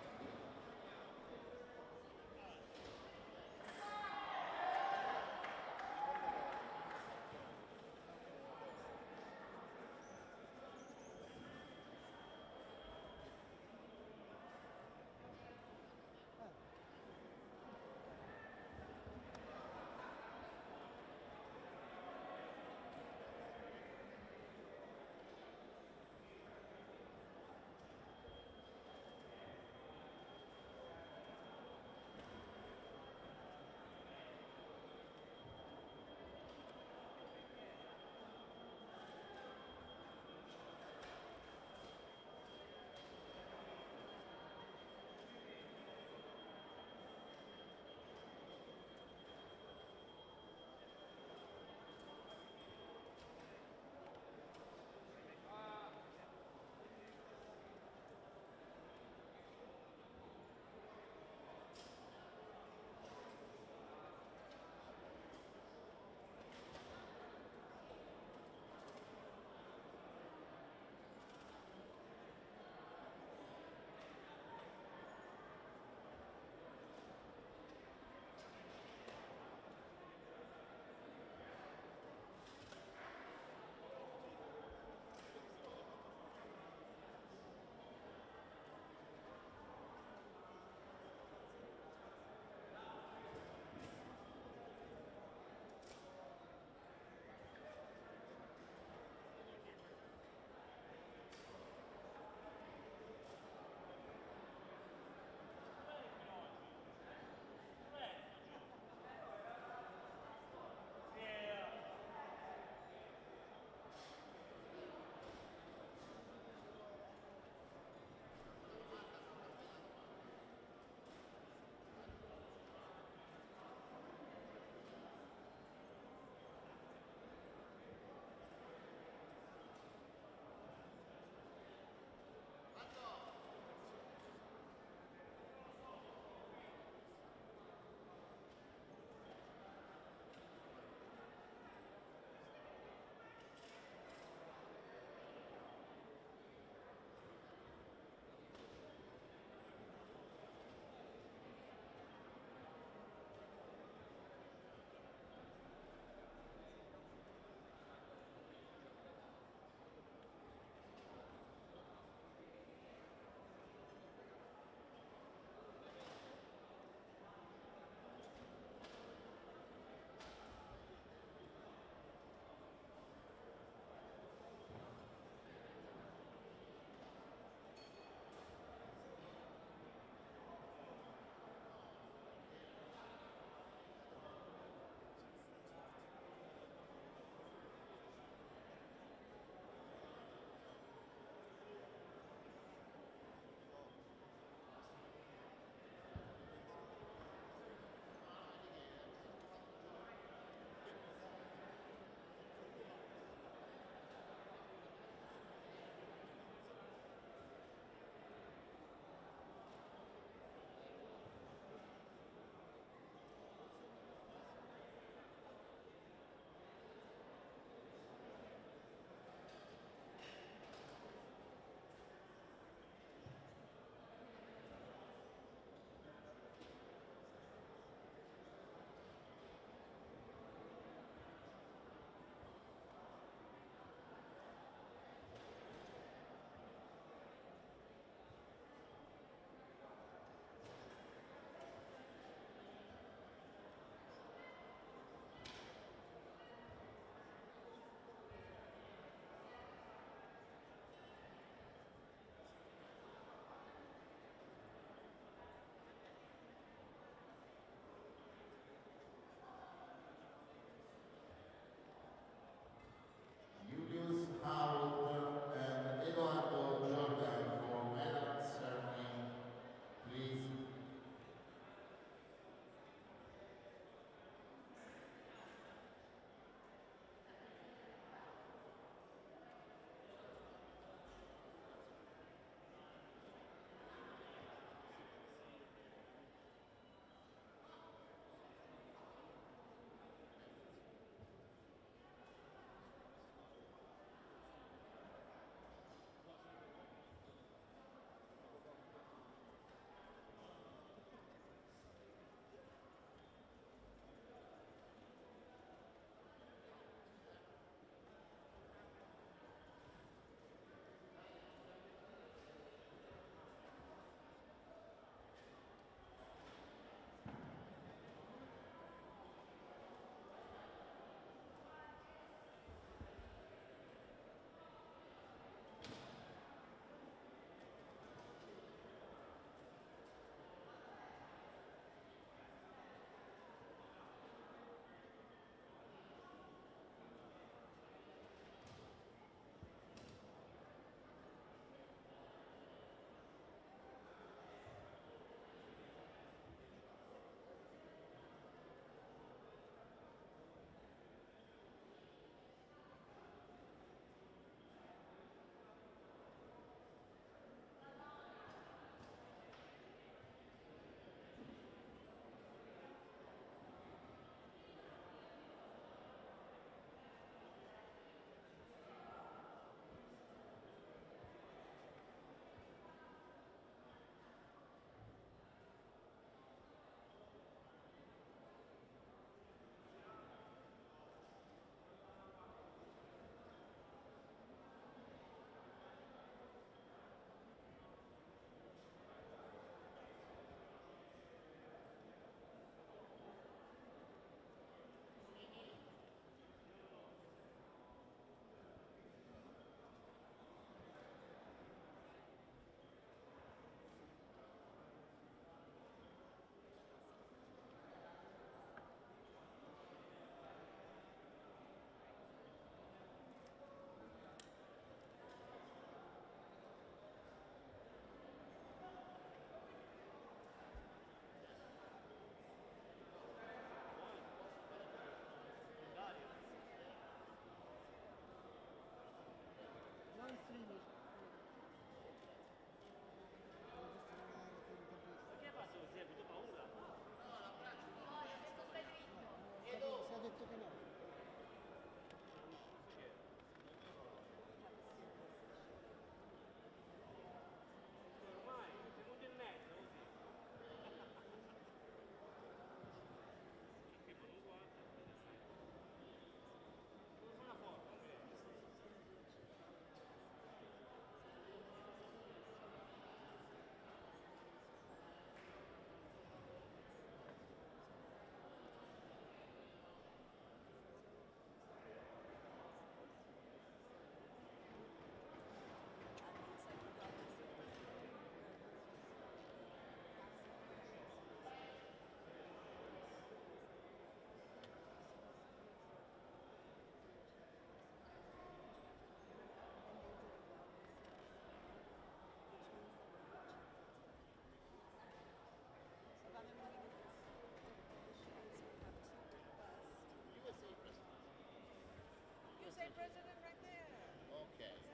Okay,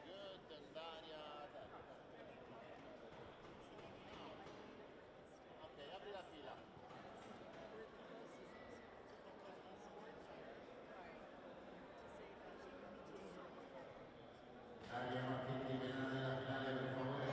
good, and Daria. Ok, apri la fila. Daria Marchetti, medaglia della finale, per favore.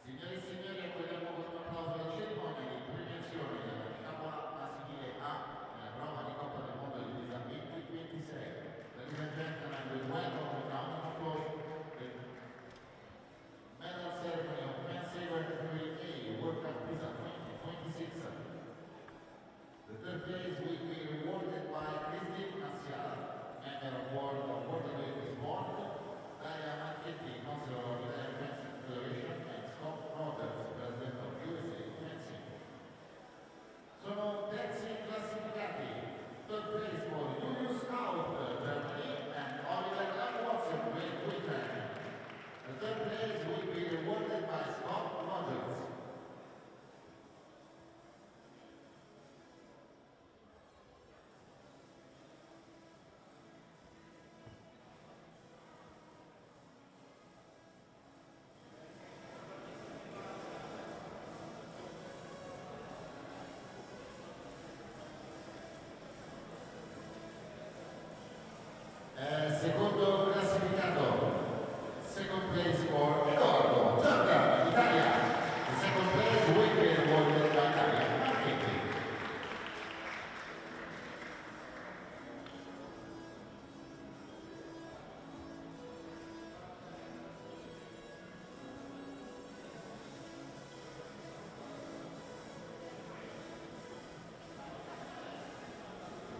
Signore e signori, accogliamo con un applauso la cerimonia di premiazione della sciabola maschile A nella prova di Coppa del Mondo di Pisa 2026. Ladies and gentlemen, we welcome with round of applause the medal ceremony of men's saber category A World Cup Pisa 2026. The third place will be rewarded by Christine Marcial, member of World Athletics Board, Daria Marchetti, Councilor of the Italian Fencing Federation, and Scott Rogers, President of USA Fencing. Sono terzi classificati. Third place for Julius Out, Germany, and Oliver Watson, Great Britain. The third place will be rewarded by Scott Rogers. Secondo classificato, second place for Edoardo, Giorgia, Italia. The second place will be awarded by Italia. Marchetti.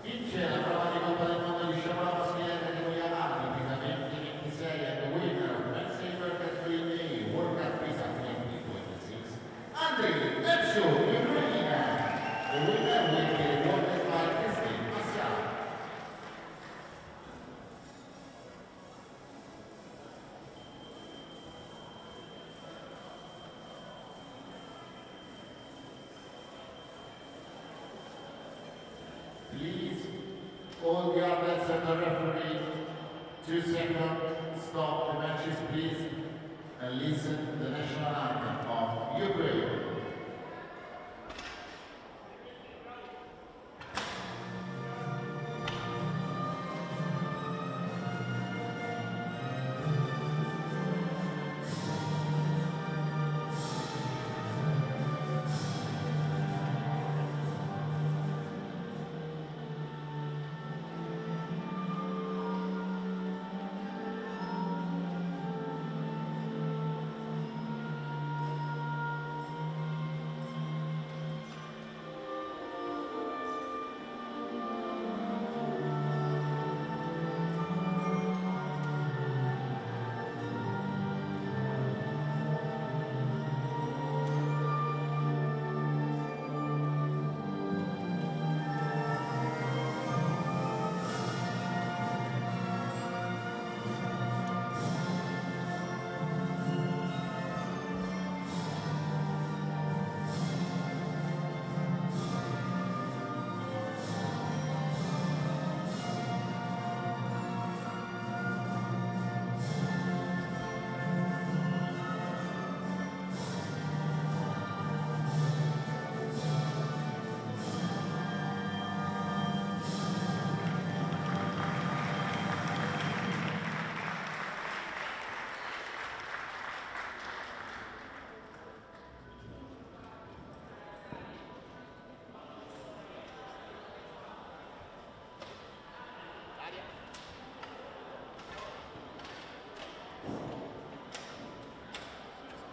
Vince la prova di Coppa del Mondo di sciabola maschile categoria A di Pisa 2026 and the winner of men's saber category A World Cup Pisa 2026, Andriy Lepshu, Ukraine. The winner will be awarded by Christine Marcial. Please, all the athletes and the referee, 2 seconds, stop the matches please, and listen to the national anthem of Ukraine.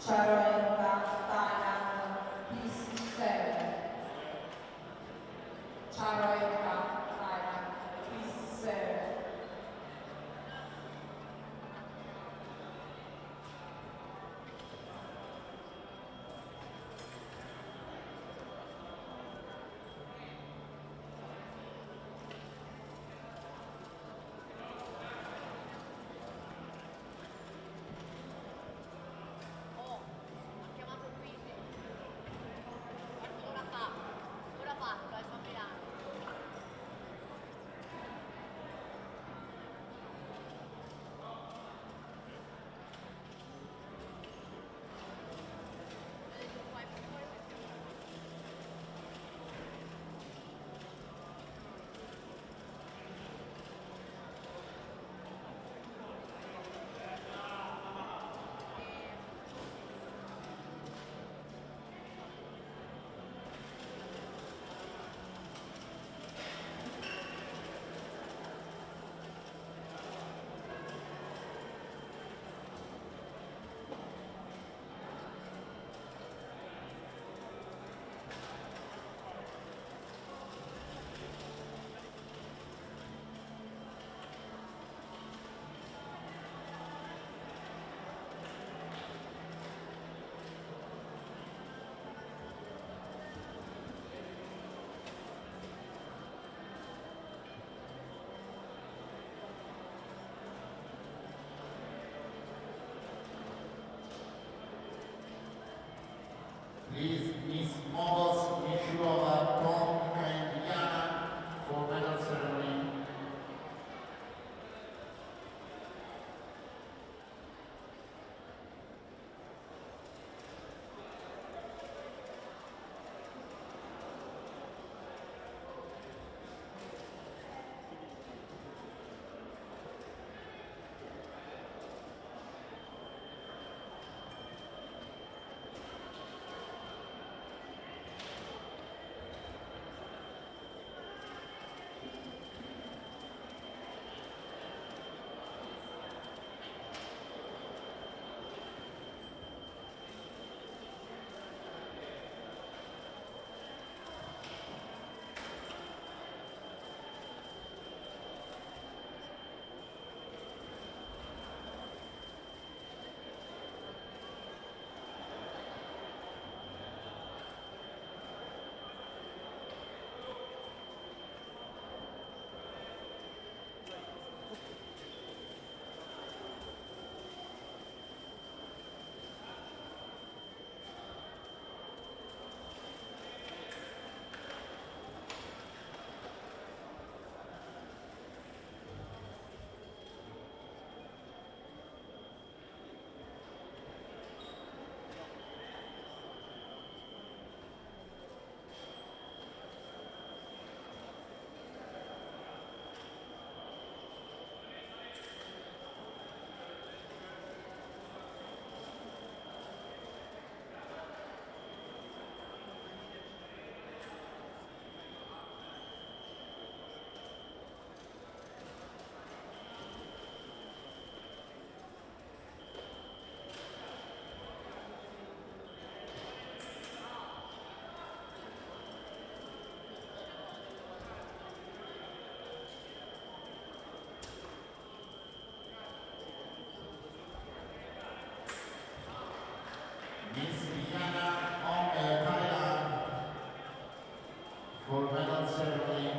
Charoenka, Thailand, P7. Charoenka, Thailand, P7.
Please, Miss Models, Mishurova, Tom, and Yana for medal ceremony. Miss Diana of Thailand for medal ceremony.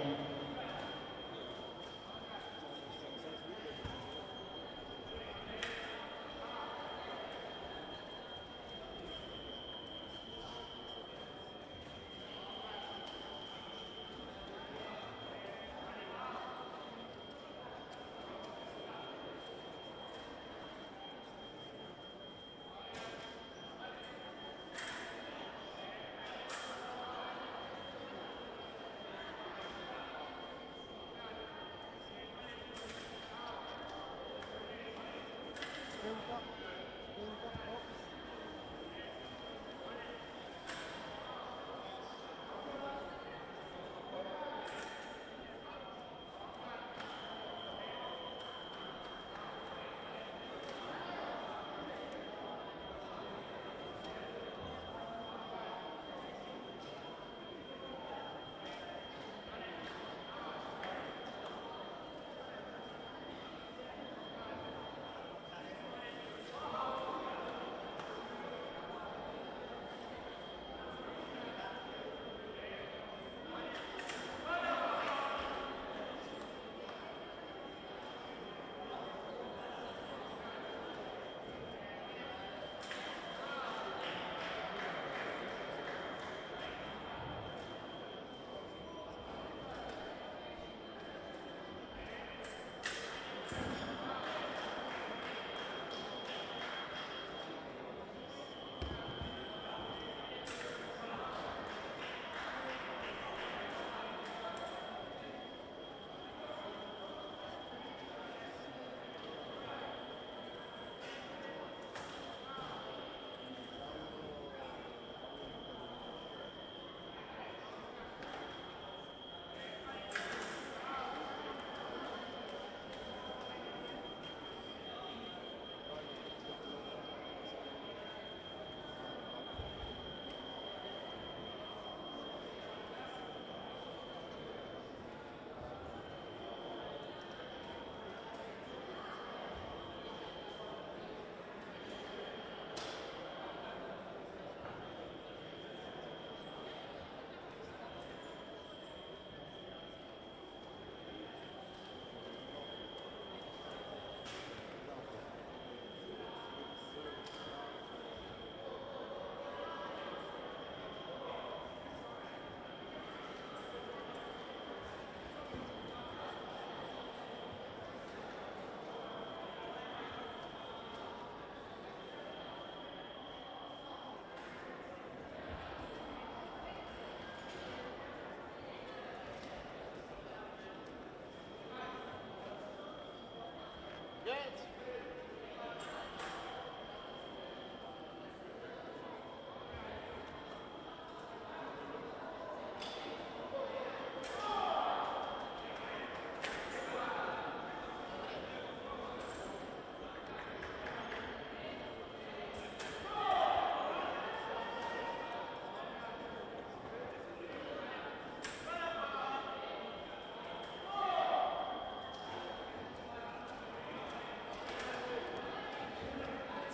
Spinta, spinta, ops.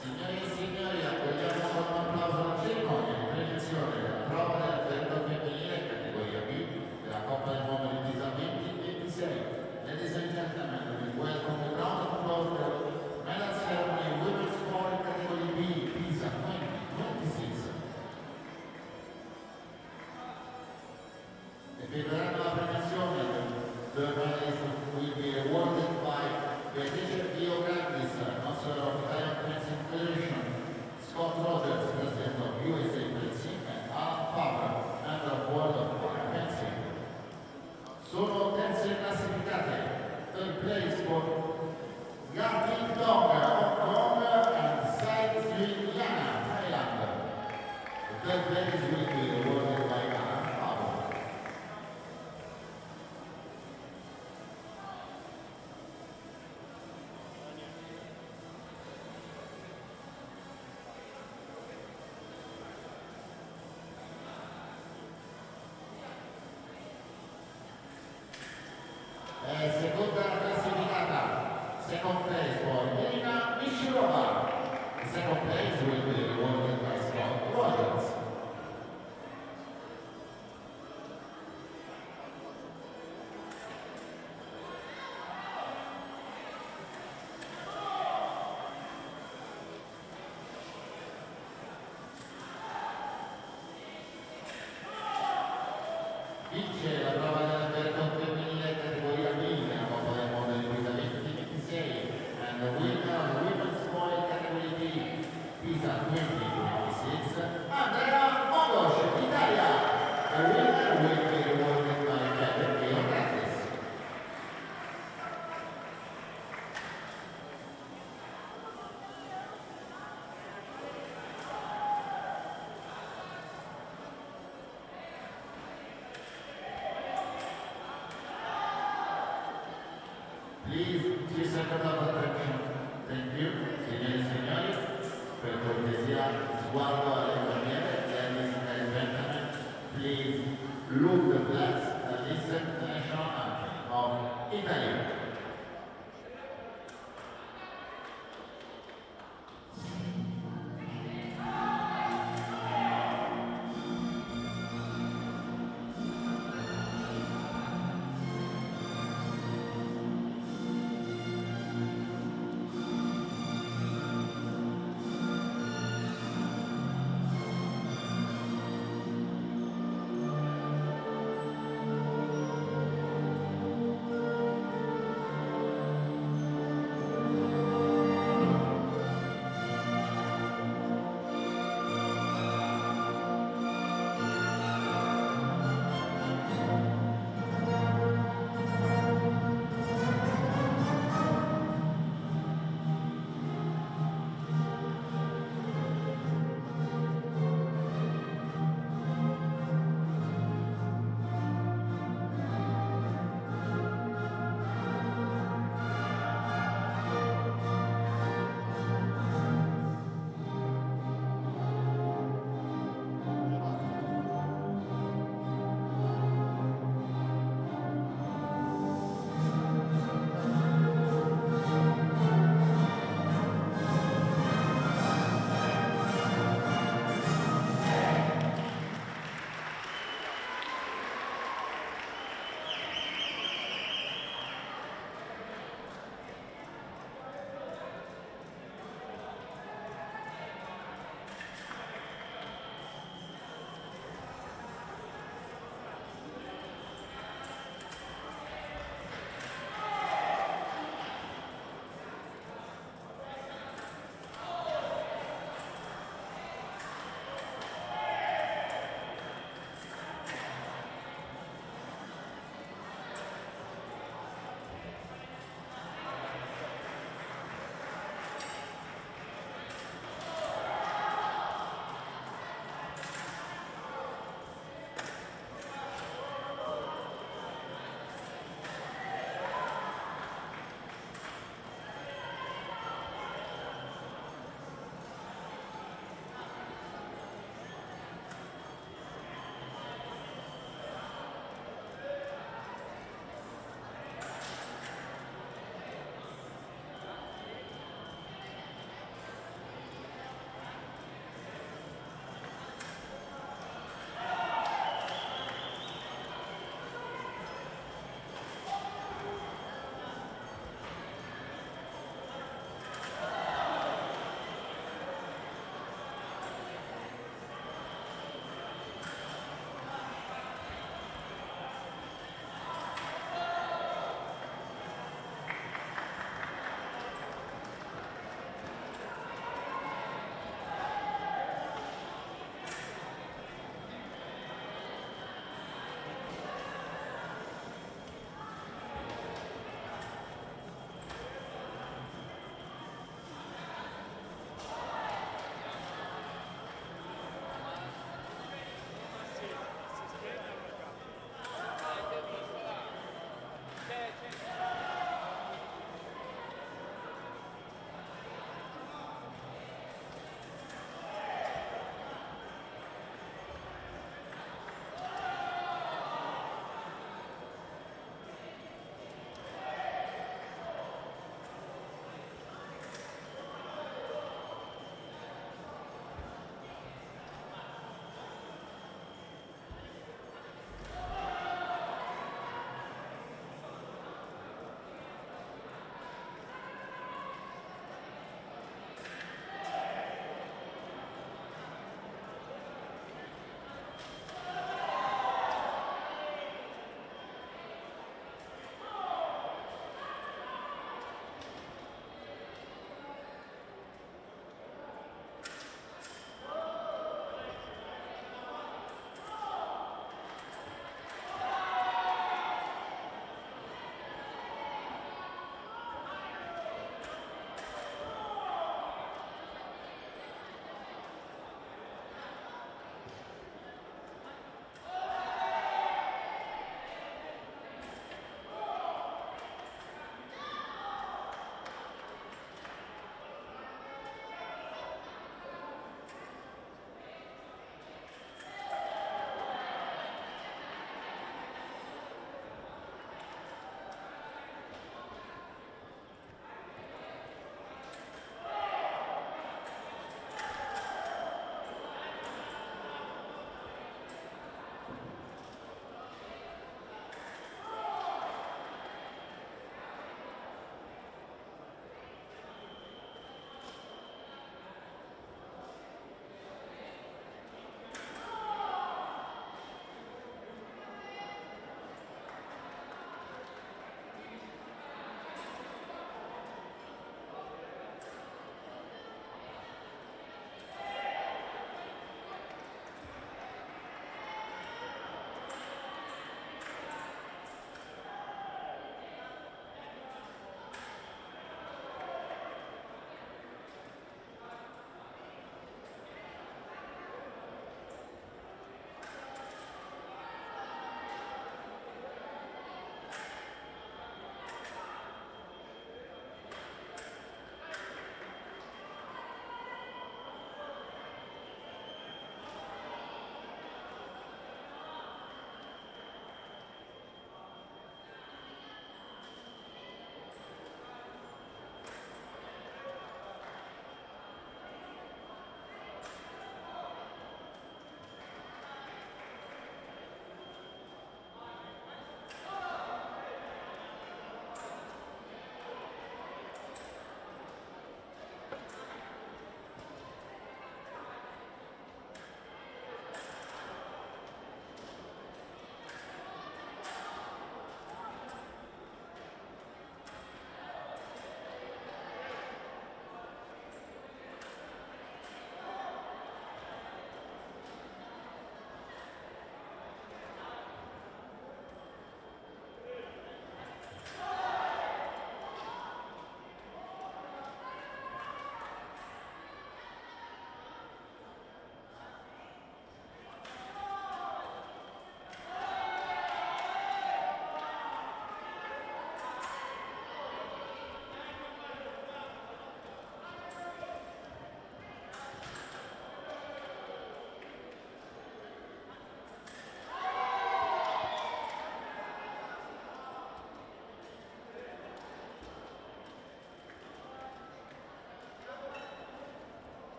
Signore e signori, accogliamo con un applauso la cerimonia di premiazione della prova dell'effetto femminile categoria B della Coppa del Mondo di Pisa 2026. Ladies and gentlemen, we welcome the round of applause for medal ceremony women's sport category B Pisa 2026. Effettueranno la premiazione. The medalist will be awarded by Beatrice Biograndis, Councilor of Italian Fencing Federation, Scott Rogers, President of USA Fencing, and Alan Faber, Member of World of Fencing. Sono terze classificate. Third place for Gatin Dong, Hong Kong, and Sai Yana, Thailand. The third place will be awarded by Alan Faber. Seconda classificata, second place for Elena Mishirova. The second place will be awarded by Scott Rogers. Vince la prova dell'effetto femminile categoria B nella Coppa del Mondo di Pisa 2026 and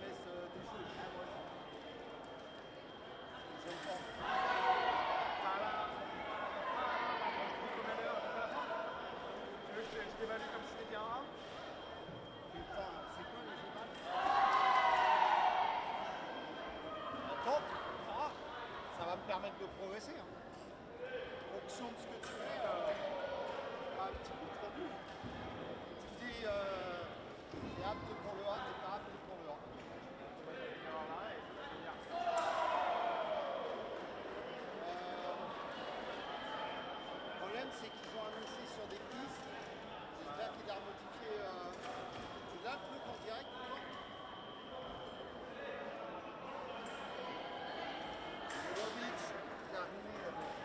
baisse des jeux. Ah, moi aussi. J'aime pas.
Je t'évalue comme si c'était un 1.
Putain, c'est quoi les évals? Attends, ça va me permettre de progresser. Hein. En fonction de ce que tu fais, un petit peu trop. Tu te dis, t'es apte pour le 1, t'es pas apte pour le 1. Le problème, c'est qu'ils ont annoncé sur des pistes. J'espère qu'il a remodifié. Tu l'as le truc en direct ou pas? Jovic, il a ruiné la boucle.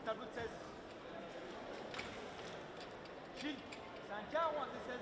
tableau de 16. Gilles, c'est un quart ou un T16?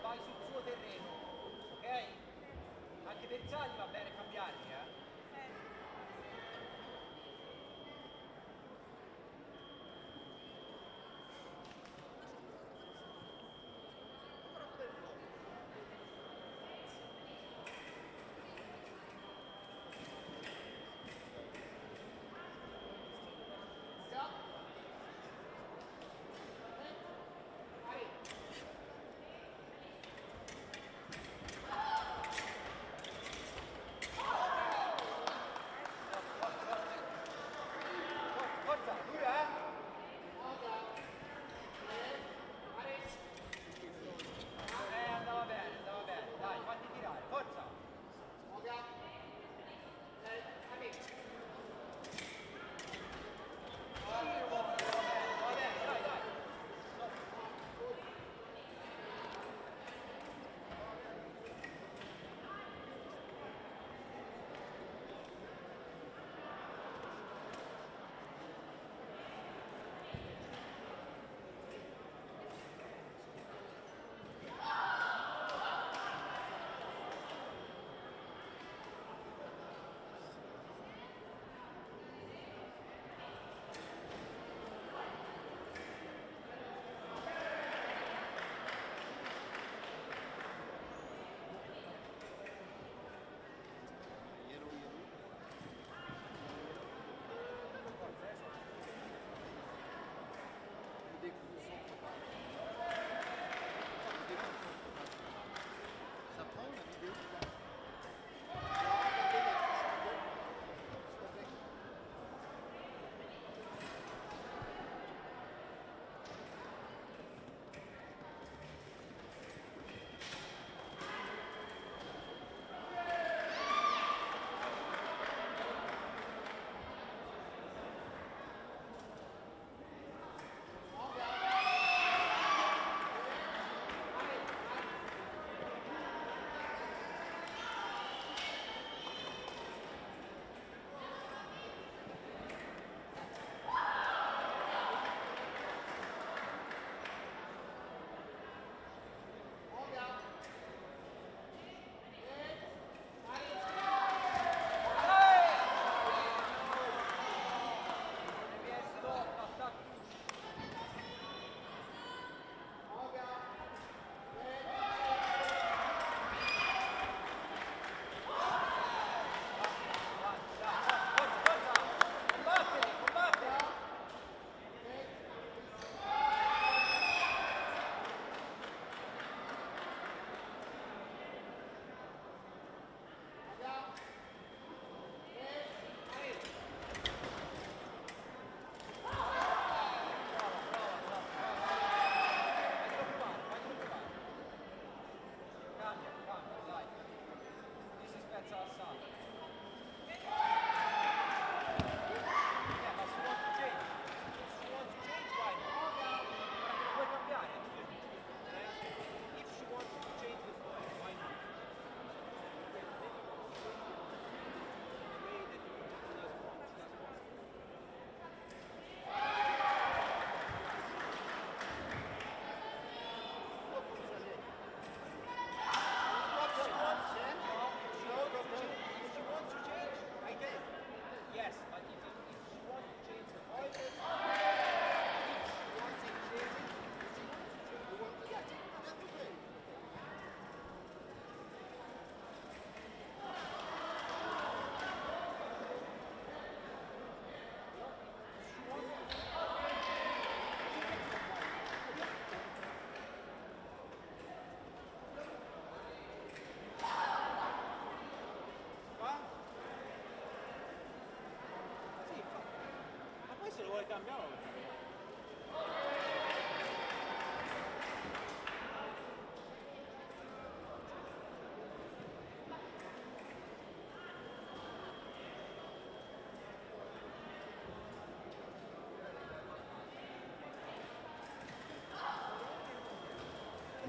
vai sul suo terreno, ok? Anche Bersagli va bene cambiarli, Forza, dura, andava bene, dai, fatti tirare, forza! Va bene, dai, dai!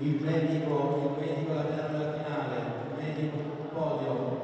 il medico la terza della finale, il medico sul podio.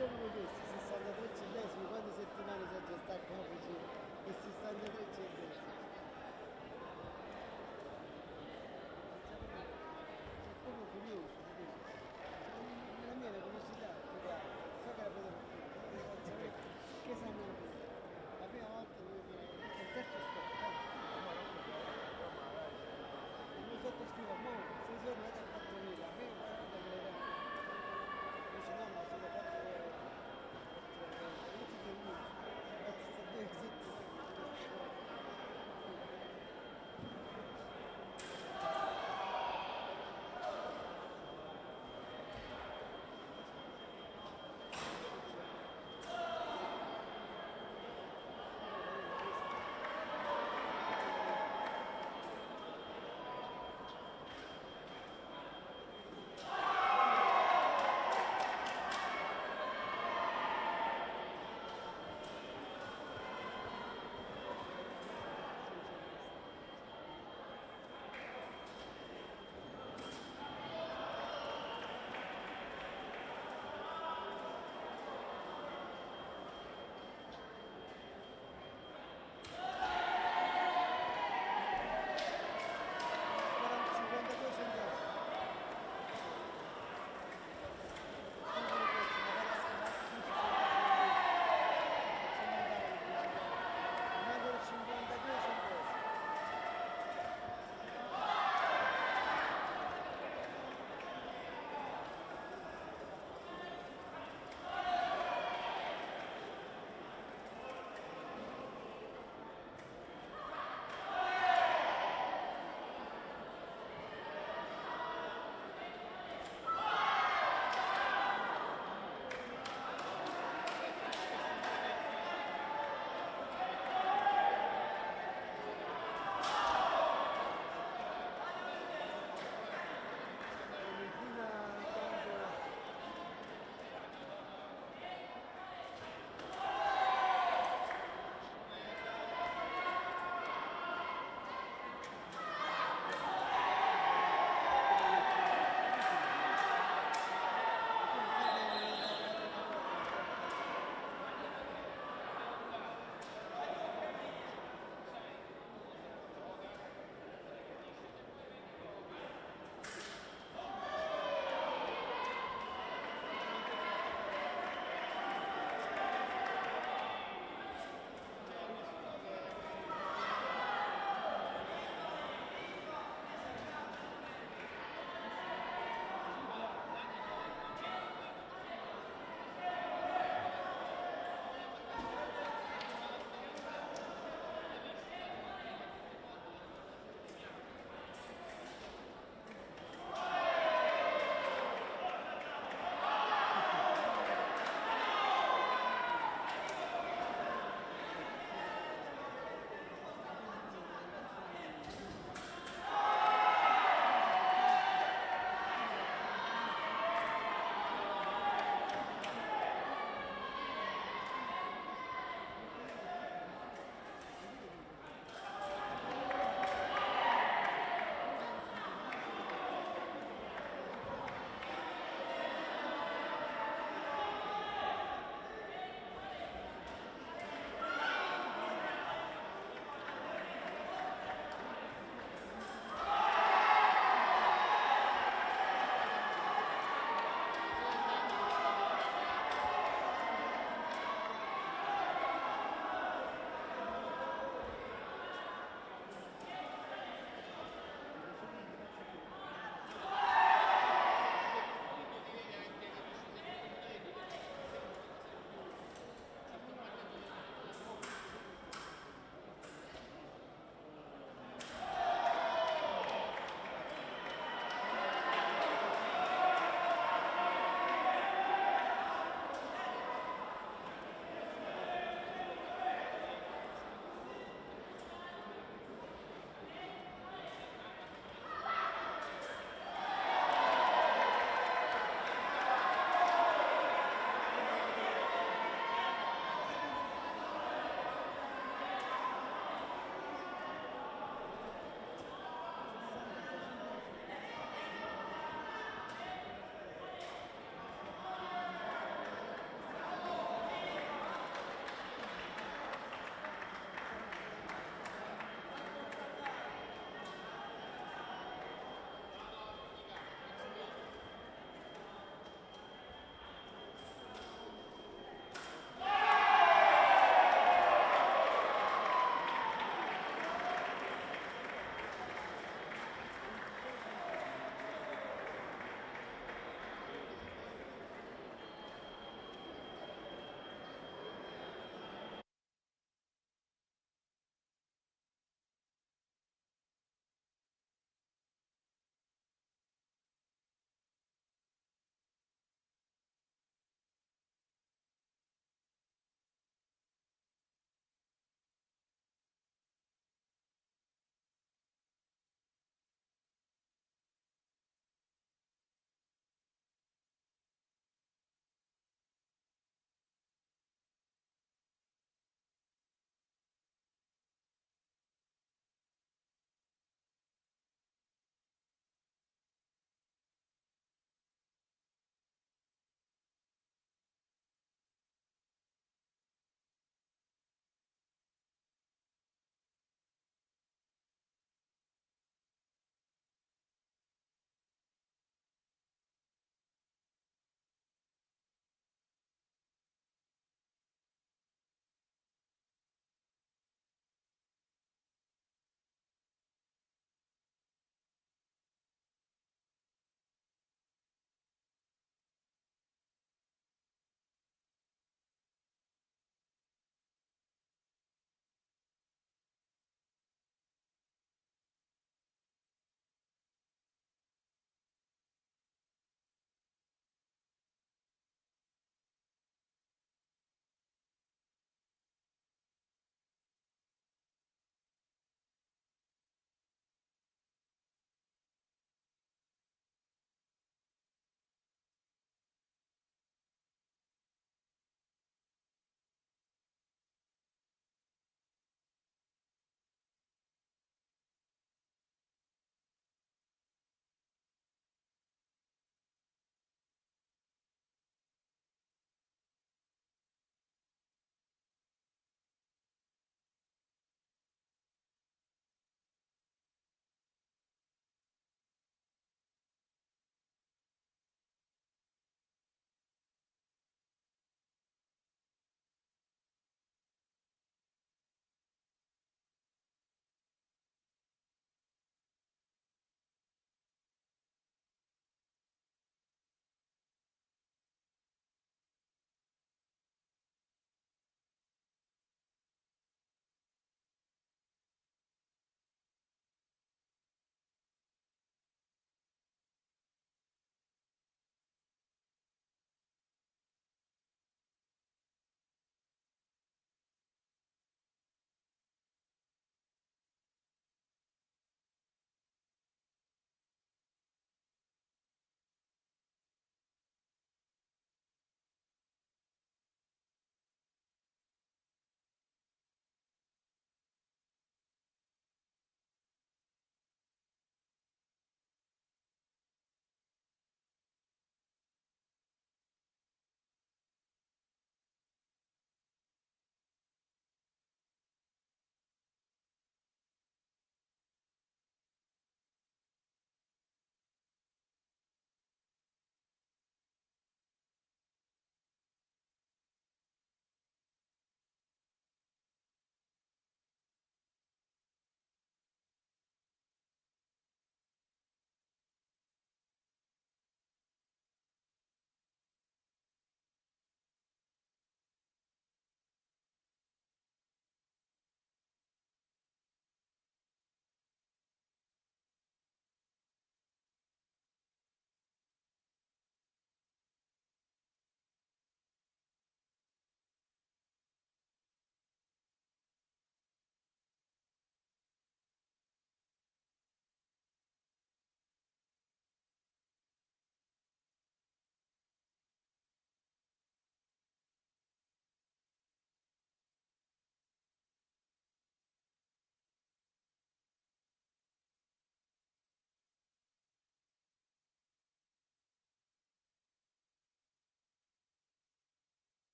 proprio questo, 63 centesimi, quante settimane c'è già sta qua così? E 63 centesimi. Sono proprio curioso, capito? La mia è una curiosità, so che la vedo che sanno la prima volta che il terzo stop, mi sottoscrivo, ma 6 giorni vado a 4.000, a me 40 me le dà. Dice no, ma sono 4 euro, 4 euro, non ti fai nulla, faccio sta 2 settimane.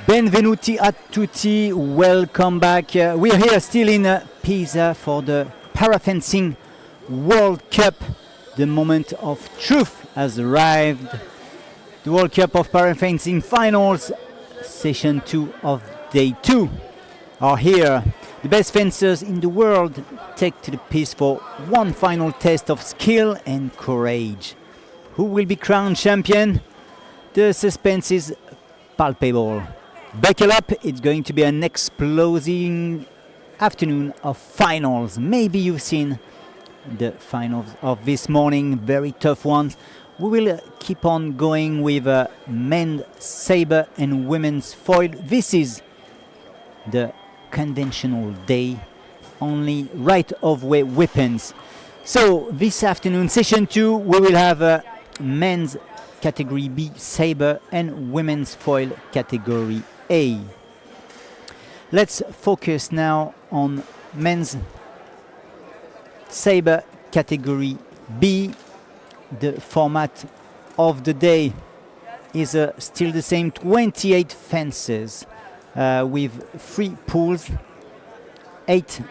Benvenuti a tutti, welcome back. We are here still in Pisa for the Parafencing World Cup. The moment of truth has arrived. The World Cup of Parafencing Finals, session 2 of day 2 are here. The best fencers in the world take to the piste for one final test of skill and courage. Who will be crowned champion? The suspense is palpable. Buckle up, it's going to be an explosive afternoon of finals. Maybe you've seen the finals of this morning, very tough ones. We will keep on going with men's saber and women's foil. This is the conventional day, only right-of-way weapons. So this afternoon, session 2, we will have men's category B saber and women's foil category A. Let's focus now on men's saber category B. The format of the day is still the same, 28 fences with 3 pools. 8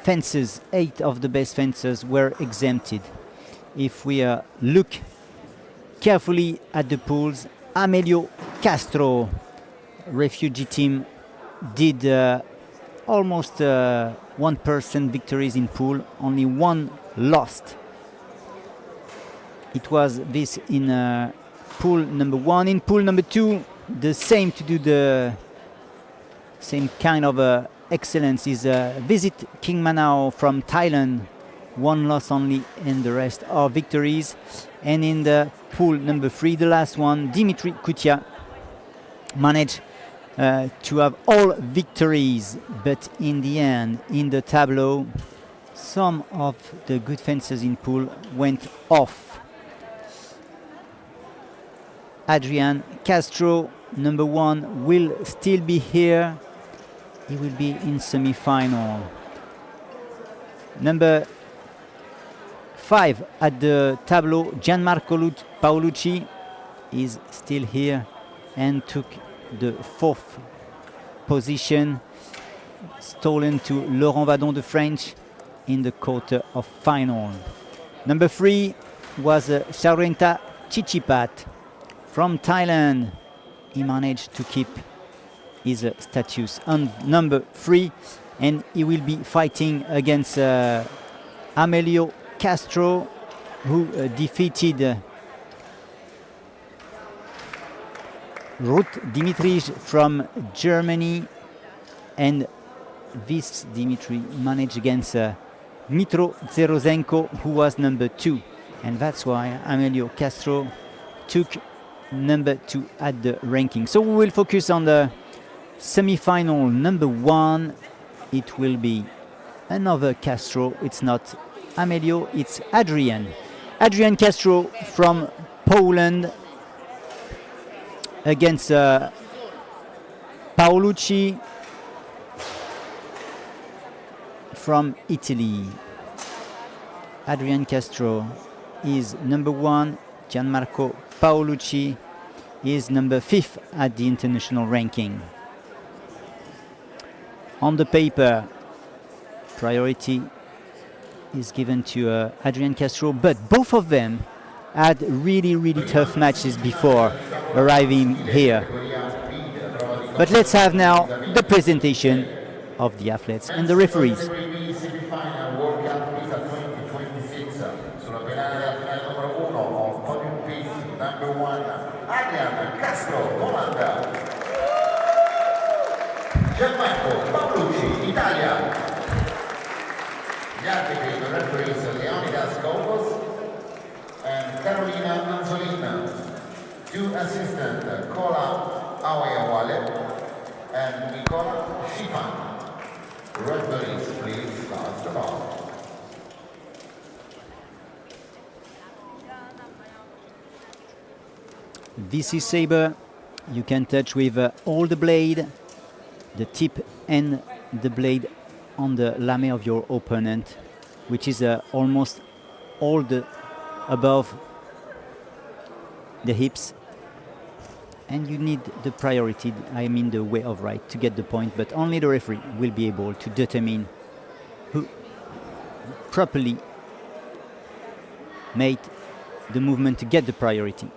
fences, 8 of the best fencers were exempted. If we look carefully at the pools, Amelio Castro, refugee team, did almost 1% victories in pool, only 1 lost. It was this in pool number 1. In pool number 2, the same to do the same kind of excellence is Visit King Manao from Thailand. 1 loss only, and the rest are victories. And in the pool number 3, the last one, Dimitri Kutia managed to have all victories, but in the end, in the tableau, some of the good fencers in pool went off. Adrian Castro, number 1, will still be here. He will be in semi-final. Number 5 at the tableau, Gianmarco Paolucci is still here and took the 4th position, stolen to Laurent Vadon, the French, in the quarter of final. Number 3 was Shaurenta Chichipat from Thailand. He managed to keep his status on number 3, and he will be fighting against Amelio Castro, who defeated Ruth Dimitrij from Germany, and this Dimitri managed against Mitro Zerozenko, who was number 2, and that's why Amelio Castro took number 2 at the ranking. So we will focus on the semi-final number 1. It will be another Castro. It's not Amelio, it's Adrian Castro from Poland against Paolucci from Italy. Adrian Castro is number 1. Gianmarco Paolucci is number 5th at the international ranking. On the paper, priority is given to Adrian Castro, but both of them had really tough matches before arriving here. But let's have now the presentation of the athletes and the referees.
Semifinal World Cup Pisa 2026. Sulla pedana della finale numero 1 of podium piece number 1, Adrian Castro, Olanda. Gianmarco Paolucci, Italia. Gli arbitri, the referees, Leonidas Gobos and Carolina Manzolin. 2 assistants, Kola Awayawale and Nicola Schifan. Referees, please pass the ball.
This is saber. You can touch with all the blade, the tip and the blade on the lame of your opponent, which is almost all the above the hips. and you need the priority, I mean the way of right, to get the point, but only the referee will be able to determine who properly made the movement to get the priority.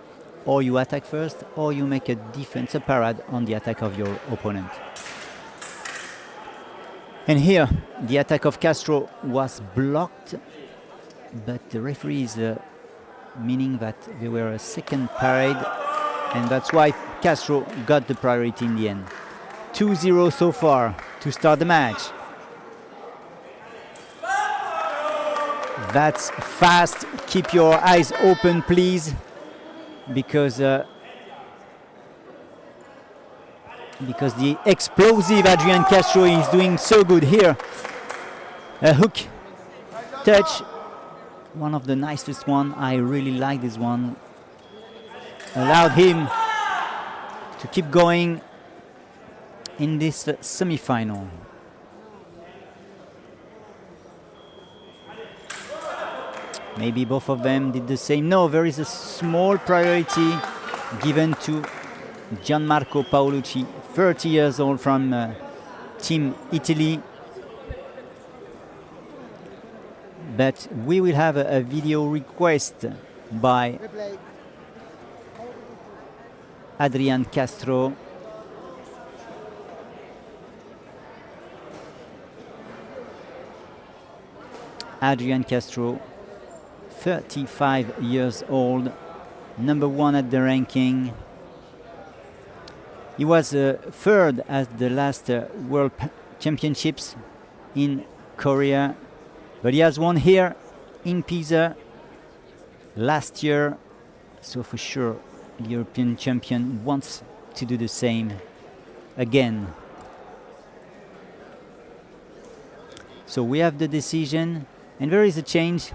Or you attack first, or you make a defense, a parade on the attack of your opponent. And here, the attack of Castro was blocked, but the referee is meaning that there were a second parade, and that's why Castro got the priority in the end. 2-0 so far to start the match. That's fast. Keep your eyes open, please, because the explosive Adrian Castro is doing so good here. A hook touch, one of the nicest one. I really like this one. Allowed him to keep going in this semi-final. Maybe both of them did the same. No, there is a small priority given to Gianmarco Paolucci, 30 years old, from Team Italy. But we will have a video request by Adrian Castro. Adrian Castro, 35 years old, number 1 at the ranking. He was third at the last World Championships in Korea, but he has won here in Pisa last year, so for sure the European champion wants to do the same again. So we have the decision, and there is a change.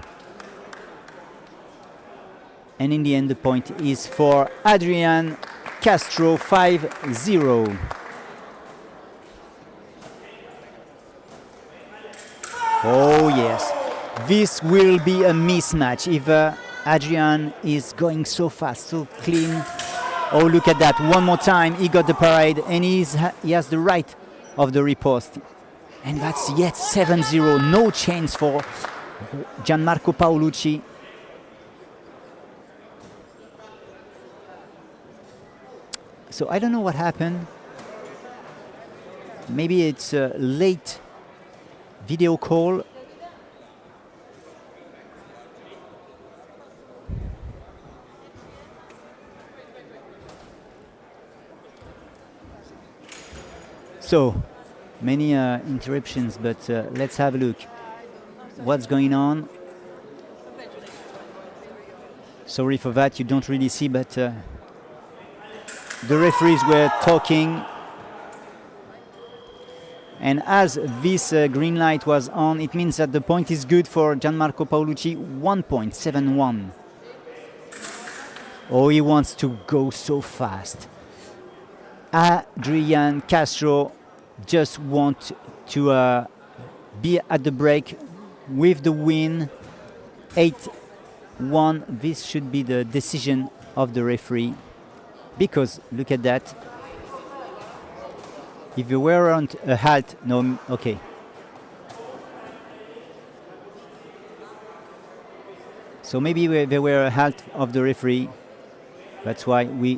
And in the end, the point is for Adrian Castro, 5-0. Oh yes, this will be a mismatch if Adrian is going so fast, so clean. Oh, look at that, one more time, he got the parade, and he has the right of the riposte. And that's yet 7-0, no chance for Gianmarco Paolucci. So I don't know what happened. Maybe it's a late video call. So many interruptions, but let's have a look. What's going on? Sorry for that, you don't really see, but the referees were talking, and as this green light was on, it means that the point is good for Gianmarco Paolucci, 1.71. Oh, he wants to go so fast. Adrian Castro just wants to be at the break with the win. 8-1, this should be the decision of the referee. Because look at that. If you weren't a halt, no, okay. So maybe there were a halt of the referee. That's why we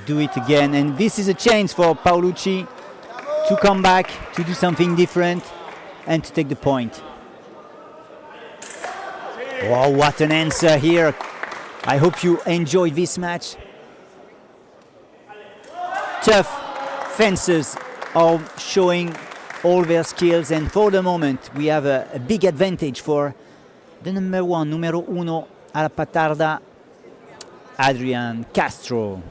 do it again. And this is a chance for Paolucci to come back, to do something different, and to take the point. Wow, what an answer here. I hope you enjoyed this match. Tough fencers are showing all their skills, and for the moment we have a big advantage for the numero uno alla patarda, Adrian Castro.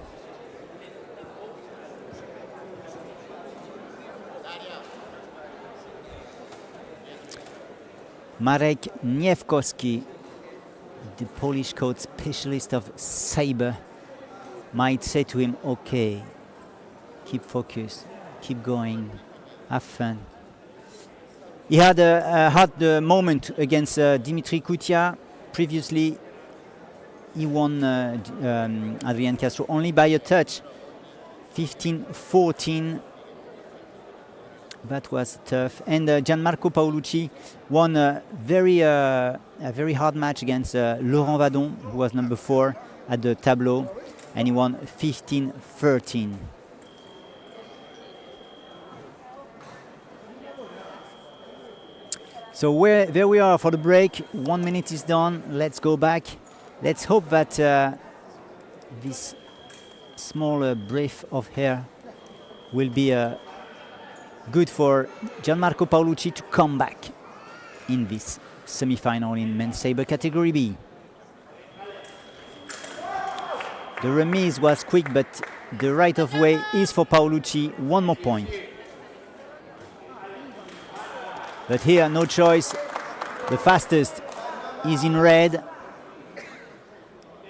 Marek Niewkowski, the Polish coach specialist of saber, might say to him, okay, keep focus, keep going, have fun. He had a hard moment against Dimitri Kutia. Previously, he won Adrian Castro only by a touch. 15-14. That was tough. And Gianmarco Paolucci won a very hard match against Laurent Vadon, who was number 4 at the tableau, and he won 15-13. So there we are for the break. 1 minute is done. Let's go back. Let's hope that this small breath of air will be good for Gianmarco Paolucci to come back in this semi-final in men's saber category B. The remise was quick, but the right of way is for Paolucci. 1 more point. But here, no choice. The fastest is in red.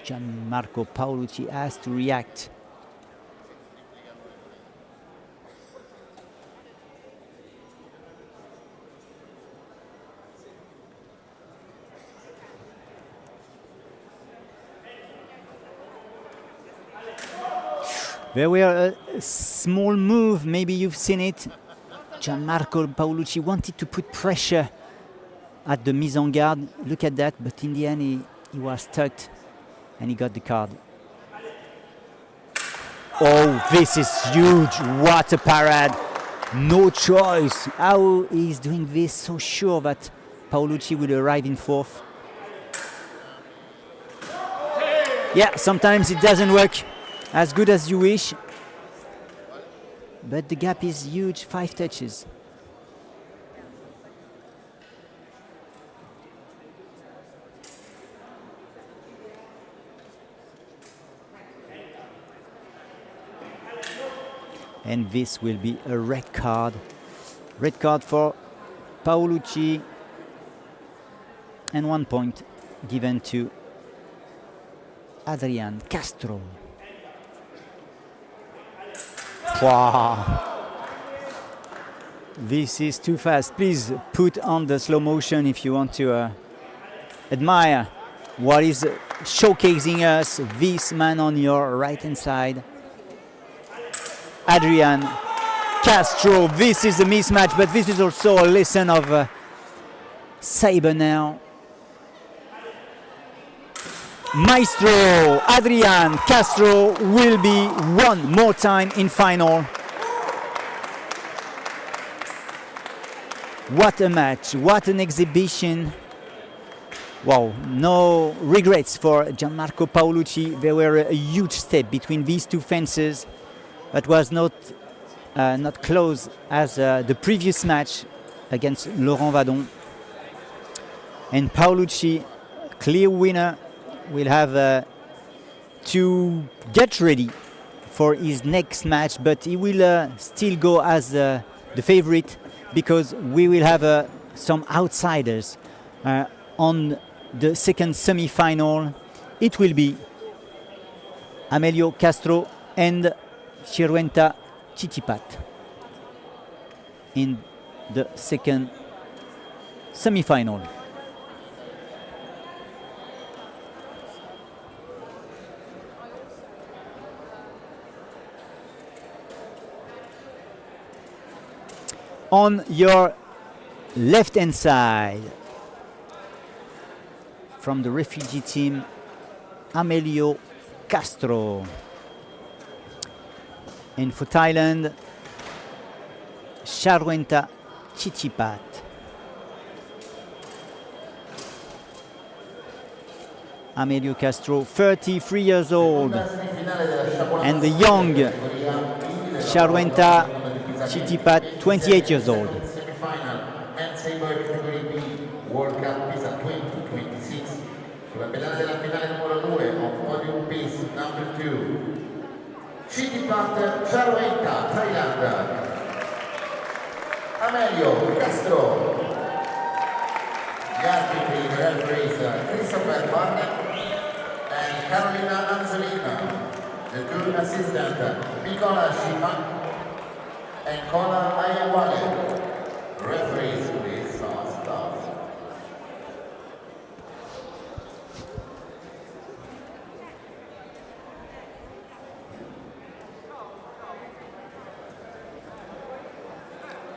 Gianmarco Paolucci has to react. There were a small move, maybe you've seen it. Gianmarco Paolucci wanted to put pressure at the mise en garde. Look at that, but in the end he was stuck and he got the card. Oh, this is huge. What a parade. No choice. How he's doing this, so sure that Paolucci will arrive in 4th. Yeah, sometimes it doesn't work as good as you wish, but the gap is huge, 5 touches. And this will be a red card. Red card for Paolucci, and 1 point given to Adrian Castro. Wow. This is too fast. Please put on the slow motion if you want to admire what is showcasing us. This man on your right hand side, Adrian Castro. This is a mismatch, but this is also a lesson of saber now. Maestro Adrian Castro will be one more time in final. What a match, what an exhibition. Wow, no regrets for Gianmarco Paolucci. There were a huge step between these two fences. That was not close as the previous match against Laurent Vadon. And Paolucci, clear winner, will have to get ready for his next match, but he will still go as the favorite, because we will have some outsiders on the second semi-final. It will be Amelio Castro and Sirwenta Chichipat in the second semi-final. On your left hand side, from the refugee team, Amelio Castro. And for Thailand, Sirwenta Chichipat. Amelio Castro, 33 years old, and the young Sirwenta Chichipat, 28 years old.
Semifinal, men's saber category B, World Cup Pisa 2026. Sulla pedana della finale numero 2, on podium piece number 2. Chichipat Sirwenta, Thailand. Amelio Castro. Gli arbitri, the referees, Christopher Farnet and Carolina Anzolina. The two assistants, Nicola Schima and Kona Ayawale. Referees, please start.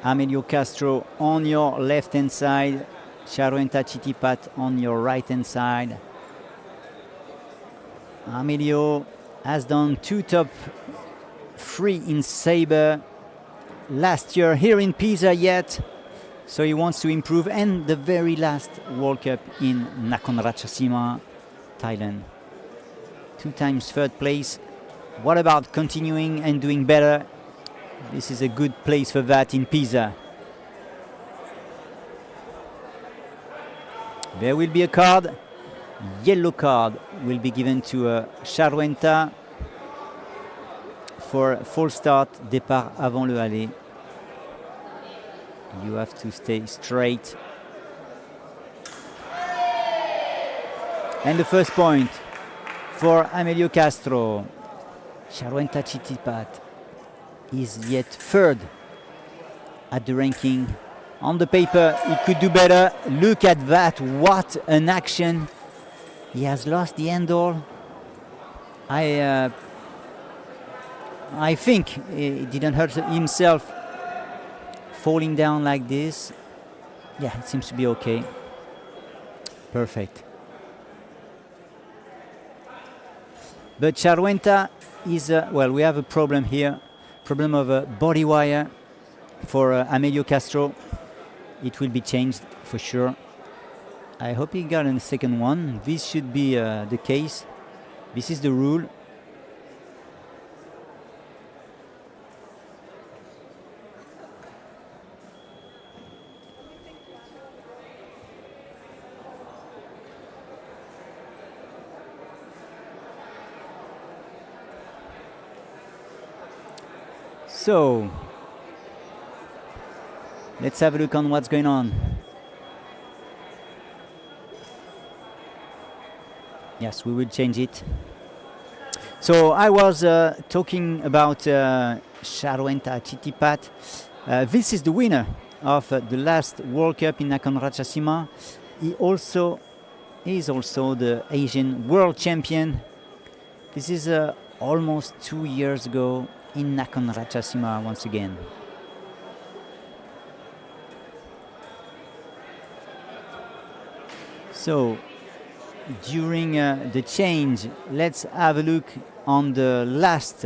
Amelio Castro on your left hand side, Charwenta Chitipat on your right hand side. Amelio has done 2 top 3 in saber last year here in Pisa yet, so he wants to improve, and the very last World Cup in Nakhon Ratchasima, Thailand. 2 times 3rd place. What about continuing and doing better? This is a good place for that in Pisa. There will be a card. Yellow card will be given to Charwenta for false start, départ avant le aller. You have to stay straight. And the first point for Amelio Castro. Charwenta Chitipat is yet 3rd at the ranking. On the paper, he could do better. Look at that, what an action. He has lost the handle. I think he didn't hurt himself falling down like this. Yeah, it seems to be okay. Perfect. But Charwenta is, well, we have a problem here. Problem of a body wire for Amelio Castro. It will be changed for sure. I hope he got a second one. This should be the case. This is the rule. So, let's have a look on what's going on. Yes, we will change it. So I was talking about Charwenta Chitipat. This is the winner of the last World Cup in Nakhon Ratchasima. He is also the Asian World Champion. This is almost 2 years ago in Nakhon Ratchasima once again. So, during the change, let's have a look on the last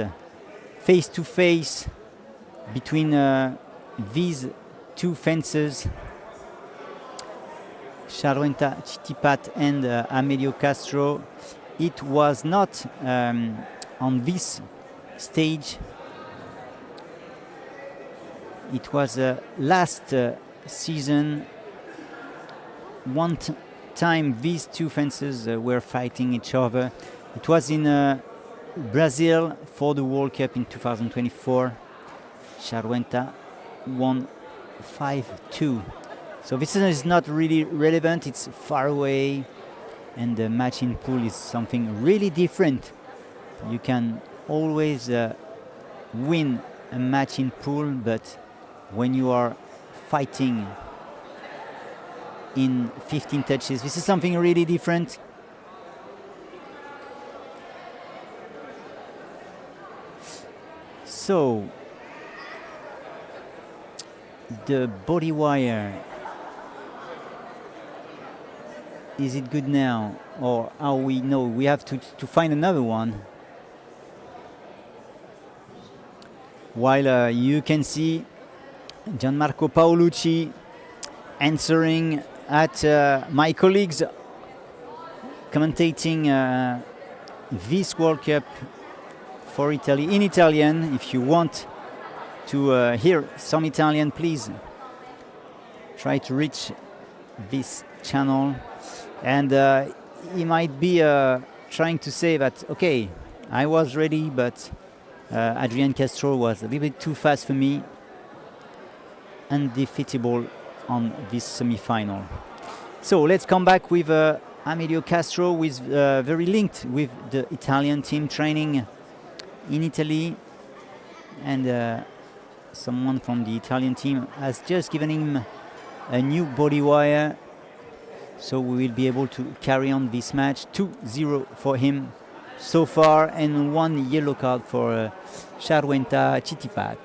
face-to-face between these 2 fencers, Charwenta Chitipat and Amelio Castro. It was not on this stage. It was last season. One time these 2 fencers were fighting each other. It was in Brazil for the World Cup in 2024. Charwenta won 5-2. So this is not really relevant. It's far away, and the match in pool is something really different. You can always win a match in pool, but when you are fighting in 15 touches, this is something really different. So the body wire, is it good now, or are we? No, we have to find another one. While you can see Gianmarco Paolucci answering at my colleagues commentating this World Cup for Italy in Italian. If you want to hear some Italian, please try to reach this channel. And he might be trying to say that, okay, I was ready, but Adrian Castro was a little bit too fast for me. Undefeatable on this semi-final. So let's come back with Amelio Castro, who is very linked with the Italian team, training in Italy, and someone from the Italian team has just given him a new body wire, so we will be able to carry on this match. 2-0 for him so far, and 1 yellow card for Charwenta Chitipat.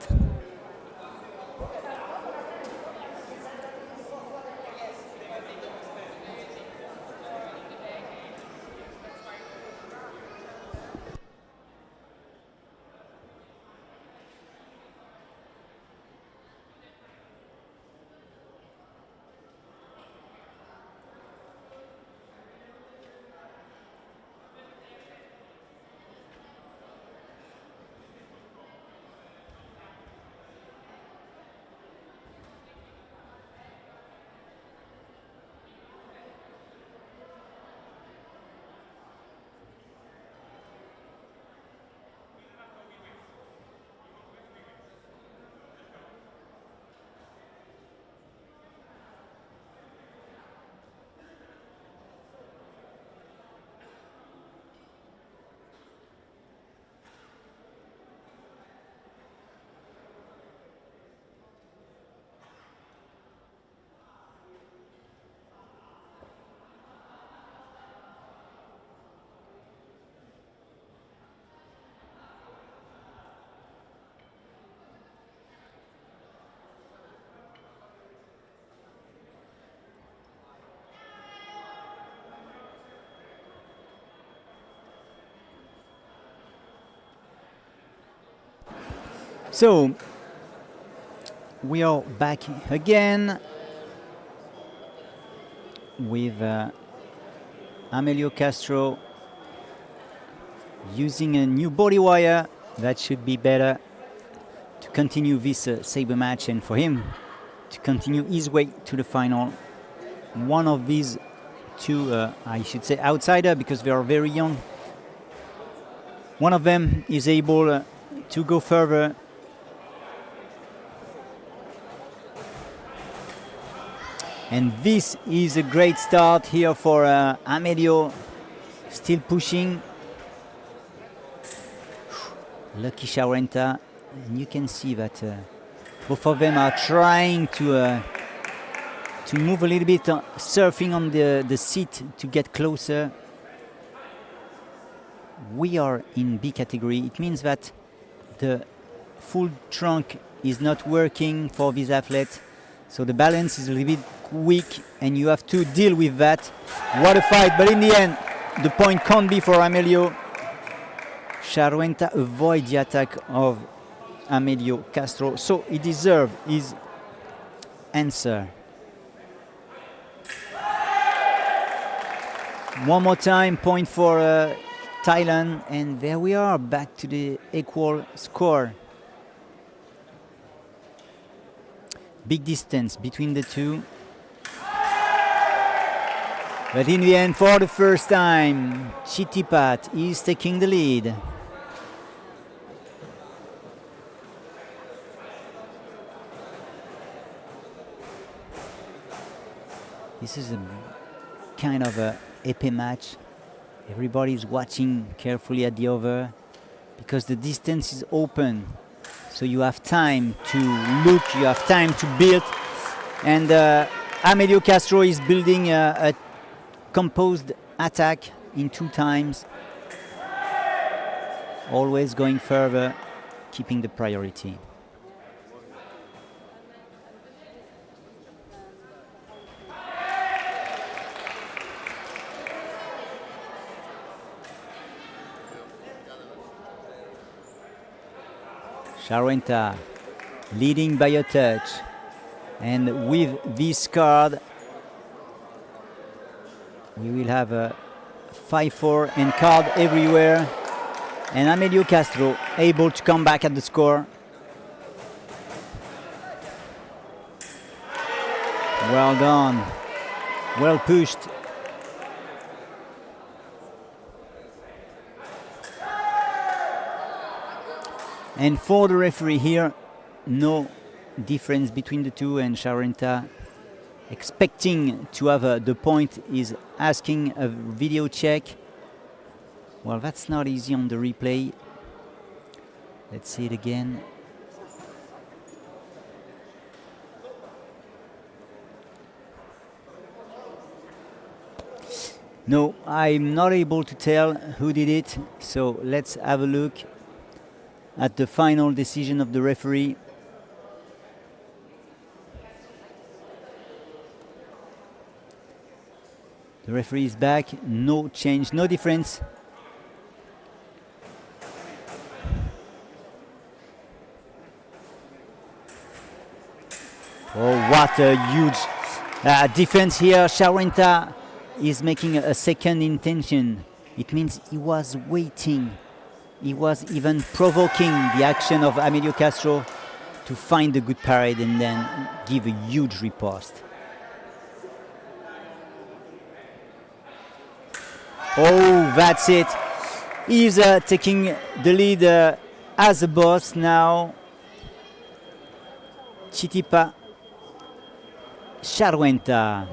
So we are back again with Amelio Castro using a new body wire that should be better to continue this saber match and for him to continue his way to the final. One of these two, I should say outsider because they are very young, one of them is able to go further. And this is a great start here for Amelio, still pushing. Lucky Shaurenta, and you can see that both of them are trying to move a little bit, surfing on the seat to get closer. We are in B category. It means that the full trunk is not working for these athletes, so the balance is a little bit weak and you have to deal with that. What a fight, but in the end the point can't be for Amelio. Shaurenta avoid the attack of Amelio Castro, so he deserved his answer. One more time, point for Thailand, and there we are, back to the equal score. Big distance between the two. But in the end, for the first time, Chitipat is taking the lead. This is a kind of a epee match. Everybody's watching carefully at the over because the distance is open. So you have time to look, you have time to build. And Amelio Castro is building a composed attack in 2 times. Always going further, keeping the priority. Shaurenta leading by a touch, and with this card we will have a 5-4 and card everywhere, and Amelio Castro able to come back at the score. Well done, well pushed. And for the referee here, no difference between the two, and Shaurenta expecting to have the point is asking a video check. Well, that's not easy on the replay. Let's see it again. No, I'm not able to tell who did it, so let's have a look at the final decision of the referee. The referee is back, no change, no difference. Oh, what a huge defense here. Shaurenta is making a second intention. It means he was waiting. He was even provoking the action of Amelio Castro to find a good parade and then give a huge riposte. Oh, that's it. He's taking the lead as a boss now. Chitipat Shaurenta.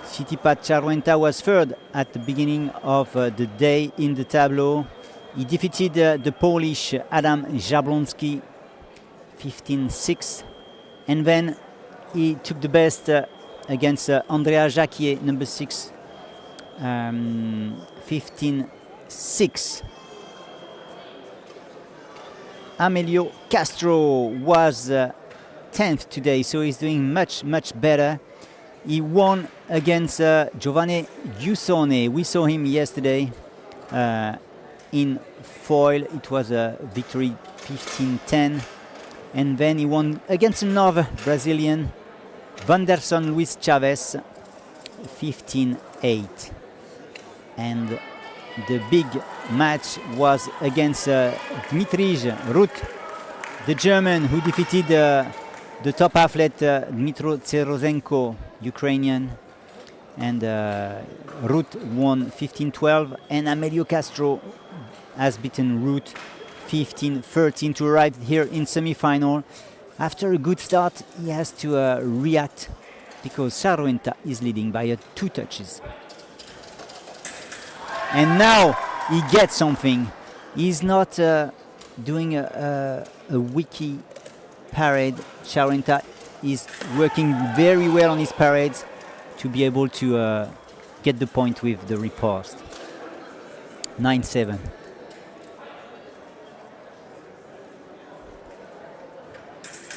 Chitipat Shaurenta was third at the beginning of the day in the tableau. He defeated the Polish Adam Jablonski 15-6, and then he took the best against Andrea Jacquier, number 6, 15-6. Amelio Castro was 10th today, so he's doing much better. He won against Giovanni Giussone. We saw him yesterday in foil. It was a victory 15-10. And then he won against another Brazilian, Wanderson Luis Chavez, 15-8. And the big match was against Dmitrij Ruth, the German who defeated the top athlete Dmitro Tserozenko, Ukrainian. And Ruth won 15-12, and Amelio Castro has beaten Ruth 15-13 to arrive here in semi-final. After a good start, he has to react because Charruenta is leading by 2 touches. And now he gets something. He's not doing a wiki parade. Charruenta is working very well on his parades to be able to get the point with the riposte. 9-7.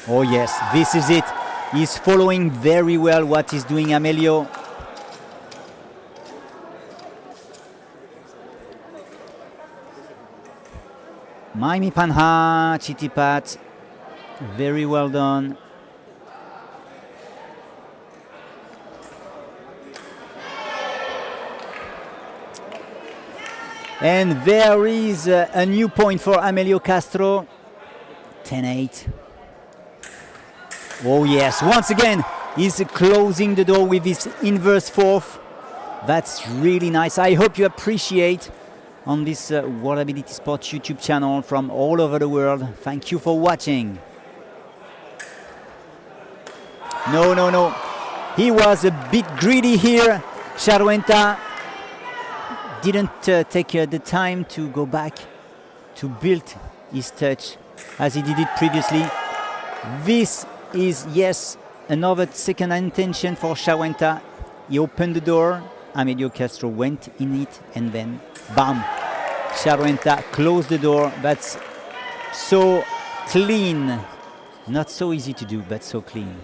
Oh yes, this is it. He's following very well what he's doing, Amelio. Maimi Panha, Chitipat, very well done. And there is a new point for Amelio Castro, 10-8. Oh yes, once again, he's closing the door with his inverse fourth. That's really nice. I hope you appreciate on this World Ability Sports YouTube channel from all over the world. Thank you for watching. No. He was a bit greedy here. Charruenta didn't take the time to go back to build his touch as he did it previously. This is, yes, another second intention for Charruenta. He opened the door, Amelio Castro went in it, and then bam, Charruenta closed the door. That's so clean. Not so easy to do, but so clean.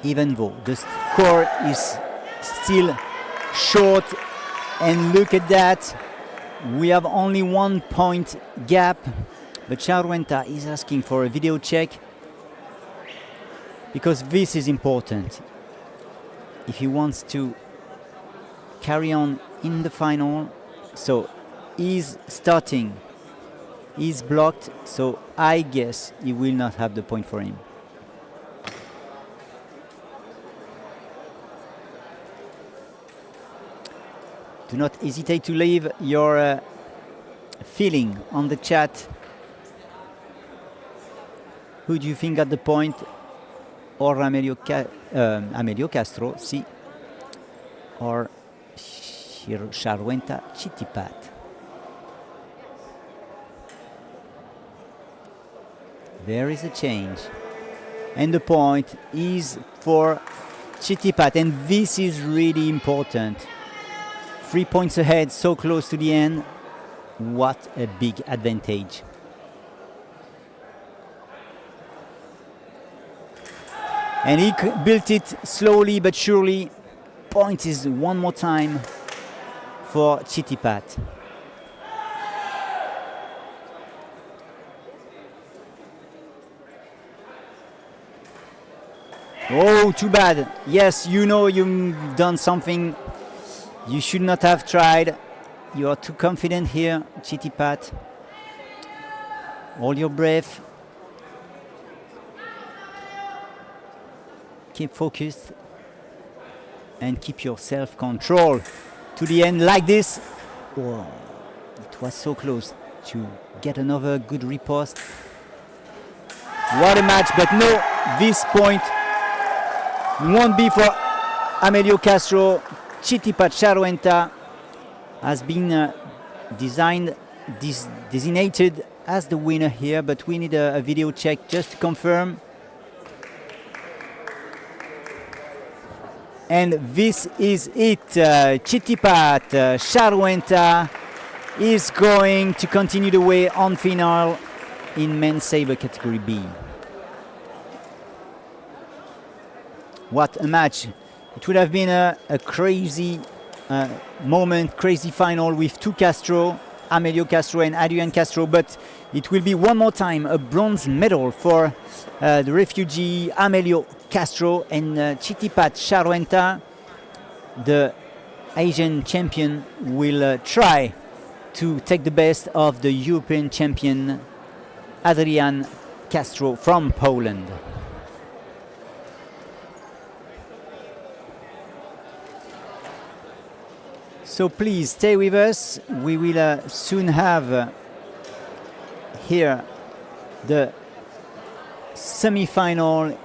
Even though the score is still short, and look at that, we have only 1 point gap, but Charruenta is asking for a video check because this is important if he wants to carry on in the final. So he's starting, he's blocked, so I guess he will not have the point for him. Do not hesitate to leave your feeling on the chat. Who do you think got the point? Or Amelio Castro, si. Or Charruenta Chitipat. There is a change. And the point is for Chitipat. And this is really important. 3 points ahead, so close to the end. What a big advantage. And he built it slowly but surely. Point is one more time for Chitipat. Oh, too bad. Yes, you know you've done something you should not have tried. You are too confident here, Chitipat. Hold your breath. Keep focused and keep your self-control to the end like this. Oh, it was so close to get another good riposte. What a match, but no, this point won't be for Amelio Castro. Chitipat Charruenta has been designated as the winner here, but we need a video check just to confirm. And this is it. Chitipat Charruenta is going to continue the way on final in men's saber category B. What a match. It would have been a crazy moment, crazy final with two Castro, Amelio Castro and Adrian Castro, but it will be one more time a bronze medal for the refugee Amelio Castro and Chitipat Charwenta. The Asian champion will try to take the best of the European champion Adrian Castro from Poland. So please stay with us. We will soon have here the semi-final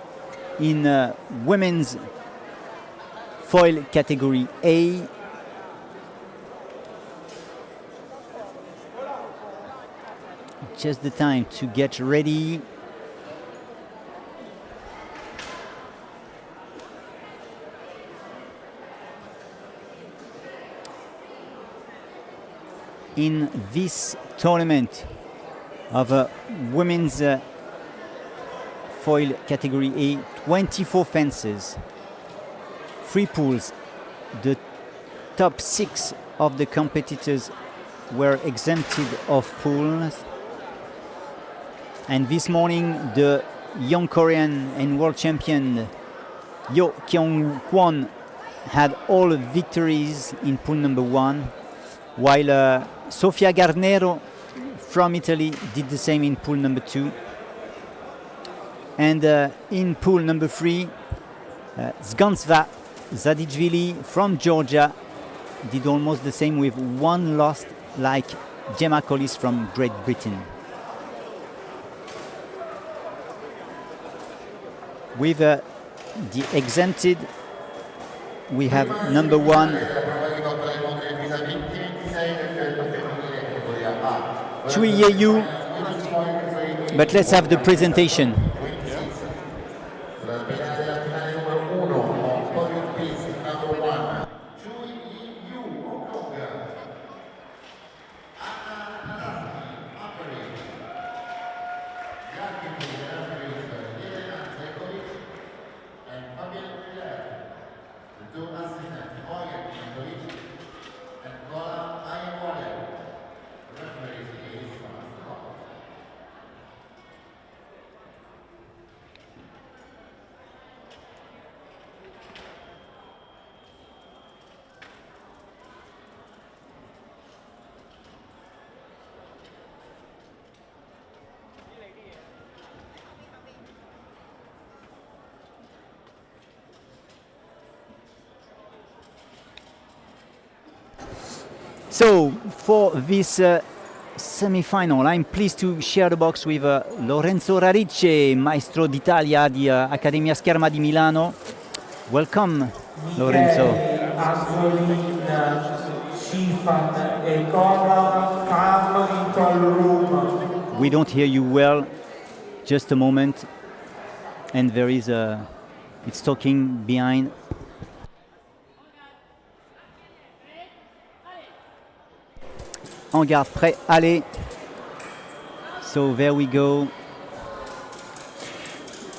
in women's foil category A. Just the time to get ready. In this tournament of women's foil category A, 24 fences, 3 pools. The top 6 of the competitors were exempted of pools. And this morning, the young Korean and world champion Yo Kyung-kwon had all victories in pool number 1, while Sofia Garnero from Italy did the same in pool number 2. And in pool number 3, Zgansva Zadijvili from Georgia did almost the same with 1 loss, like Gemma Collis from Great Britain. With the exempted, we have number 1, Chui Yeyu, but let's have the presentation. So for this semi-final, I'm pleased to share the box with Lorenzo Rarice, Maestro d'Italia di Accademia Scherma di Milano. Welcome, Lorenzo. We don't hear you well. Just a moment. And there is it's talking behind. En garde, prêt, allez. So there we go.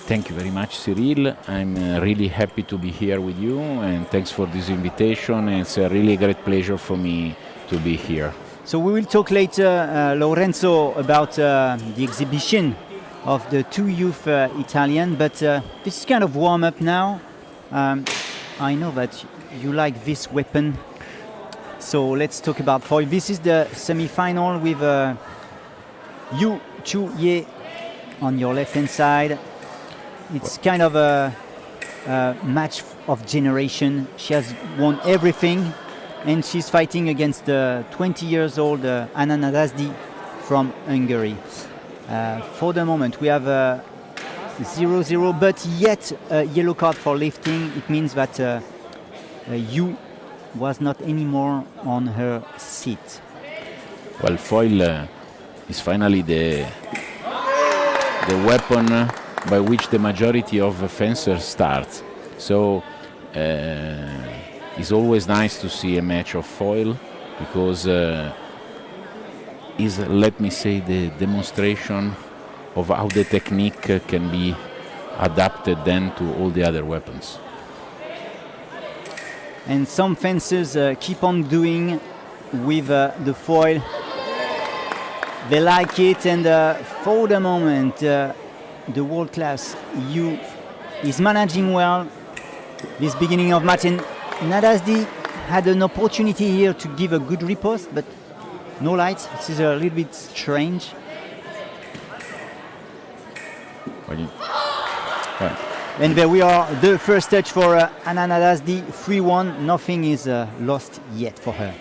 Thank you very much, Cyril. I'm really happy to be here with you, and thanks for this invitation. It's a really great pleasure for me to be here.
So we will talk later, Lorenzo, about the exhibition of the 2 youth Italian, but this is kind of warm-up now. I know that you like this weapon. So let's talk about foil. This is the semi-final with Yu Chu Ye on your left-hand side. It's kind of a match of generation. She has won everything, and she's fighting against the 20 years old Anna Nadasdi from Hungary. For the moment, we have 0-0, but yet a yellow card for lifting. It means that Yu was not anymore on her seat.
Well, foil is finally the weapon by which the majority of fencers start. So it's always nice to see a match of foil, because is, let me say, the demonstration of how the technique can be adapted then to all the other weapons.
And some fencers keep on doing with the foil. They like it, and for the moment, the world-class Yu is managing well this beginning of match. And Nadasdi had an opportunity here to give a good riposte, but no lights. This is a little bit strange. And there we are, the first touch for Anna Nadasdi, 3-1. Nothing is lost yet for her.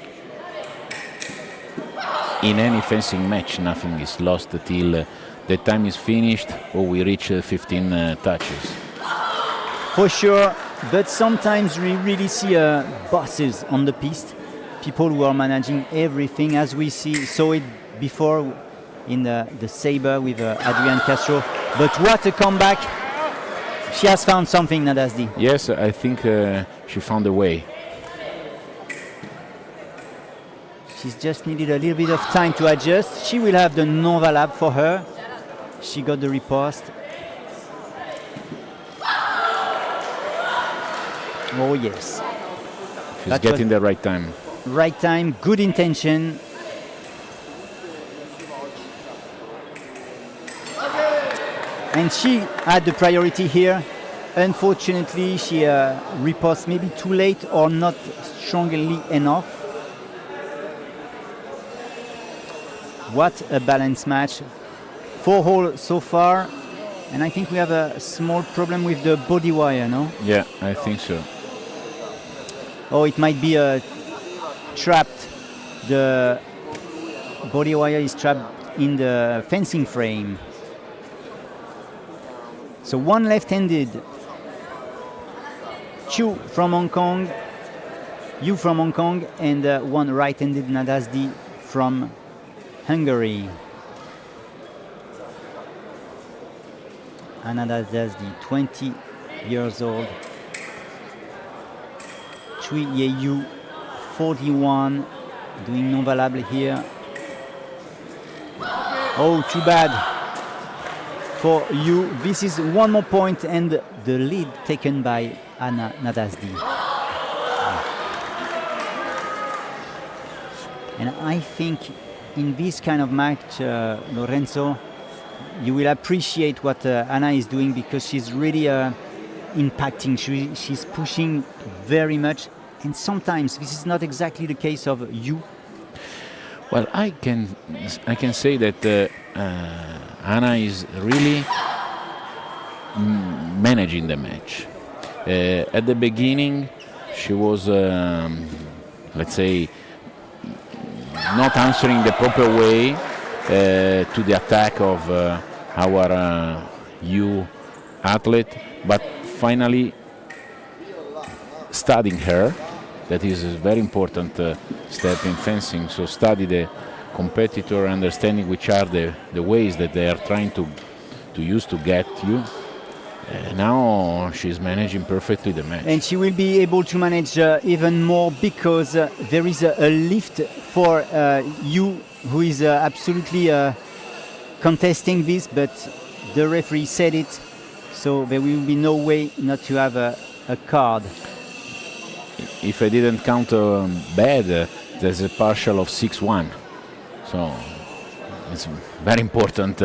In any fencing match, nothing is lost till the time is finished or we reach 15 touches.
For sure, but sometimes we really see bosses on the piste, people who are managing everything, as we saw it before in the saber with Adrian Castro. But what a comeback! She has found something, Nadasdi.
Yes, I think she found a way.
She's just needed a little bit of time to adjust. She will have the Nova Lab for her. She got the riposte. Oh yes.
She's getting the right time.
Right time, good intention. And she had the priority here. Unfortunately, she riposted maybe too late or not strongly enough. What a balanced match. 4-all so far. And I think we have a small problem with the body wire, no?
Yeah, I think so.
Oh, it might be trapped. The body wire is trapped in the fencing frame. So one left-handed. Chu from Hong Kong, Yu from Hong Kong, and one right-handed Nadasdi from Hungary. Anna Nadasdi, 20 years old. Chui Yeyu, 41, doing non valable here. Oh, too bad for you. This is one more point and the lead taken by Anna Nadasdi. And I think in this kind of match, Lorenzo, you will appreciate what Anna is doing, because she's really impacting. She's pushing very much, and sometimes this is not exactly the case of you.
Well, I can say that Anna is really managing the match. At the beginning, she was, let's say, not answering the proper way to the attack of our Yu athlete, but finally studying her. That is a very important step in fencing. So study the competitor, understanding which are the ways that they are trying to use to get you. Now she's managing perfectly the match.
And she will be able to manage even more, because there is a lift for Yu, who is absolutely contesting this, but the referee said it, so there will be no way not to have a card.
If I didn't count bad, there's a partial of 6-1. So it's very important.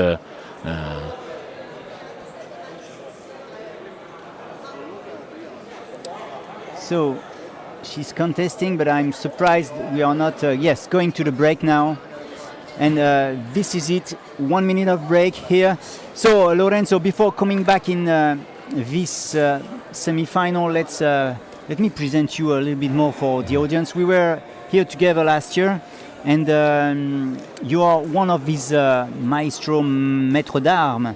So she's contesting, but I'm surprised we are not, yes, going to the break now. And this is it, 1 minute of break here. So Lorenzo, before coming back in this semi-final, let me present you a little bit more for the audience. We were here together last year, and you are one of these maestro maître d'armes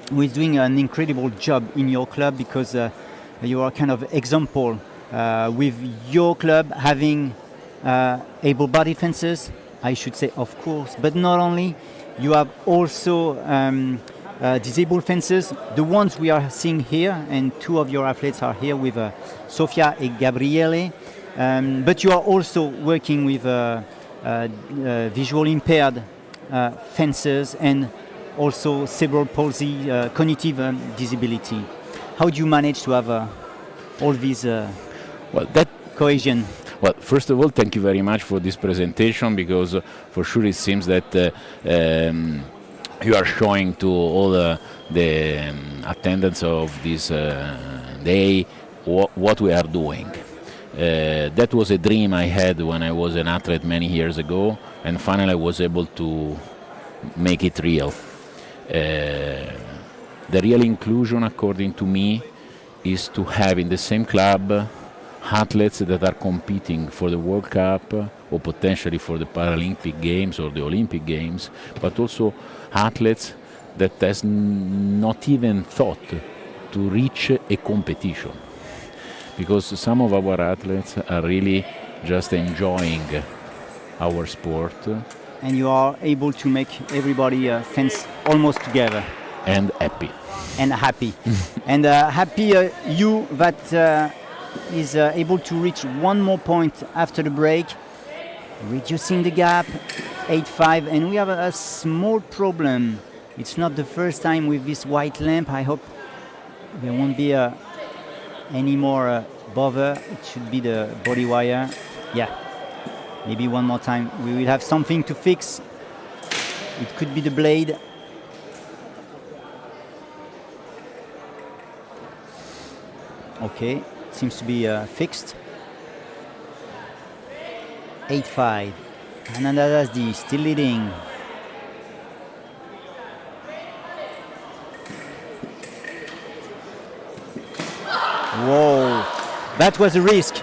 who is doing an incredible job in your club, because you are kind of example with your club having able-bodied fencers, I should say, of course, but not only. You have also disabled fencers, the ones we are seeing here, and two of your athletes are here with Sofia and Gabriele. But you are also working with visual impaired fencers, and also cerebral palsy, cognitive disability. How do you manage to have all these?
Well,
cohesion?
Well, first of all, thank you very much for this presentation, because for sure it seems that you are showing to all the attendants of this day what we are doing. That was a dream I had when I was an athlete many years ago, and finally I was able to make it real. The real inclusion, according to me, is to have in the same club athletes that are competing for the World Cup or potentially for the Paralympic Games or the Olympic Games, but also athletes that has not even thought to reach a competition. Because some of our athletes are really just enjoying our sport.
And you are able to make everybody fence almost together.
And happy.
And happy. And happy you that is able to reach one more point after the break, reducing the gap, 8-5. And we have a small problem. It's not the first time with this white lamp. I hope there won't be any more bother. It should be the body wire. Yeah, maybe one more time. We will have something to fix. It could be the blade. Okay, seems to be fixed. 8-5. Anandazdi still leading. Whoa, that was a risk.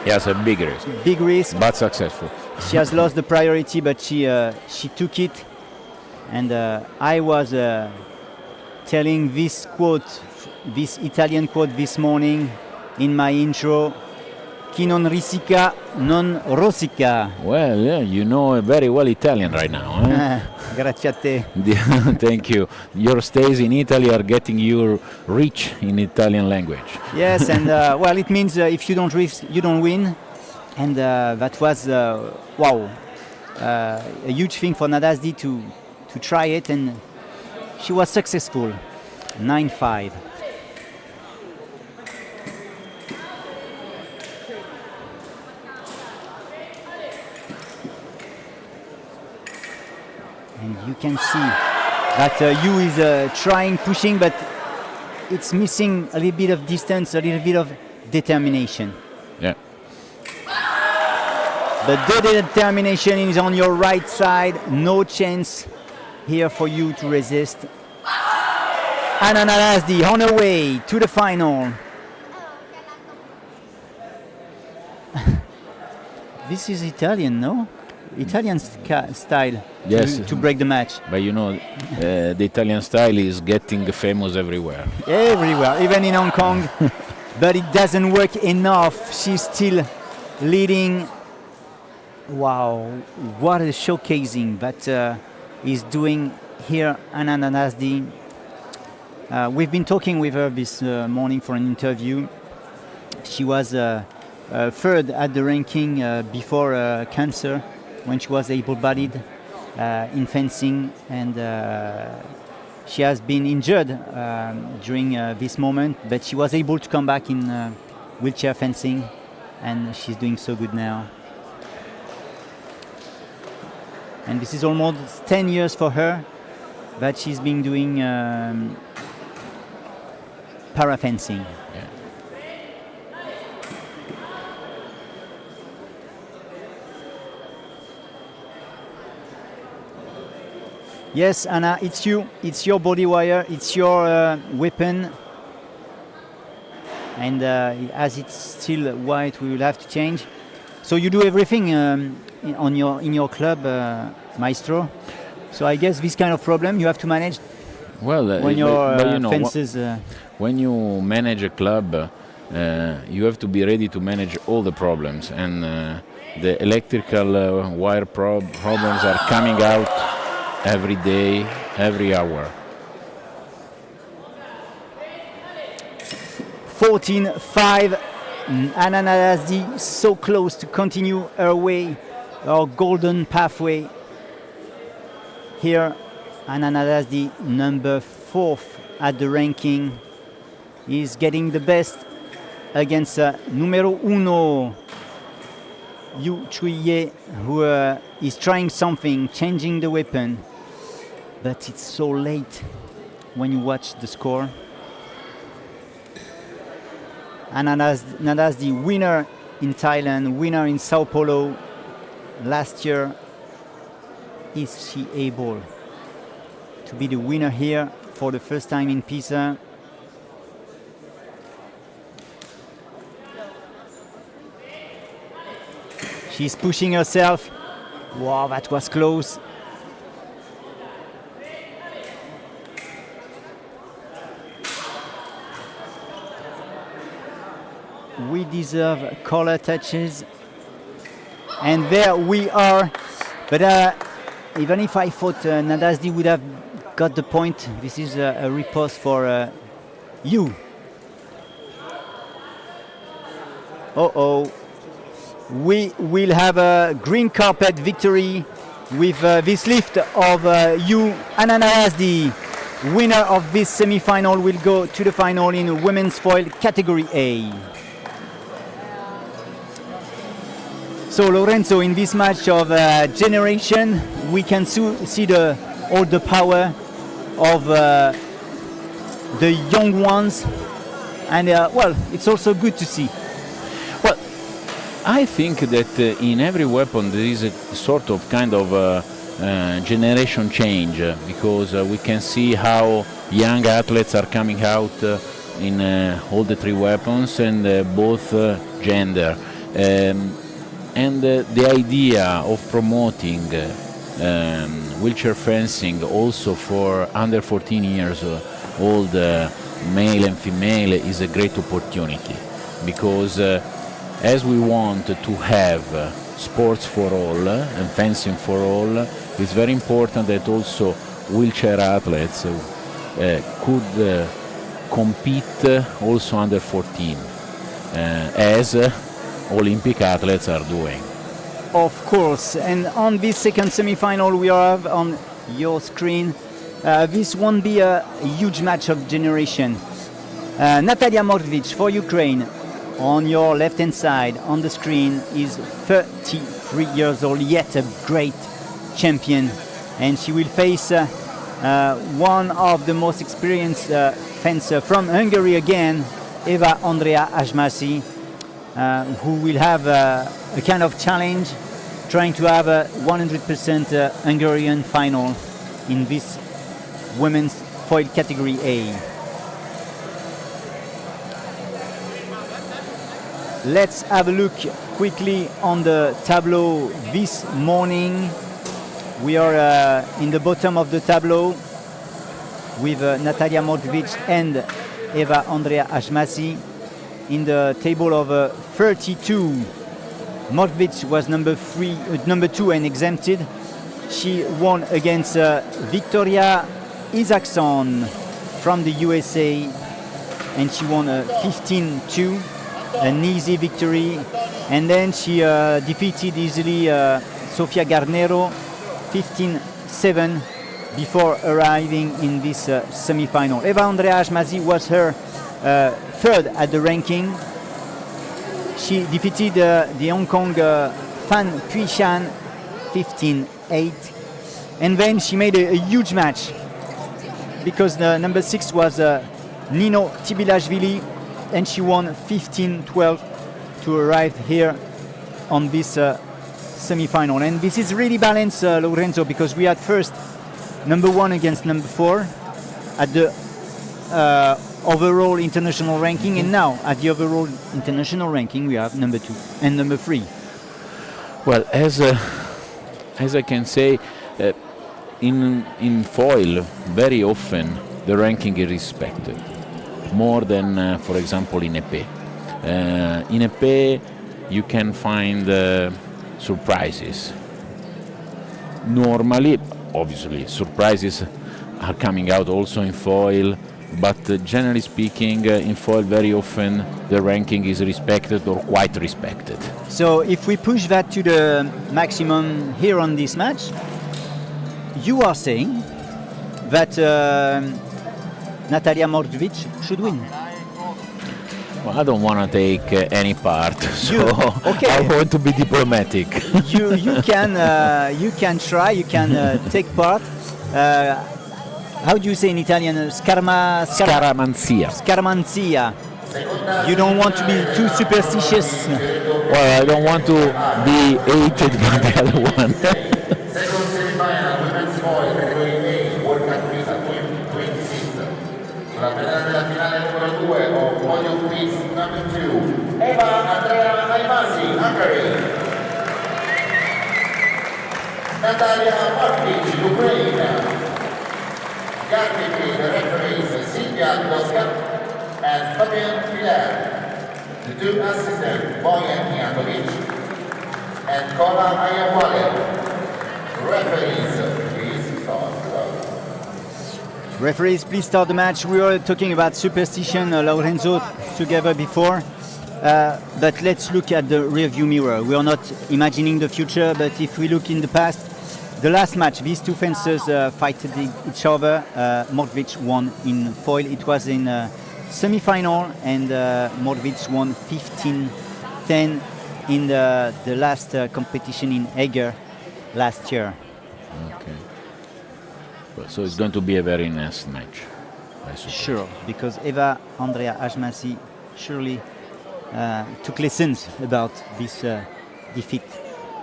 Yes, a big risk.
Big risk.
But successful.
She has lost the priority, but she took it. And I was telling this quote, this Italian quote this morning in my intro: "Chi non risica non rosica."
Well, yeah, you know very well Italian right now. Eh?
Grazie a te.
Thank you. Your stays in Italy are getting you rich in Italian language.
Yes, and well, it means if you don't risk, you don't win. And that was, wow, a huge thing for Nadasdi to try it, and she was successful. 9-5. And you can see that Yu is trying, pushing, but it's missing a little bit of distance, a little bit of determination.
Yeah.
But the determination is on your right side. No chance here for you to resist. Anna Nadasdi on her way to the final. This is Italian, no? Italian style,
yes,
to break the match.
But you know, the Italian style is getting famous everywhere.
Everywhere, even in Hong Kong. But it doesn't work enough. She's still leading. Wow, what a showcasing that is doing here, Anna Nadasdi. We've been talking with her this morning for an interview. She was third at the ranking before cancer, when she was able-bodied in fencing, and she has been injured during this moment, but she was able to come back in wheelchair fencing, and she's doing so good now. And this is almost 10 years for her that she's been doing para-fencing.
Yeah.
Yes, Anna, it's you. It's your body wire. It's your weapon. And as it's still white, we will have to change. So you do everything in your club, Maestro. So I guess this kind of problem you have to manage.
Well,
when your
but you know,
fences.
When you manage a club, you have to be ready to manage all the problems, and the electrical wire problems are coming out every day, every hour.
14-5. Anna Nadasdi so close to continue her way, our golden pathway. Here, Anna Nadasdi, number 4th at the ranking, is getting the best against numero uno, Yu Chuiye, who is trying something, changing the weapon, but it's so late when you watch the score. And Nada's the winner in Thailand, winner in Sao Paulo last year. Is she able to be the winner here for the first time in Pisa? She's pushing herself. Wow, that was close. We deserve color touches. And there we are. But even if I thought Nadasdi would have got the point, this is a riposte for you. Uh-oh. We will have a green carpet victory with this lift of Yu Ananayazdi. Winner of this semi-final will go to the final in women's foil category A. So Lorenzo, in this match of generation, we can see all the power of the young ones, and well, it's also good to see.
Well, I think that in every weapon there is a sort of kind of generation change, because we can see how young athletes are coming out in all the three weapons and both gender. And the idea of promoting wheelchair fencing also for under 14 years old male and female is a great opportunity, because as we want to have sports for all and fencing for all, it's very important that also wheelchair athletes could compete also under 14 as Olympic athletes are doing.
Of course, and on this second semi-final we have on your screen, this won't be a huge match of generation. Natalia Mordvich for Ukraine, on your left-hand side on the screen, is 33 years old, yet a great champion, and she will face one of the most experienced fencer from Hungary again, Eva Andrea Ajmasi, who will have a kind of challenge, trying to have a 100% Hungarian final in this women's foil category A. Let's have a look quickly on the tableau this morning. We are in the bottom of the tableau with Natalia Mordvich and Eva Andrea Ajmasi. In the table of 32, Mordvich was number 2 and exempted. She won against Victoria Isaacson from the USA, and she won 15-2, an easy victory. And then she defeated easily Sofia Garnero 15-7 before arriving in this semi-final. Eva Andrea Ajmasi was her third at the ranking. She defeated the Hong Kong Fan Puishan 15-8, and then she made a huge match, because the number 6 was Nino Tibilashvili, and she won 15-12 to arrive here on this semi-final. And this is really balanced, Lorenzo, because we had first number 1 against number 4 at the overall international ranking, and now at the overall international ranking we have number 2 and number 3.
Well, as I can say, in foil very often the ranking is respected more than for example in epee. In epee you can find surprises. Normally, obviously, surprises are coming out also in foil, but generally speaking, in foil very often the ranking is respected or quite respected.
So if we push that to the maximum here on this match, you are saying that Natalia Mordvich should win?
Well, I don't want to take any part, so
okay.
I want to be diplomatic.
you can try. You can take part. How do you say in Italian?
Scaramanzia.
Scaramanzia. You don't want to be too superstitious.
Well,
I don't want to be hated by the other one.
Second semifinal, women's foil, category A, World Cup Pisa 2026. Sulla medaglia della finale numero 2 o podium piece number 2, Eva Andrea Aimasi, Hungary. Natalia Martic, Ukraine. Guarding the referees, Silvia Dosca and Fabian Filer. The two assistants, Bojan Mijatovic and Kola Ayawale. Referees, please start.
Referees, please start the match. We were talking about superstition, Lorenzo, together before. But let's look at the rearview mirror. We are not imagining the future, but if we look in the past, the last match, these two fencers fight each other. Mordvic won in foil. It was in semi-final, and Mordvic won 15-10 in the last competition in Eger last year.
Okay. So it's going to be a very nice match, I suppose.
Sure, because Eva Andrea Ajmasi surely took lessons about this defeat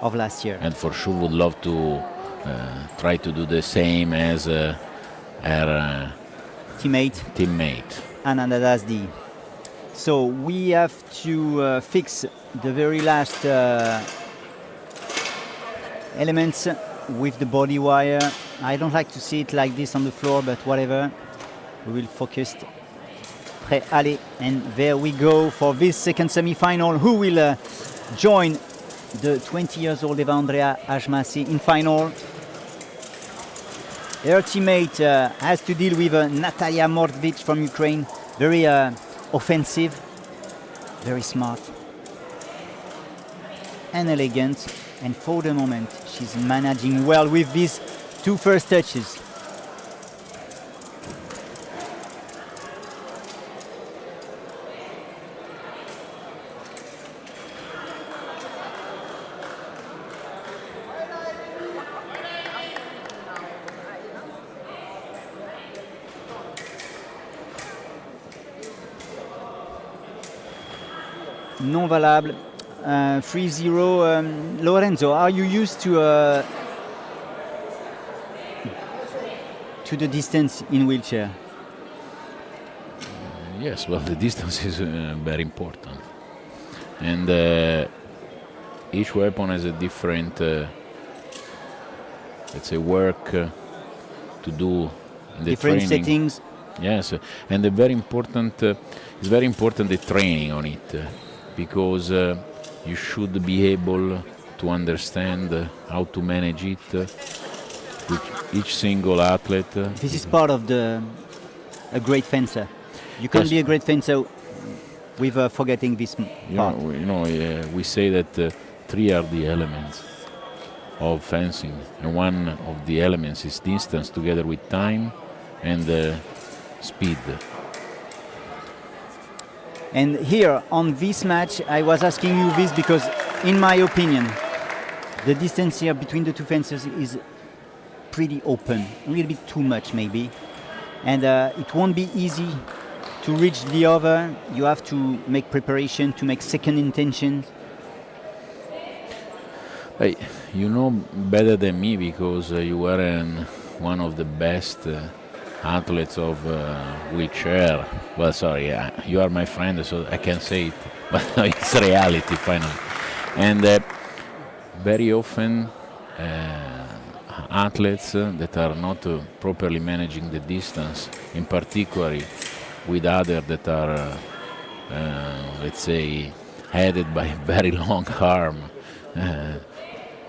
of last year.
And for sure would love to try to do the same as her teammate.
Ananda Dasdi. So we have to fix the very last elements with the body wire. I don't like to see it like this on the floor, but whatever. We will focus. Prêt, allez, and there we go for this second semi-final. Who will join the 20 years old Eva Andrea Ajmasi in final? Her teammate has to deal with Natalia Mordvic from Ukraine. Very offensive, very smart and elegant. And for the moment, she's managing well with these two first touches. Non valable. 3-0. Lorenzo, are you used to the distance in wheelchair?
Yes, well, the distance is very important. And each weapon has a different, let's say, work to do in the
different
training.
Settings.
Yes, and it's very important the training on it, because you should be able to understand how to manage it with each single athlete.
This is part of a great fencer. You can't be a great fencer with forgetting this part.
We say that three are the elements of fencing, and one of the elements is distance together with time and speed.
And here on this match, I was asking you this because, in my opinion, the distance here between the two fencers is pretty open, a little bit too much maybe, and it won't be easy to reach the other. You have to make preparation to make second intentions.
Hey, you know better than me, because you were one of the best athletes of wheelchair. Well, sorry, you are my friend, so I can say it, but it's reality finally. And very often athletes that are not properly managing the distance, in particular with others that are, let's say, headed by a very long arm,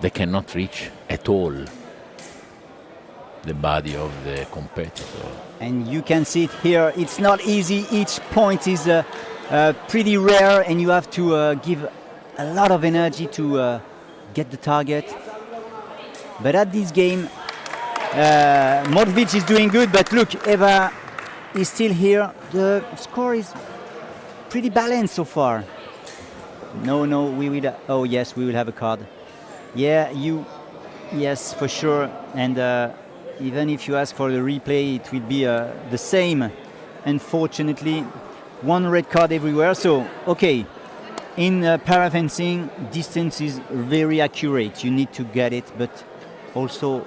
they cannot reach at all the body of the competitor.
And you can see it here, it's not easy. Each point is pretty rare, and you have to give a lot of energy to get the target. But at this game, Mordvic is doing good, but look, Eva is still here. The score is pretty balanced so far. No, we will. Oh yes, we will have a card. Yeah, yes, for sure. And even if you ask for the replay, it will be the same. Unfortunately, one red card everywhere. So okay, in para fencing, distance is very accurate. You need to get it, but also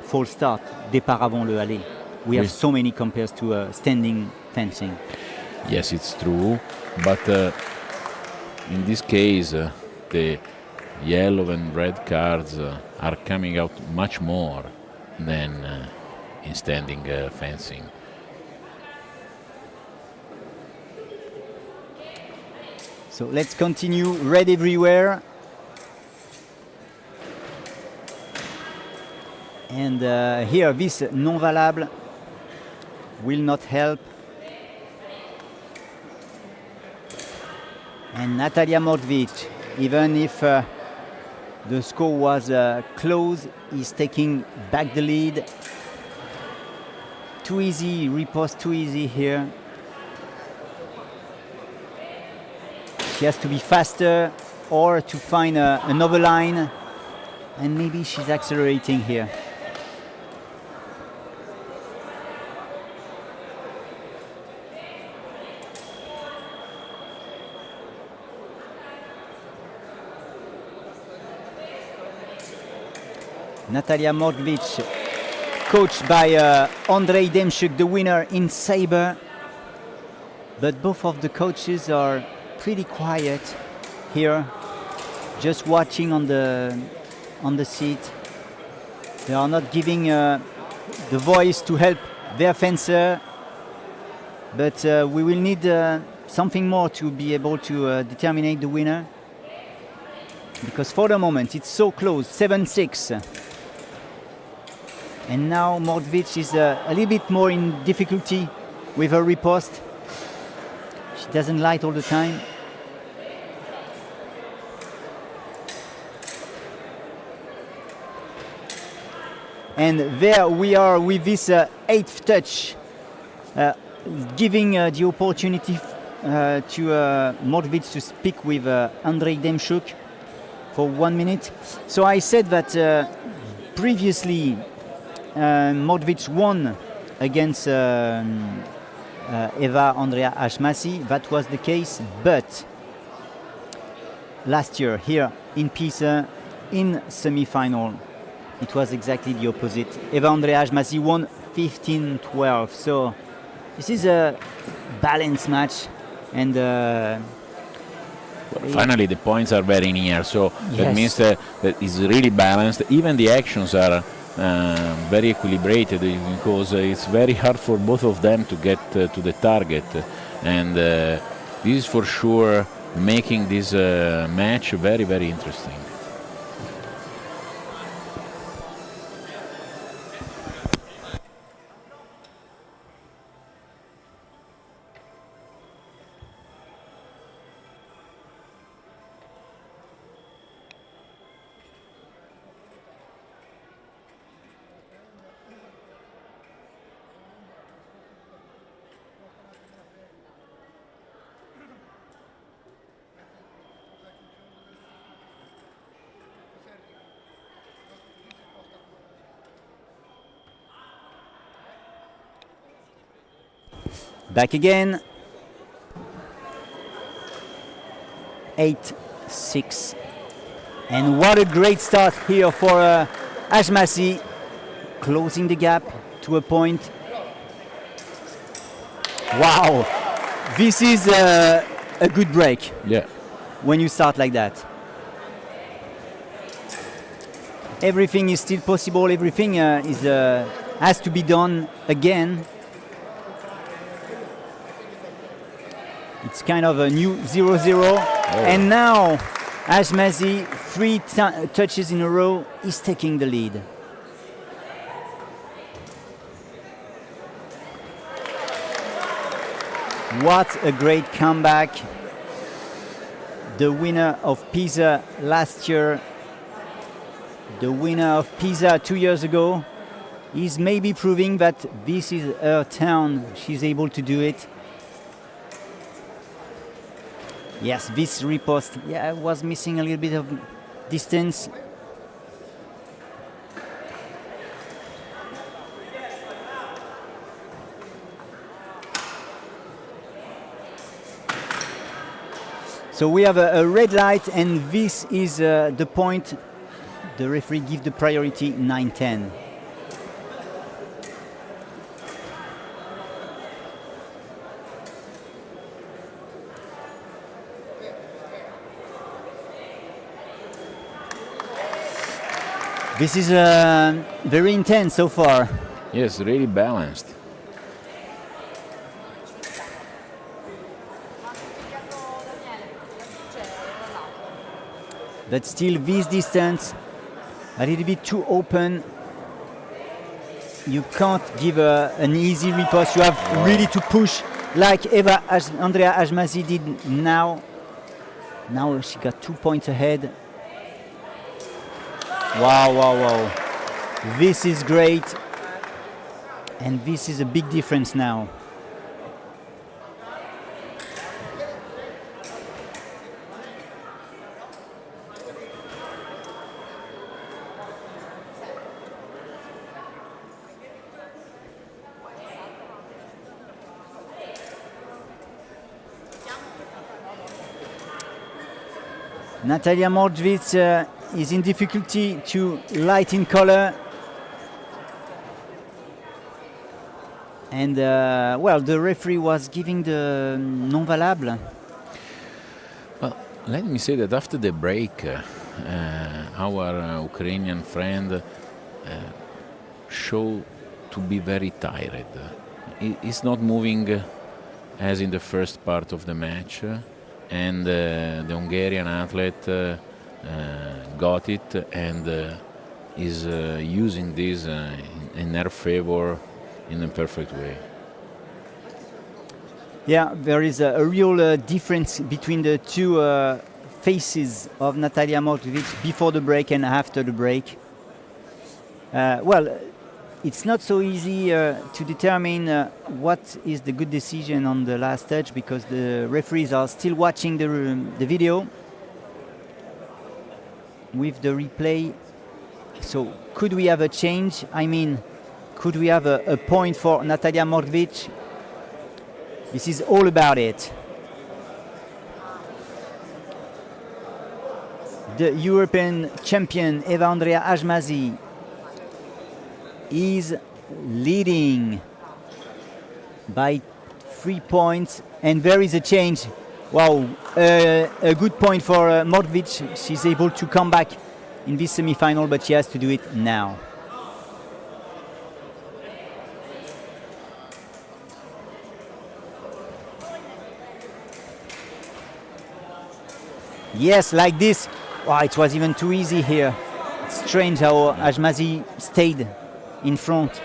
false start, départ avant le aller. We have so many compared to standing fencing.
Yes, it's true, but in this case, the yellow and red cards are coming out much more than in standing fencing.
So let's continue. Red everywhere. And here, this non-valable will not help. And Natalia Mordvic, even if the score was close, is taking back the lead. Too easy, riposte too easy here. She has to be faster or to find another line, and maybe she's accelerating here. Natalia Mordvic, coached by Andrei Demchuk, the winner in saber. But both of the coaches are pretty quiet here, just watching on the seat. They are not giving the voice to help their fencer. But we will need something more to be able to determine the winner. Because for the moment it's so close, 7-6. And now Mordvic is a little bit more in difficulty with her riposte. She doesn't light all the time. And there we are with this 8th touch, giving the opportunity to Mordvic to speak with Andrei Demchuk for 1 minute. So I said that previously Mordvic won against Eva Andrea Ashmasi. That was the case, but last year here in Pisa, in semi-final, it was exactly the opposite. Eva Andrea Ashmasi won 15-12. So this is a balanced match, and
finally the points are very near. So that means that it's really balanced. Even the actions are very equilibrated, because it's very hard for both of them to get to the target, and this is for sure making this match very, very interesting.
Back again. 8-6. And what a great start here for Ashmasi, closing the gap to a point. Wow, this is a good break.
Yeah.
When you start like that. Everything is still possible, everything has to be done again. It's kind of a new 0-0. And now Ashmasi, 3 touches in a row, is taking the lead. What a great comeback. The winner of Pisa last year, the winner of Pisa 2 years ago, is maybe proving that this is her town. She's able to do it. Yes, this riposte, yeah, was missing a little bit of distance. So we have a red light, and this is the point. The referee gives the priority 9-10. This is very intense so far.
Yes, really balanced.
But still, this distance, a little bit too open. You can't give an easy riposte. You have really to push, like Andrea Ajmasi did now. Now she got 2 points ahead. Wow, wow, wow. This is great. And this is a big difference now. Natalia Mordvich is in difficulty to light in color. And, well, the referee was giving the non-valable.
Well, let me say that after the break, our Ukrainian friend showed to be very tired. He's not moving as in the first part of the match. And the Hungarian athlete got it and is using this in their favor in a perfect way.
Yeah, there is a real difference between the two faces of Natalia Mordvich before the break and after the break. Well, it's not so easy to determine what is the good decision on the last touch, because the referees are still watching the video with the replay. So could we have a change? I mean, could we have a point for Natalia Mordvich? This is all about it. The European champion Eva Andrea Ajmasi is leading by 3 points, and there is a change. Wow, a good point for Mordvich. She's able to come back in this semi-final, but she has to do it now. Yes, like this. Wow, it was even too easy here. It's strange how Ajmasi stayed in front.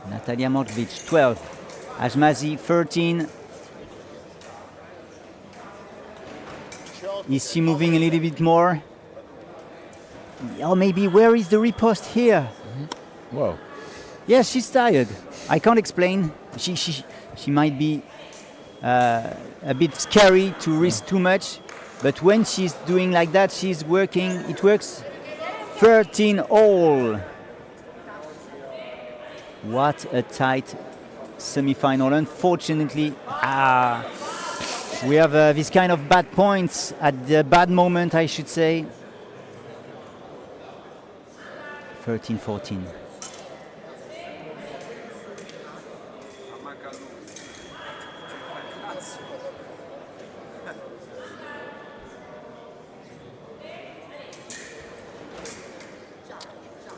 Natalia Mordvich 12, Ajmasi 13. Is she moving a little bit more? Or maybe where is the riposte here?
Wow.
Yes, she's tired. I can't explain. She might be a bit scary to risk too much, but when she's doing like that, she's working. It works. 13 all. What a tight semi-final. Unfortunately, we have this kind of bad points at the bad moment, I should say. 13-14.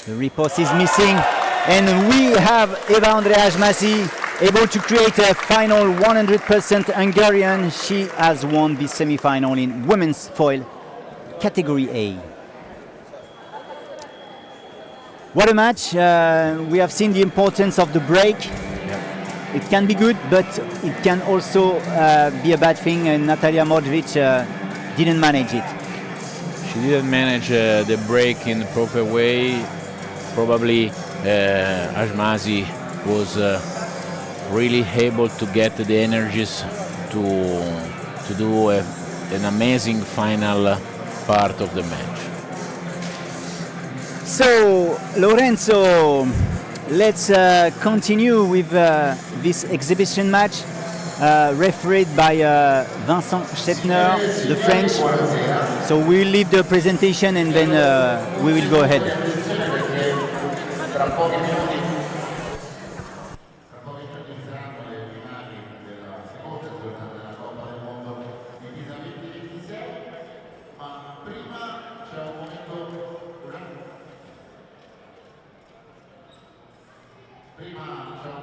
The riposte is missing, and we have Eva Andrea Ajmasi able to create a final 100% Hungarian. She has won the semi-final in women's foil category A. What a match. We have seen the importance of the break. It can be good, but it can also be a bad thing, and Natalia Mordvich didn't manage it.
She he didn't manage the break in the proper way. Probably Ashmazi was really able to get the energies to do an amazing final part of the match.
So, Lorenzo, let's continue with this exhibition match, refereed by Vincent Stettner, the French. So we will leave the presentation and then we will go ahead.
Tra pochi minuti saranno le finali della seconda giornata della Coppa del Mondo di Pisa 2026, ma prima c'è un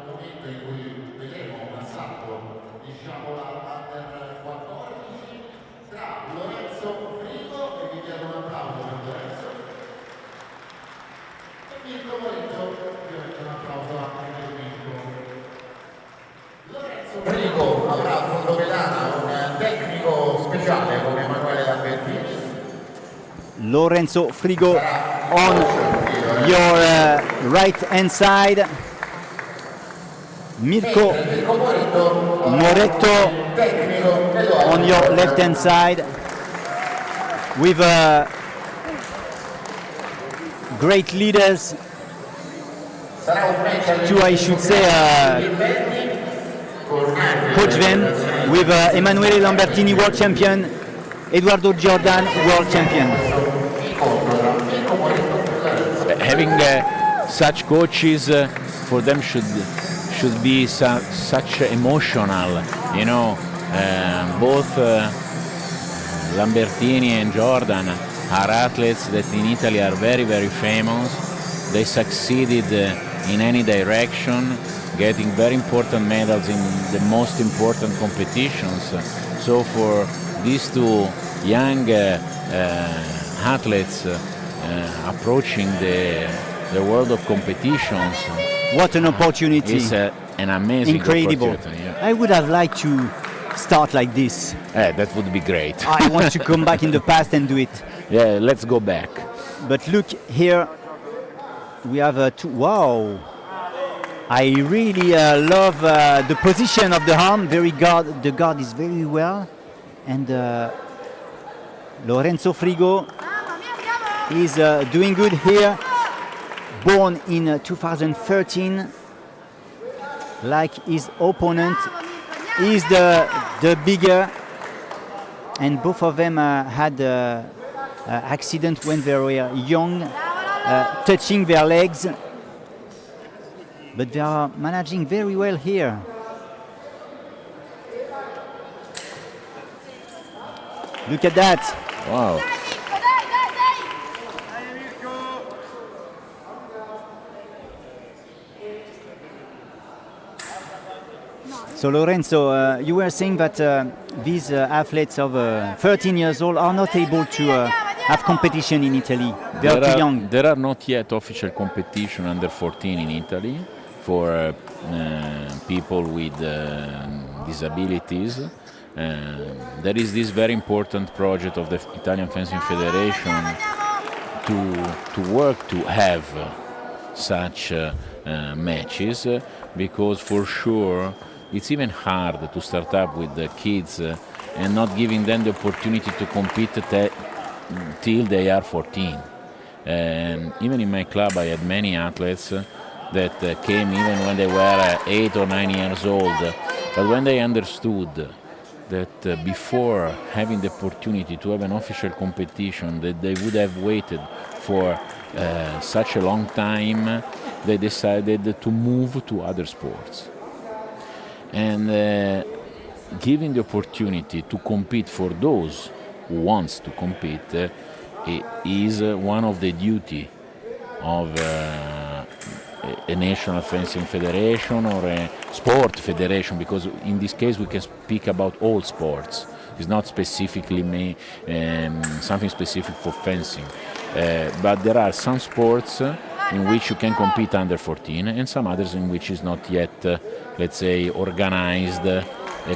momento in cui vedremo un assalto di sciabola under 14 tra Lorenzo Frigo, e vi chiedo un applauso per Lorenzo, e Mirko Moretto. Ovviamente un applauso anche per Mirko. Lorenzo Frigo avrà a fondo pedana un tecnico speciale come Emanuele Lambertini.
Lorenzo Frigo on your right hand side. Mirko Moretto on your left hand side, with great leaders, two I should say, coach them, with Emanuele Lambertini, world champion, Eduardo Jordan, world champion.
Having such coaches for them should be such emotional, you know. Both Lambertini and Jordan are athletes that in Italy are very, very famous. They succeeded in any direction, getting very important medals in the most important competitions. So for these two young athletes approaching the world of competitions,
what an opportunity.
It's an amazing
incredible
opportunity. Yeah.
I would have liked to start like this.
That would be great.
I want to come back in the past and do it.
Yeah, let's go back.
But look here, we have two. Wow, I really love the position of the arm. The guard is very well, and Lorenzo Frigo is doing good here. Born in 2013, like his opponent, is the bigger, and both of them had accident when they were young, touching their legs, but they are managing very well here. Look at that.
Wow.
So Lorenzo, you were saying that these athletes of 13 years old are not able to have competition in Italy. They are too young.
There are not yet official competition under 14 in Italy for people with disabilities. There is this very important project of the Italian Fencing Federation to work to have such matches, because for sure it's even hard to start up with the kids and not giving them the opportunity to compete till they are 14. And even in my club I had many athletes that came even when they were 8 or 9 years old, but when they understood that before having the opportunity to have an official competition that they would have waited for such a long time, they decided to move to other sports. And giving the opportunity to compete for those who wants to compete is one of the duty of a national fencing federation or a sport federation, because in this case we can speak about all sports. It's not specifically something specific for fencing, but there are some sports in which you can compete under 14 and some others in which is not yet, let's say, organized a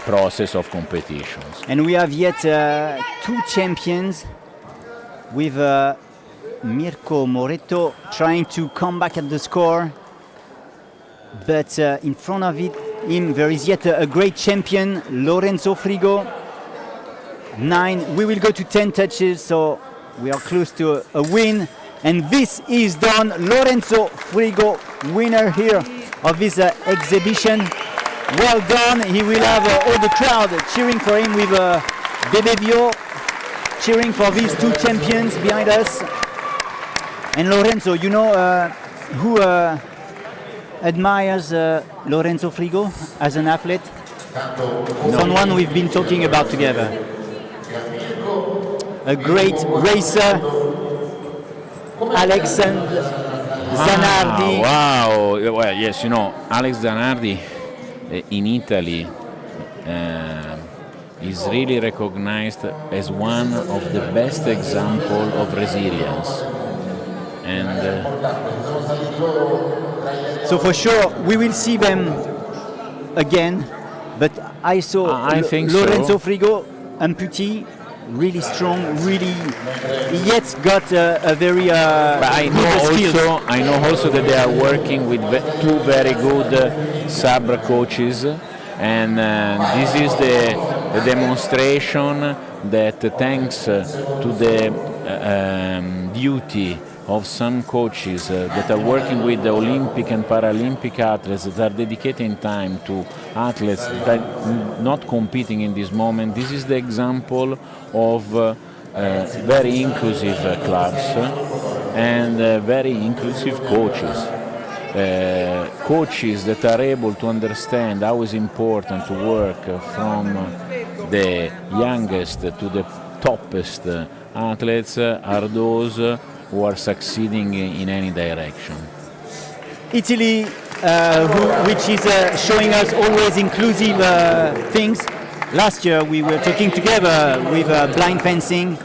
process of competitions.
And we have yet two champions with Mirko Moretto trying to come back at the score. But in front of him, there is yet a great champion, Lorenzo Frigo. 9. We will go to 10 touches, so we are close to a win. And this is done. Lorenzo Frigo, winner here of this exhibition. Well done. He will have all the crowd cheering for him with Bebevio cheering for these two champions behind us. And Lorenzo, you know who admires Lorenzo Frigo as an athlete? Someone we've been talking about together. A great racer, Alexander Zanardi.
Wow! Well, yes, you know, Alex Zanardi in Italy is really recognized as one of the best examples of resilience. And
so for sure we will see them again, but I saw
I think
Lorenzo
so.
Frigo, amputee, really strong, really yet got a very
But I know also that they are working with two very good sabre coaches, and this is the demonstration that thanks to the duty of some coaches that are working with the Olympic and Paralympic athletes that are dedicating time to athletes that are not competing in this moment. This is the example of very inclusive clubs and very inclusive coaches. Coaches that are able to understand how it's important to work from the youngest to the toppest athletes are those who are succeeding in any direction.
Italy, which is showing us always inclusive things. Last year we were talking together with blind fencing,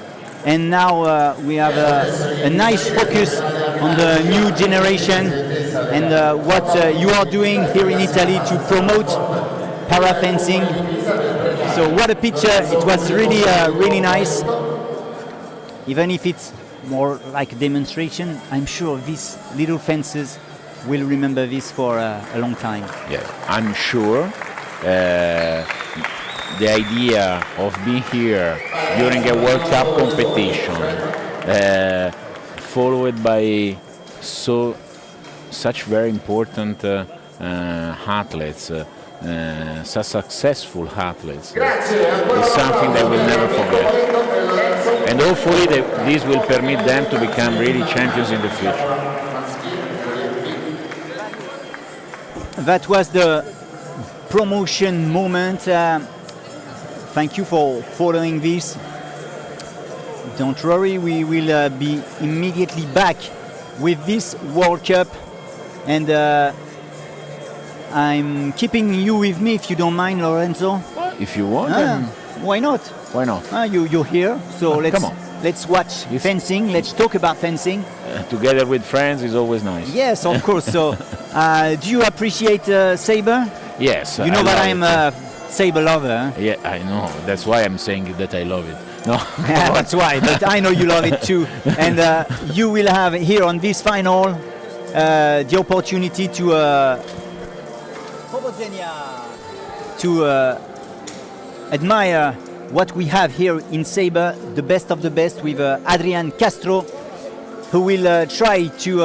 and now we have a nice focus on the new generation and what you are doing here in Italy to promote para fencing. So what a picture! It was really really nice. Even if it's more like a demonstration, I'm sure these little fences will remember this for a long time.
Yeah, I'm sure. The idea of being here during a World Cup competition, followed by such very important athletes, such successful athletes, is something they will never forget. And hopefully this will permit them to become really champions in the future.
That was the promotion moment. Thank you for following this. Don't worry, we will be immediately back with this World Cup, and I'm keeping you with me if you don't mind, Lorenzo.
If you want, then
why not?
Why not?
You're here, so
come on.
Let's watch fencing. Let's talk about fencing.
Together with friends is always nice.
Yes, of course. So, do you appreciate saber?
Yes.
You know that I'm a saber lover. Huh?
Yeah, I know. That's why I'm saying that I love it. No,
that's why. But I know you love it too, and you will have here on this final the opportunity to admire what we have here in saber, the best of the best, with Adrian Castro, who will try to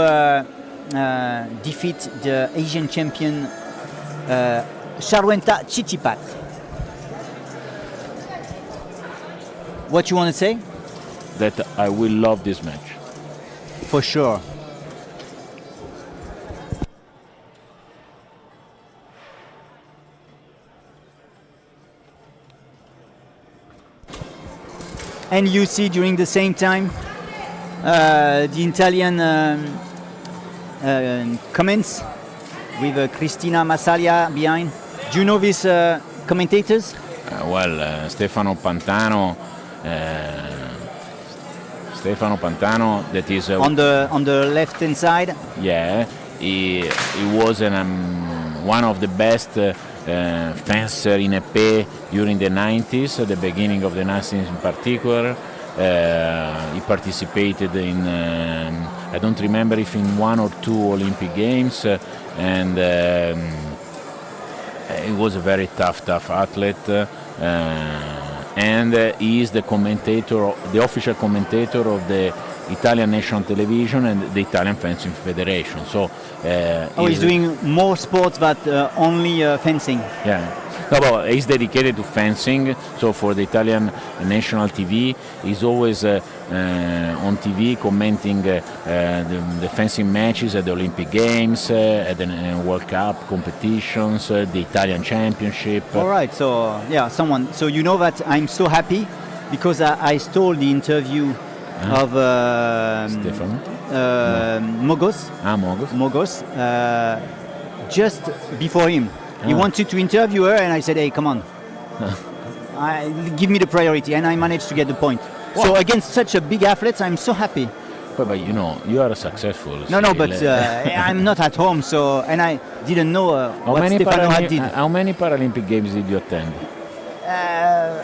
defeat the Asian champion Sharwenta Chichipat. What you want to say?
That I will love this match.
For sure. And you see during the same time the Italian comments with Cristina Massaglia behind. Do you know these commentators?
Stefano Pantano. Stefano Pantano, that is
on the left hand side.
Yeah, he was one of the best fencer in epee during the 90s, the beginning of the 90s in particular. He participated in, I don't remember if in 1 or 2 Olympic Games, and he was a very tough athlete. And he is the commentator, the official commentator of the Italian national television and the Italian fencing federation. So
he's doing more sports but only fencing.
Yeah. No, but he's dedicated to fencing. So for the Italian national TV, he's always on TV commenting the fencing matches at the Olympic Games, at the World Cup competitions, the Italian Championship.
All right. So yeah, So you know that I'm so happy because I stole the interview of
Stefano?
Mogos.
Mogos.
Just before him. He wanted to interview her, and I said, "Hey, come on, give me the priority," and I managed to get the point. Wow. So against such a big athlete, I'm so happy.
But you know, you are successful.
No, but I'm not at home, so and I didn't know what Stefano did.
How many Paralympic Games did you attend?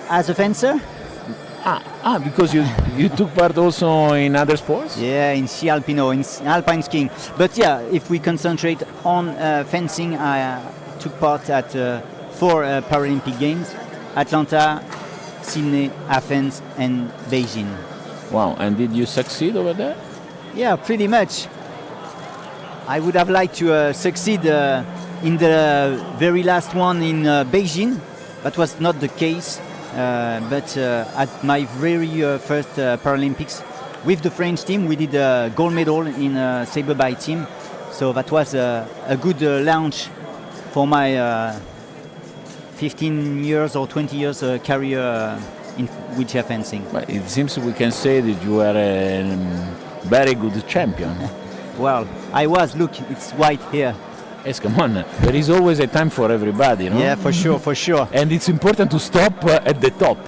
As a fencer.
Because you took part also in other sports?
Yeah, in ski alpino, in alpine skiing. But yeah, if we concentrate on fencing, I took part at 4 Paralympic Games: Atlanta, Sydney, Athens, and Beijing.
Wow! And did you succeed over there?
Yeah, pretty much. I would have liked to succeed in the very last one in Beijing. That was not the case. But at my very first Paralympics with the French team, we did a gold medal in saber by team. So that was a good launch for my 15 years or 20 years career in wheelchair fencing.
But it seems we can say that you are a very good champion.
Well, I was. Look, it's white here.
Yes, come on. There is always a time for everybody, no?
Yeah, for sure.
And it's important to stop at the top.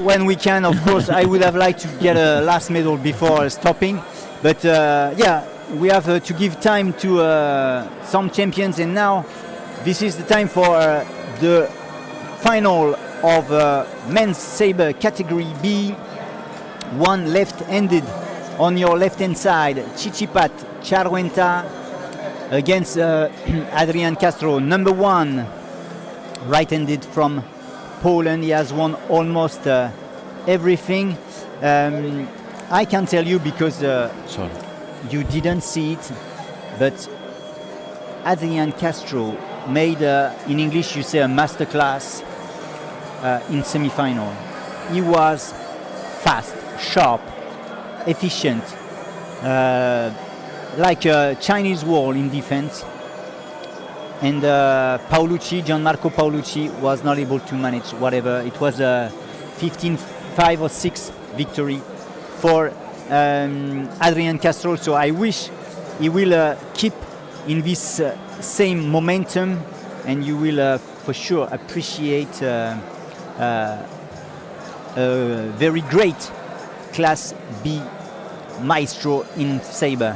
When we can, of course. I would have liked to get a last medal before stopping. But yeah, we have to give time to some champions. And now this is the time for the final of men's saber category B. One left-handed on your left-hand side, Chichipat Charwenta against Adrian Castro, number 1, right-handed from Poland. He has won almost everything. I can tell you because you didn't see it, but Adrian Castro made, in English you say a masterclass in semi-final. He was fast, sharp, efficient, like a Chinese wall in defense, and Gianmarco Paolucci was not able to manage whatever. It was a 15-5 or 6 victory for Adrian Castro, so I wish he will keep in this same momentum, and you will for sure appreciate a very great Class B maestro in saber.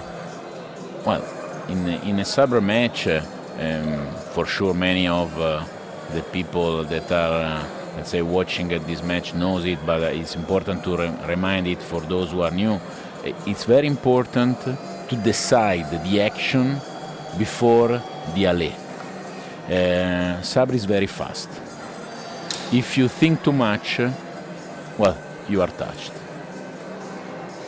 Well, in a sabre match, for sure many of the people that are, let's say, watching at this match knows it, but it's important to remind it for those who are new. It's very important to decide the action before the alley. Sabre is very fast. If you think too much, well, you are touched.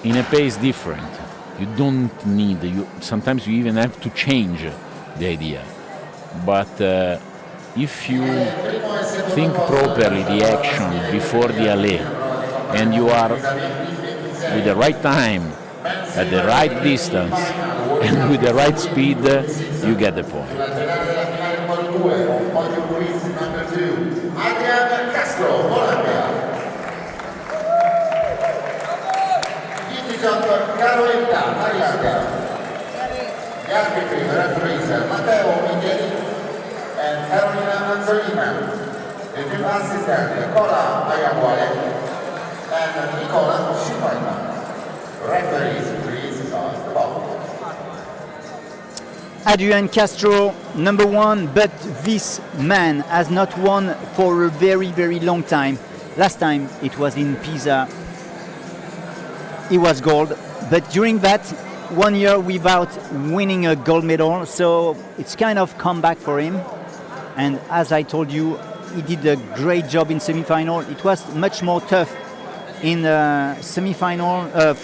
In epee is different. You don't need, sometimes you even have to change the idea. But if you think properly the action before the alley, and you are with the right time, at the right distance, and with the right speed, you get the point.
Carolina, Marianne. Gli arbitri, referees, Matteo Micheli and Carolina Anzolina. The two assistants, Nicola Ayaguale and Nicola Schifaina. Referees, please, on the ball.
Adrian Castro, number 1, but this man has not won for a very, very long time. Last time it was in Pisa he was gold. But during that, 1 year without winning a gold medal, so it's kind of comeback for him. And as I told you, he did a great job in semi-final. It was much more tough in semi-final,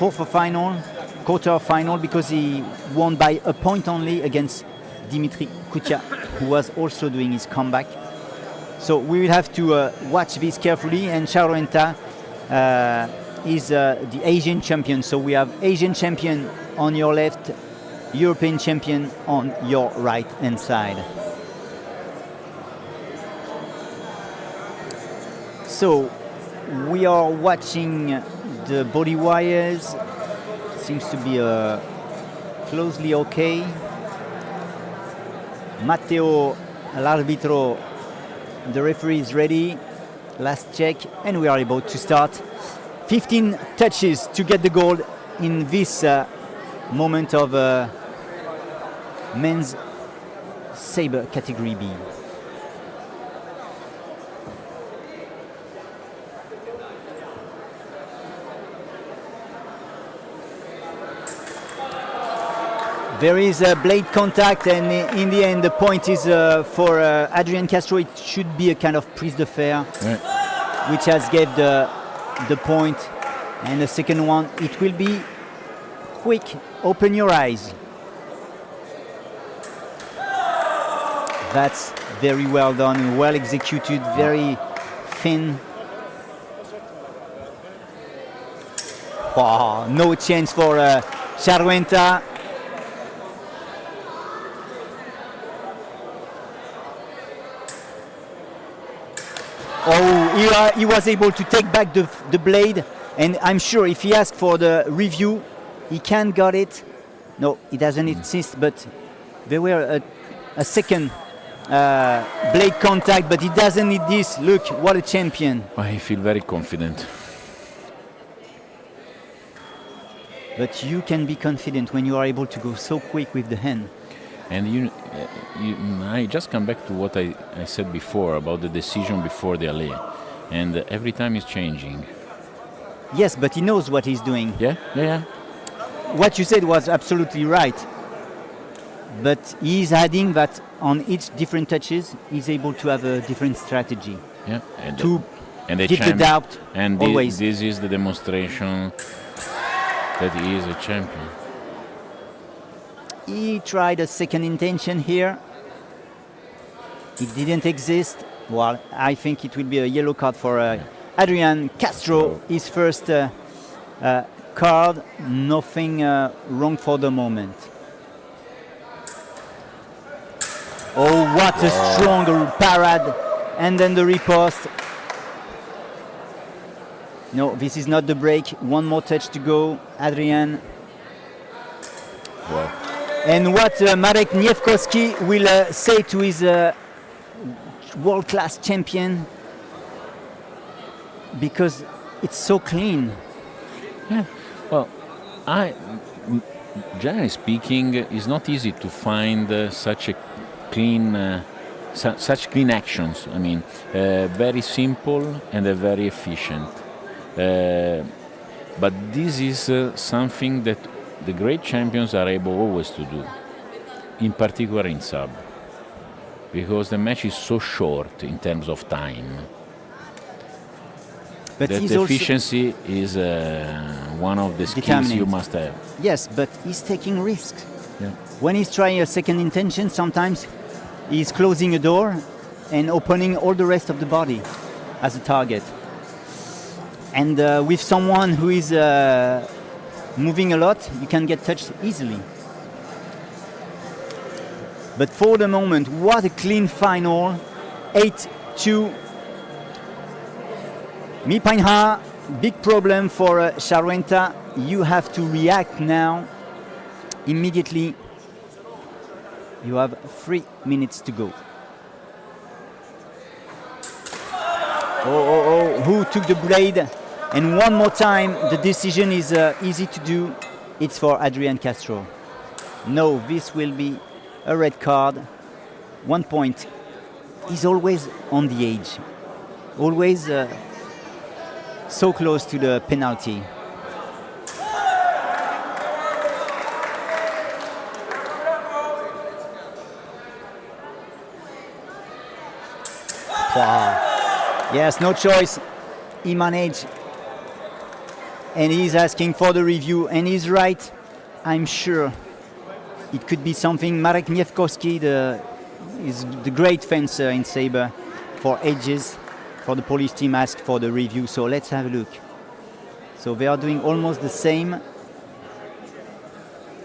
quarter-final, because he won by a point only against Dimitri Kutia, who was also doing his comeback. So we will have to watch this carefully. And Charwenta is the Asian champion. So we have Asian champion on your left, European champion on your right hand side. So we are watching the body wires. Seems to be closely okay. Matteo, l'arbitro, the referee is ready. Last check, and we are about to start. 15 touches to get the gold in this moment of men's saber category B. There is a blade contact, and in the end the point is for Adrian Castro. It should be a kind of prise de fer, which has gave the point. And the second one, it will be quick. Open your eyes. That's very well done, well executed, very thin. Wow, no chance for Charwenta. Oh, he was able to take back the blade, and I'm sure if he asked for the review, he can got it. No, he doesn't insist, but there were a second blade contact, but he doesn't need this. Look, what a champion.
I feel very confident.
But you can be confident when you are able to go so quick with the hand.
And I just come back to what I said before about the decision before the alley. And every time he's changing.
Yes, but he knows what he's doing.
Yeah.
What you said was absolutely right. But he's adding that on each different touches, he's able to have a different strategy.
Yeah.
And keep the doubt
and
always.
This is the demonstration that he is a champion.
He tried a second intention here. It didn't exist. Well, I think it will be a yellow card for Adrian Castro. His first card. Nothing wrong for the moment. Oh, what a strong parade. And then the riposte. No, this is not the break. One more touch to go. Adrian.
Wow.
And what Marek Niewkowski will say to his world-class champion, because it's so clean.
Yeah. Well, generally speaking, it's not easy to find such a clean, such clean actions. I mean, very simple and very efficient. But this is something that the great champions are able always to do, in particular in sub, because the match is so short in terms of time.
But
that efficiency is one of the skills you must have.
Yes, but he's taking risks.
Yeah.
When he's trying a second intention, sometimes he's closing a door and opening all the rest of the body as a target. And with someone who is moving a lot, you can get touched easily. But for the moment, what a clean final. 8-2. Mi Painha, big problem for Charwenta. You have to react now immediately. You have 3 minutes to go. Oh, who took the blade? And one more time, the decision is easy to do. It's for Adrian Castro. No, this will be a red card. 1 point. He's always on the edge. Always so close to the penalty. Wow. Yes, no choice. He managed. And he's asking for the review. And he's right. I'm sure it could be something. Marek Niewkowski is the great fencer in saber for ages. For the Polish team, asked for the review. So let's have a look. So they are doing almost the same.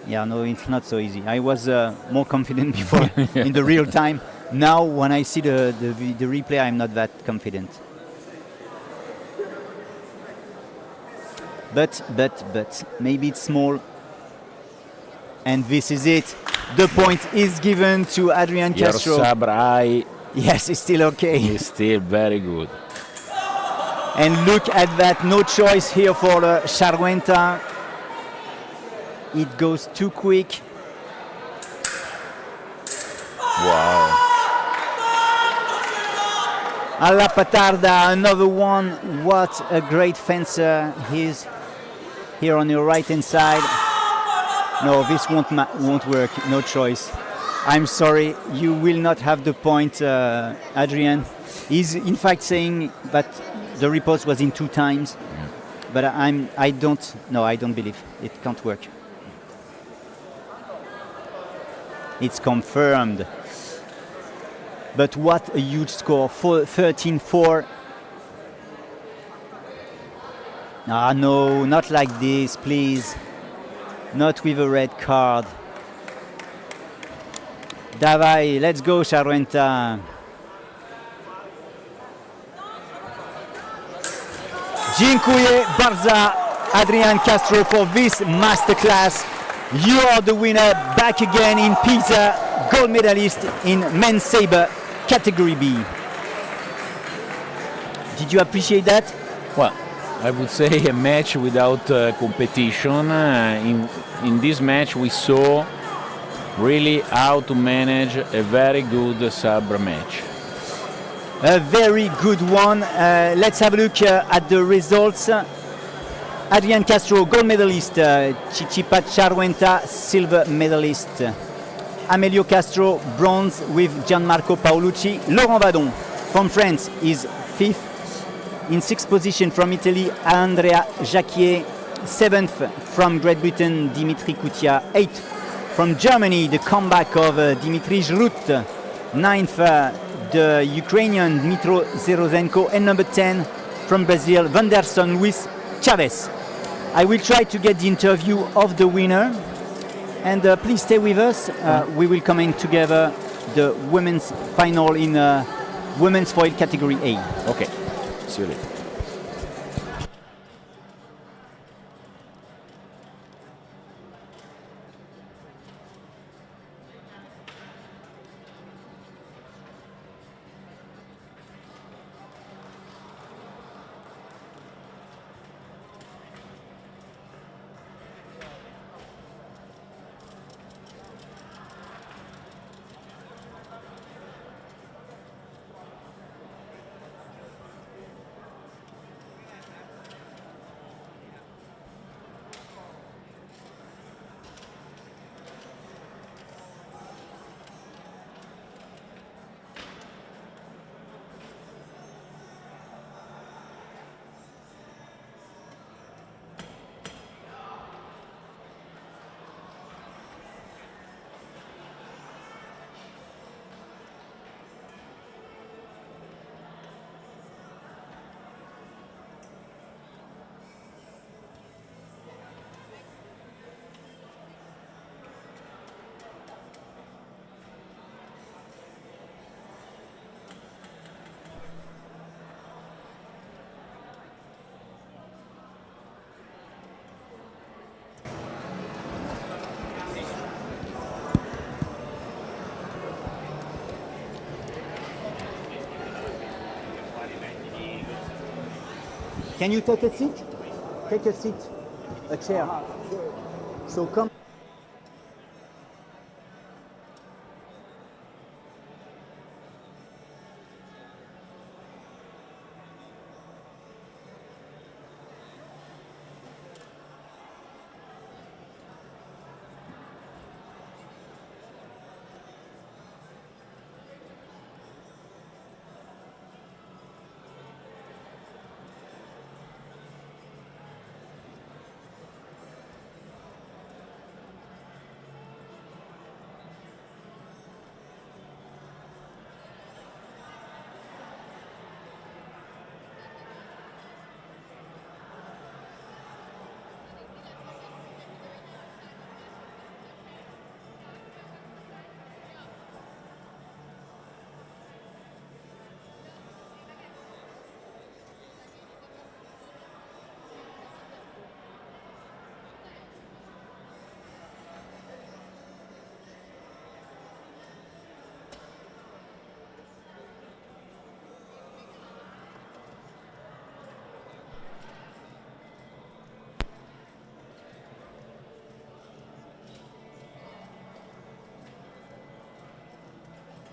Yeah, no, it's not so easy. I was more confident before in the real time. Now, when I see the replay, I'm not that confident. But maybe it's small. And this is it. The point is given to Adrian Castro.
Your sabre eye.
Yes, it's still okay.
It's still very good.
And look at that, no choice here for Charwenta. It goes too quick.
Wow.
Alla Patarda, another one. What a great fencer he is here on your right hand side. No, this won't work, no choice. I'm sorry, you will not have the point, Adrian. He's in fact saying that the riposte was in 2 times, but I don't believe it can't work. It's confirmed. But what a huge score, 13-4. Ah, no, not like this, please. Not with a red card. Dawaj, let's go, Charwenta. Dziękuję bardzo, Adrian Castro, for this masterclass. You are the winner, back again in Pisa, gold medalist in men's saber, category B. Did you appreciate that?
Well, I would say a match without competition. In this match we saw really how to manage a very good sabre match.
A very good one. Let's have a look at the results. Adrian Castro, gold medalist. Chichipa Charwenta, silver medalist. Amelio Castro, bronze with Gianmarco Paolucci. Laurent Vadon from France is 5th. In 6th position from Italy, Andrea Jacquier. 7th from Great Britain, Dimitri Kutia. 8th from Germany, the comeback of Dimitri Zhrut. 9th, the Ukrainian Dmitro Zerozenko. And number 10 from Brazil, Vanderson Luis Chavez. I will try to get the interview of the winner. And please stay with us. We will comment together the women's final in women's foil category A.
Okay, see you later.
Can you take a seat? Take a seat, a chair. So come.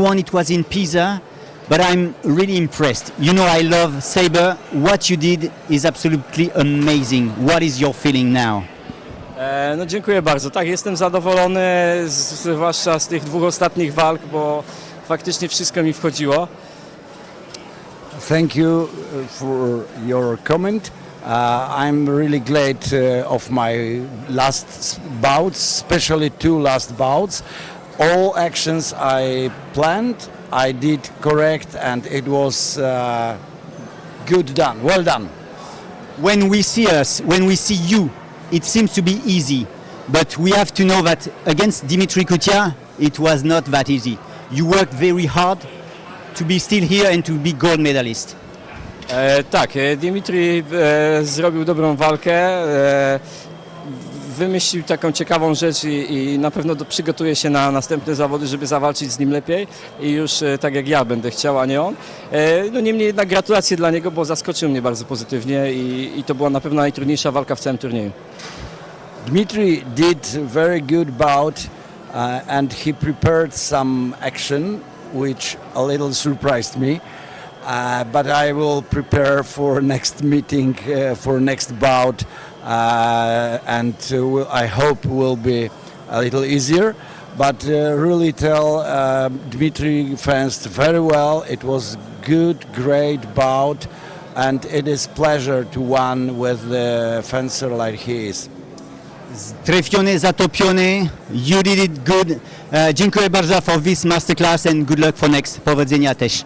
one, it was in Pisa, but I'm really impressed. You know, I love saber. What you did is absolutely amazing. What is your feeling now?
No dziękuję bardzo. Tak, jestem zadowolony, zwłaszcza z tych dwóch ostatnich walk, bo faktycznie wszystko mi wchodziło.
Thank you for your comment. I'm really glad of my last bouts, especially two last bouts. All actions I planned, I did correct, and it was good done, well done.
When we see you, it seems to be easy, but we have to know that against Dimitri Kutia, it was not that easy. You worked very hard to be still here and to be gold medalist.
Tak, Dimitri zrobił dobrą walkę, wymyślił taką ciekawą rzecz i na pewno przygotuje się na następne zawody, żeby zawalczyć z nim lepiej i już tak jak ja będę chciał, a nie on. No niemniej jednak gratulacje dla niego, bo zaskoczył mnie bardzo pozytywnie i to była na pewno najtrudniejsza walka w całym turnieju.
Dmitry did very good bout and he prepared some action which a little surprised me. But I will prepare for next meeting, for next bout, and I hope will be a little easier. But really tell Dmitry fenced very well. It was good, great bout, and it is pleasure to win with the fencer like he is.
Trafiony, zatopiony, you did it good. Dziękuję bardzo for this masterclass and good luck for next. Powodzenia też.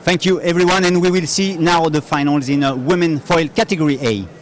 Thank you everyone, and we will see now the finals in women foil category A.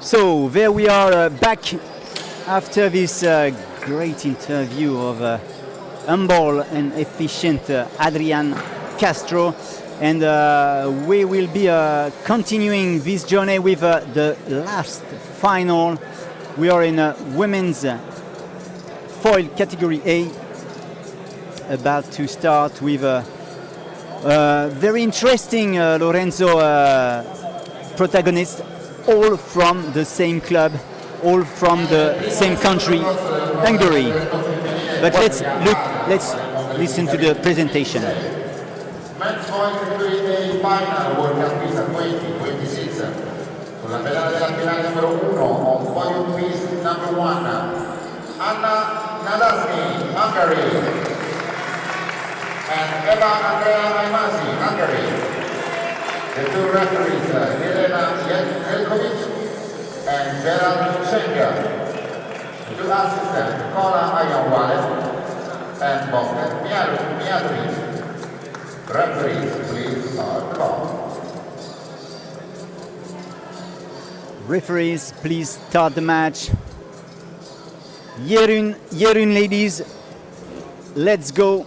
So there we are back after this great interview of humble and efficient Adrian Castro, and we will be continuing this journey with the last final. We are in women's foil category A, about to start with very interesting Lorenzo protagonist, all from the same club, all from the same country, Hungary. But let's listen to the presentation.
Men's foil category A final World Cup Pisa 2026. Sulla medaglia della finale numero 1 on podium piece number 1, Anna Nadasny, Hungary, and Eva Andrea Aimasi, Hungary. The two referees, Elena Jelkovic and Gerald Schenker. The two assistants, Kola Ayanwale and Bogdan Mijatovic. Referees, please start the ball.
Referees, please start the match. Yerun ladies, let's go.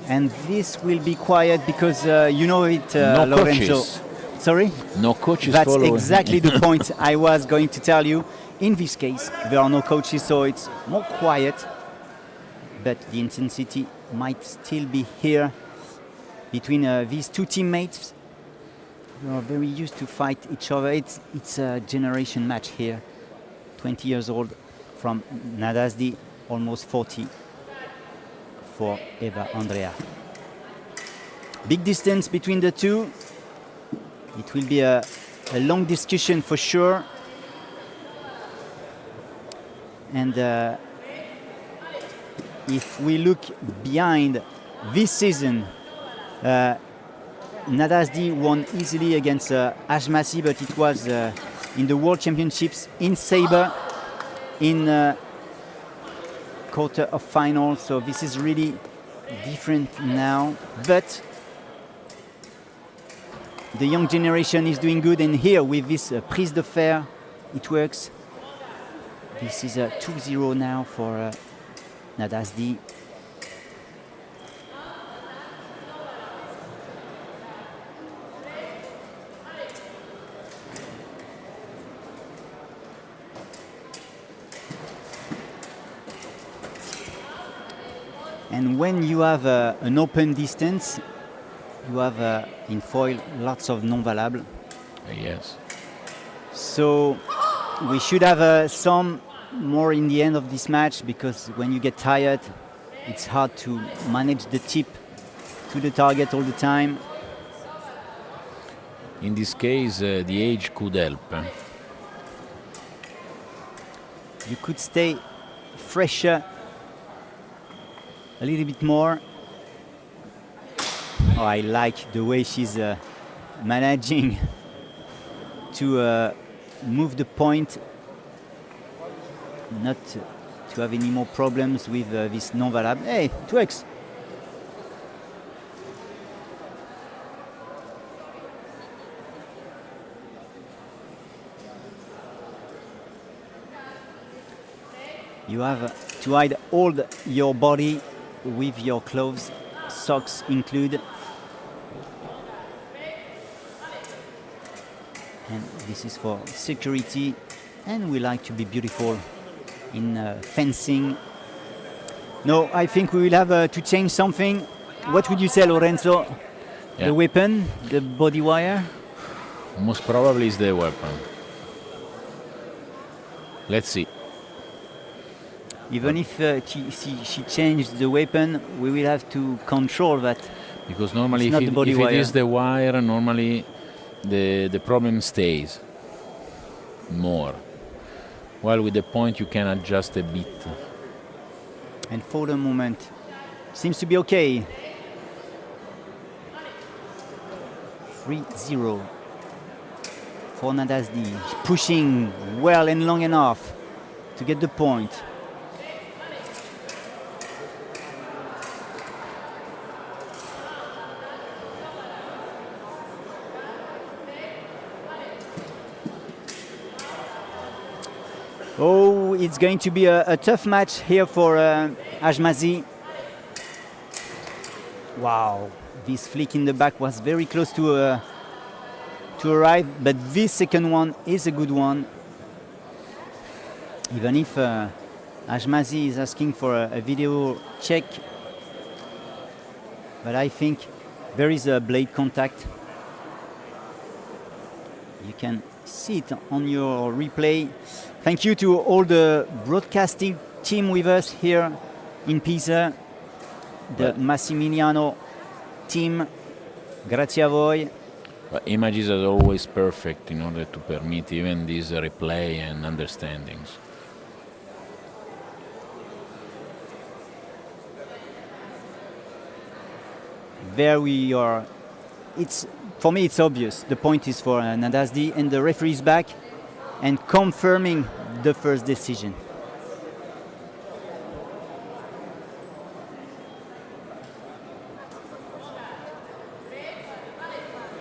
And this will be quiet because you know it,
no
Lorenzo.
Coaches.
Sorry?
No coaches
That's
following.
exactly the point I was going to tell you. In this case, there are no coaches, so it's more quiet. But the intensity might still be here between these two teammates. They are very used to fight each other. It's a generation match here. 20 years old from Nadasdy, almost 40 for Eva Andrea. Big distance between the two. It will be a long discussion for sure. And if we look behind this season, Nadasdi won easily against Ashmasi, but it was in the World Championships in saber in quarter of final. So this is really different now. But the young generation is doing good, and here with this prise de fer, it works. This is a 2-0 now for Nadasdi. And when you have an open distance, you have in foil lots of non-valables.
Yes.
So we should have some more in the end of this match, because when you get tired, it's hard to manage the tip to the target all the time.
In this case, the age could help.
You could stay fresher a little bit more. Oh, I like the way she's managing to move the point, not to have any more problems with this non-valable. Hey, it works. You have to hide all your body with your clothes, socks included. And this is for security, and we like to be beautiful in fencing. No, I think we will have to change something. What would you say, Lorenzo?
Yeah.
The weapon, the body wire?
Most probably is the weapon. Let's see.
Even if she changed the weapon, we will have to control that.
Because normally
It's not the body
if
wire.
it is the wire, normally the problem stays more. While with the point you can adjust a bit.
And for the moment, seems to be okay. 3-0 for Nadasdi. Pushing well and long enough to get the point. Oh, it's going to be a tough match here for Ashmazi. Wow, this flick in the back was very close to arrive, but this second one is a good one. Even if Ashmazi is asking for a video check, but I think there is a blade contact. You can see it on your replay. Thank you to all the broadcasting team with us here in Pisa, the Massimiliano team. Grazie a voi.
But images are always perfect in order to permit even this replay and understandings.
There we are. For me, it's obvious. The point is for Nadasdi, and the referee is back and confirming the first decision.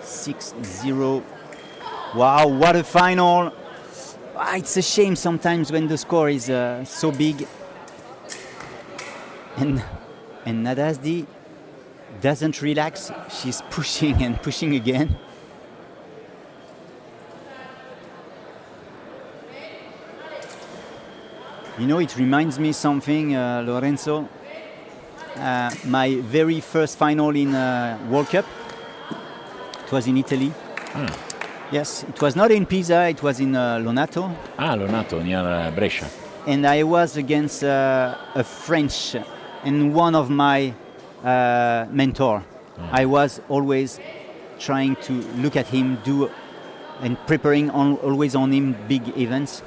(6-0). Wow, what a final! It's a shame sometimes when the score is so big. And Nadasdi doesn't relax. She's pushing and pushing again. You know, it reminds me something, Lorenzo. My very first final in World Cup. It was in Italy. Yes, it was not in Pisa. It was in Lonato.
Lonato, near Brescia.
And I was against a French and one of my mentor. I was always trying to look at him do and preparing always on him big events.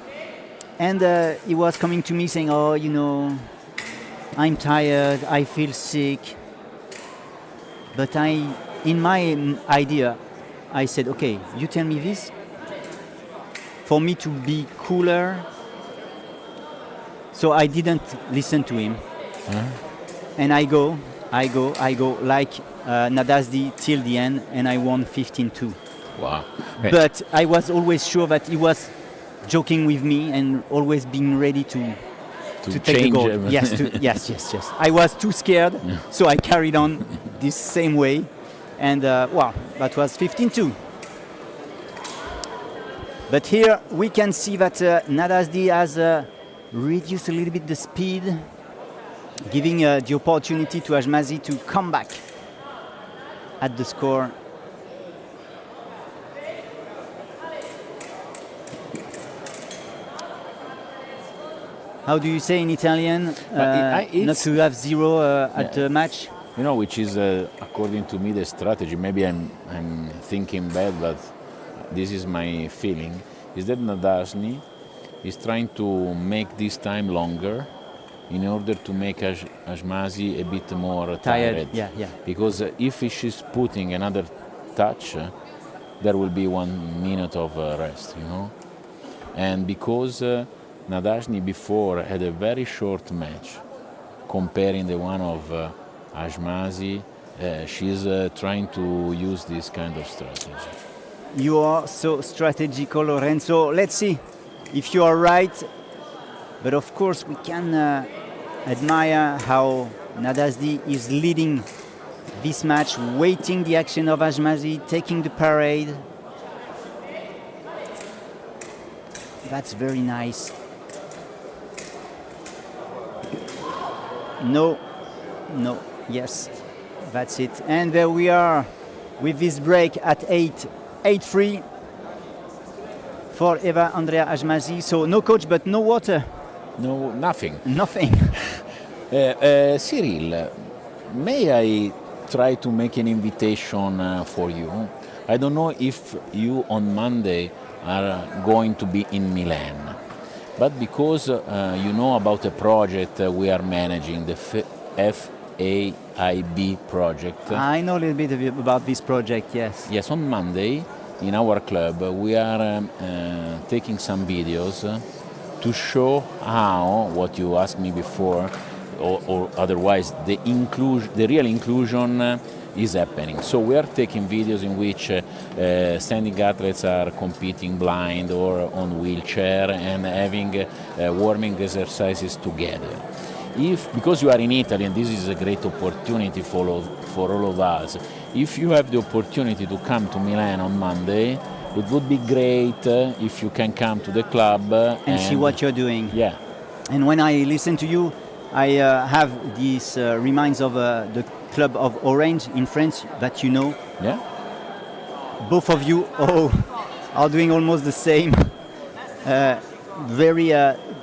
And he was coming to me saying, "Oh, you know, I'm tired. I feel sick, but I in my idea, I said, okay, you tell me this. For me to be cooler, so I didn't listen to him, and I go like Nadasdi till the end, and I won 15-2.
Wow.
But I was always sure that he was joking with me and always being ready to take the
change
goal.
him.
Yes. I was too scared, so I carried on this same way, and wow, that was 15-2. But here we can see that Nadasdi has reduced a little bit the speed, giving the opportunity to Ajmazi to come back at the score. How do you say in Italian? Not to have zero at the match?
You know, which is, according to me, the strategy. Maybe I'm thinking bad, but this is my feeling, is that Nadasdi is trying to make this time longer in order to make Ajmazi a bit more tired.
Yeah.
Because if she's putting another touch, there will be 1 minute of rest, you know. And because Nadasdi before had a very short match, comparing the one of Ajmazi, she's trying to use this kind of strategy.
You are so strategical, Lorenzo. Let's see if you are right. But of course, we can admire how Nadasdi is leading this match, waiting the action of Ajmazi, taking the parade. That's very nice. No, yes, that's it. And there we are with this break at 8-3 for Eva Andrea Ajmazi. So no coach, but no water.
No, nothing.
Nothing.
Cyril, may I try to make an invitation for you? I don't know if you on Monday are going to be in Milan, but because you know about a project we are managing, the FAIB project.
I know a little bit about this project, yes.
Yes, on Monday in our club we are taking some videos to show how, what you asked me before, or otherwise, the real inclusion is happening. So we are taking videos in which standing athletes are competing blind or on wheelchair and having warming exercises together. Because you are in Italy, and this is a great opportunity for all of us, if you have the opportunity to come to Milan on Monday, it would be great if you can come to the club
and see what you're doing.
Yeah.
And when I listen to you, I have these reminds of the club of Orange in France that you know.
Yeah.
Both of you are doing almost the same. Very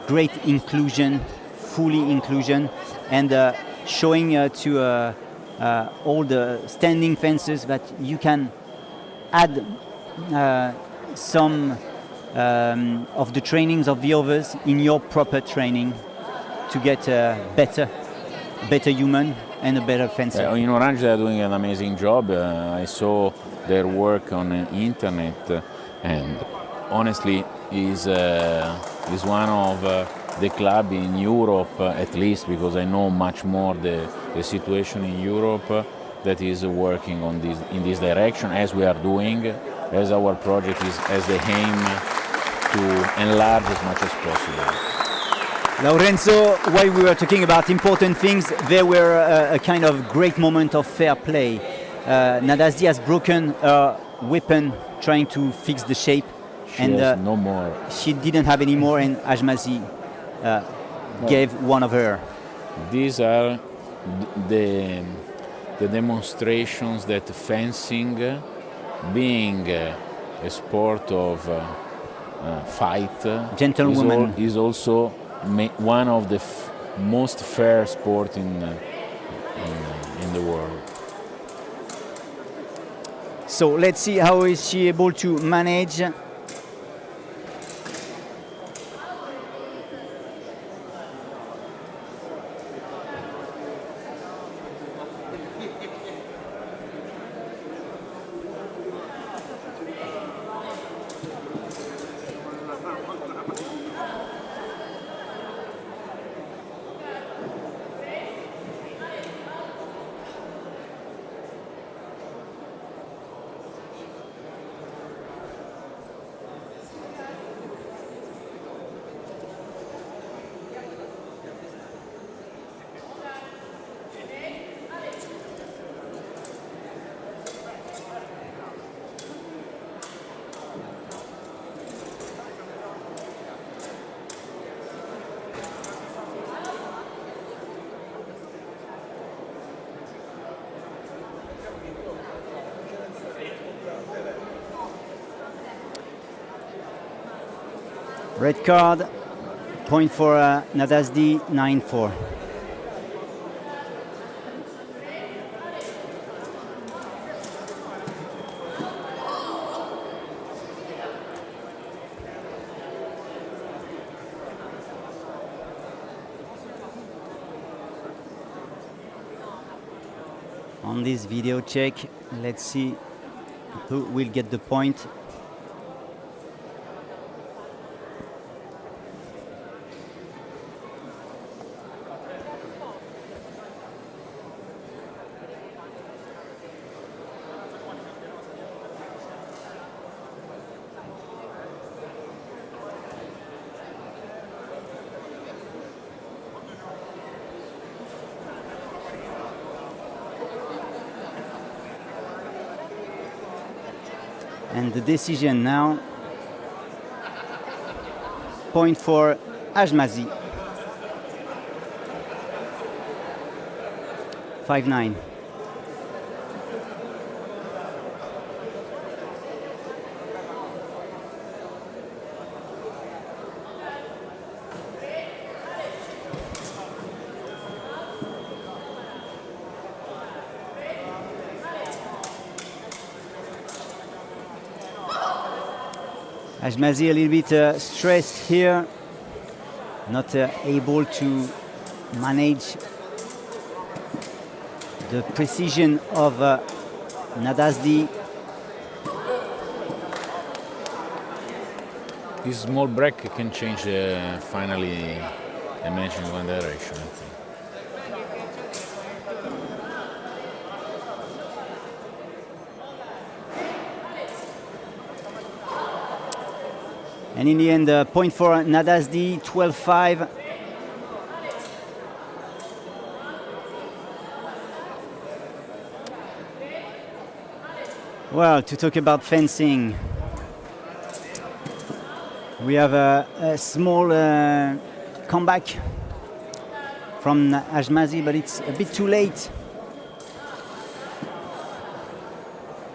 great inclusion, fully inclusion, and showing to all the standing fences that you can add some of the trainings of the others in your proper training to get a better human and a better fencer.
In Orange they are doing an amazing job. I saw their work on the internet, and honestly is one of the club in Europe, at least because I know much more the situation in Europe, that is working on this in this direction, as we are doing, as our project has the aim to enlarge as much as possible.
Lorenzo, while we were talking about important things, there were a kind of great moment of fair play. Nadasdi has broken her weapon trying to fix the shape.
She has no more.
She didn't have any more, and Ajmazi gave one of her.
These are the demonstrations that fencing, being a sport of fight,
gentlewoman,
is also one of the most fair sport in the world.
So let's see how is she able to manage. Red card, point for Nadasdi, 9-4. On this video check, let's see who will get the point. And the decision now, point for Ajmazi, 5-9. Ajmazi a little bit stressed here, not able to manage the precision of Nadasdi.
This small break can change finally the match in one direction, I think.
And in the end, point for Nadasdi, 12-5. Well, to talk about fencing, we have a small comeback from Ajmazi, but it's a bit too late.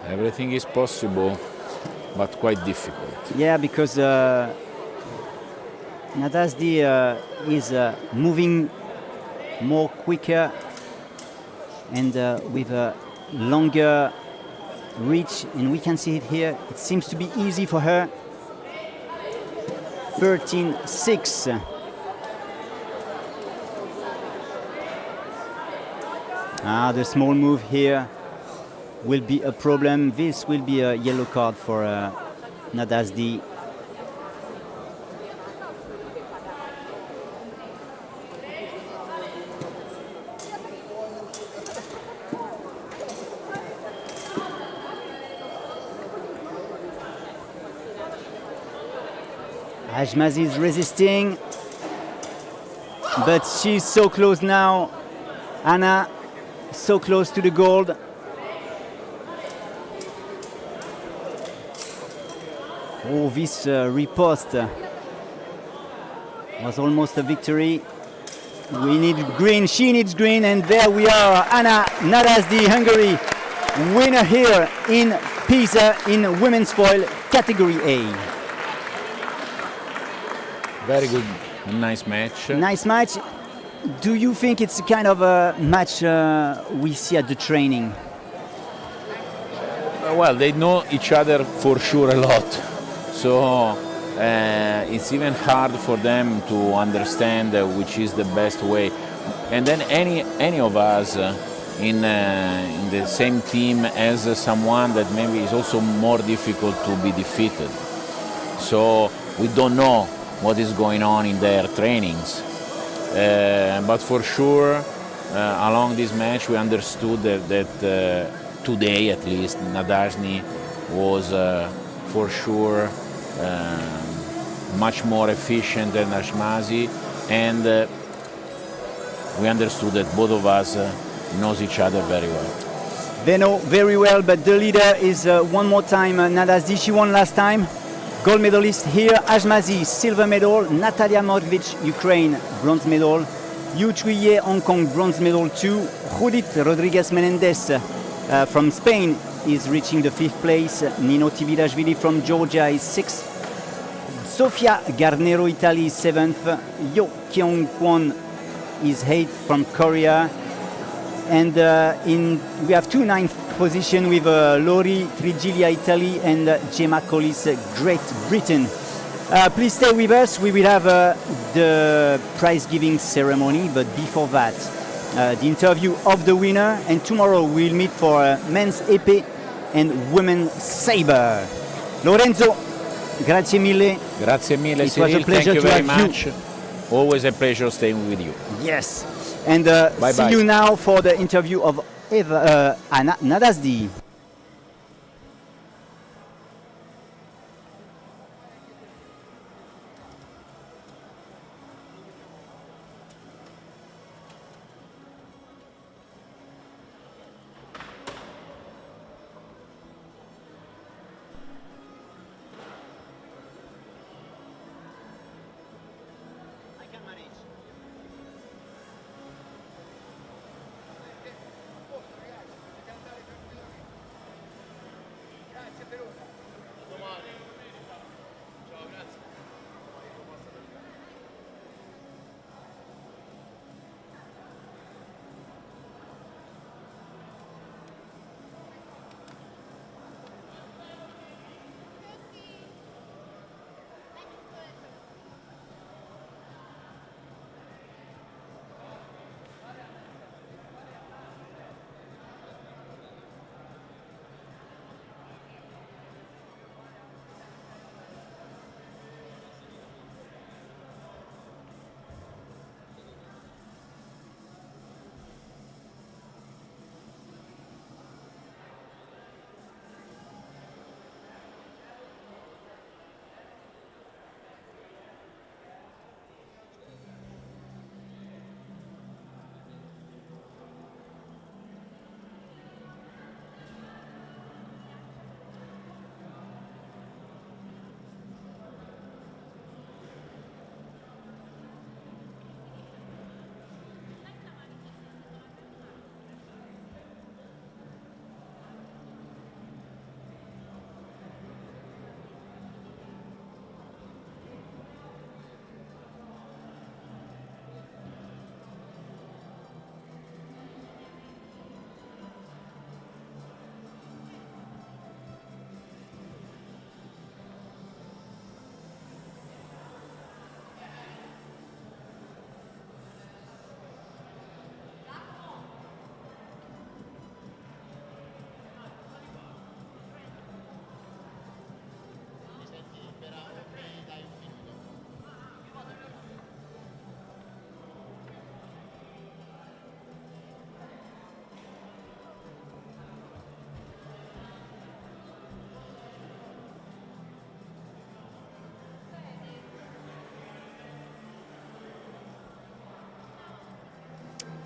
Everything is possible, but quite difficult.
Yeah, because Nadasdi is moving more quicker and with a longer reach, and we can see it here. It seems to be easy for her. 13-6. The small move here will be a problem. This will be a yellow card for Nadasdi. Ajmazi is resisting, but she's so close now. Anna, so close to the gold. Oh, this riposte was almost a victory. We need green, she needs green, and there we are. Anna Nadasdi, Hungary, winner here in Pisa in women's foil category A.
Very good, nice match.
Nice match. Do you think it's kind of a match we see at the training?
Well, they know each other for sure a lot, so it's even hard for them to understand which is the best way. And then any of us in the same team has someone that maybe is also more difficult to be defeated. So we don't know what is going on in their trainings. But for sure, along this match, we understood that today, at least, Nadasdi was for sure much more efficient than Ajmazi, and we understood that both of us knows each other very well.
They know very well, but the leader is one more time Nadasdi. She won last time. Gold medalist here, Ajmazi, silver medal. Natalia Morkovic, Ukraine, bronze medal. Yu Chuiye, Hong Kong, bronze medal too. Judith Rodriguez Menendez from Spain is reaching the 5th place. Nino Tibilashvili from Georgia is 6th. Sofia Garnero, Italy, 7th. Yo Kyung-kwon is 8th from Korea. And we have 2 9th position with Lori Trigilia, Italy, and Gemma Collis, Great Britain. Please stay with us. We will have the prize giving ceremony, but before that, the interview of the winner. And tomorrow we'll meet for men's epee and women's saber. Lorenzo, grazie mille.
Grazie mille,
It was a
Cyril.
pleasure
Thank you
to
very
have you.
much. Always a pleasure staying with you.
Yes. And
Bye
see
bye.
you now for the interview of Anna Nadasdi.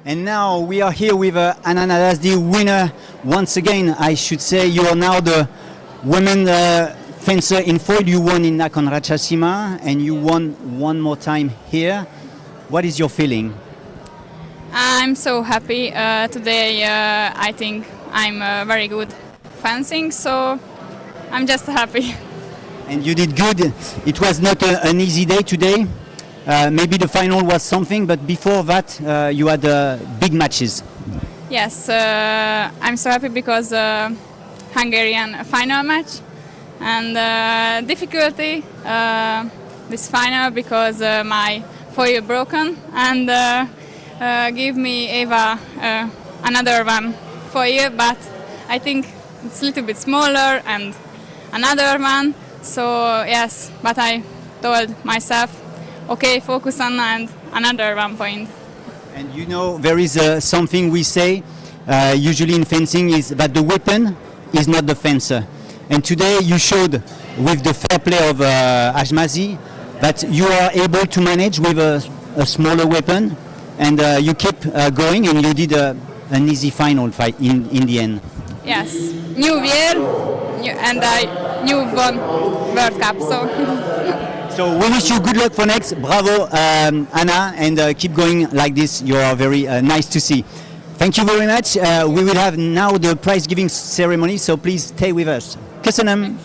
And now we are here with Anna Nadasdi, winner once again. I should say you are now the women fencer in foil. You won in Nakhon Ratchasima and you won one more time here. What is your feeling?
I'm so happy. Today I think I'm very good fencing, so I'm just happy.
And you did good. It was not an easy day today. Maybe the final was something, but before that you had big matches.
Yes, I'm so happy because Hungarian final match and difficulty this final because my foil broken and give me Eva another one foil, but I think it's a little bit smaller and another one. So yes, but I told myself, okay, focus on and another 1 point.
And you know, there is something we say usually in fencing is that the weapon is not the fencer. And today you showed with the fair play of Ajmazi that you are able to manage with a smaller weapon, and you keep going, and you did an easy final fight in the end.
Yes, new year, and I new won World Cup.
So we wish you good luck for next. Bravo, Anna, and keep going like this. You are very nice to see. Thank you very much. We will have now the prize giving ceremony, so please stay with us. Köszönöm.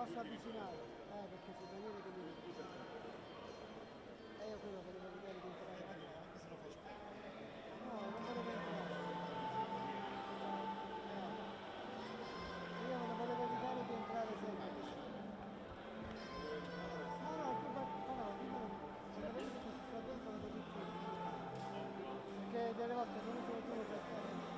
posso avvicinare, perché c'è Daniele che mi dice. E io quello volevo vedere di entrare la gara. Anche se lo faccio. No, non volevo entrare. Io non volevo evitare di entrare sempre. No, tu se lo vedi che sta dentro la posizione. Perché delle volte non sono tu per fare.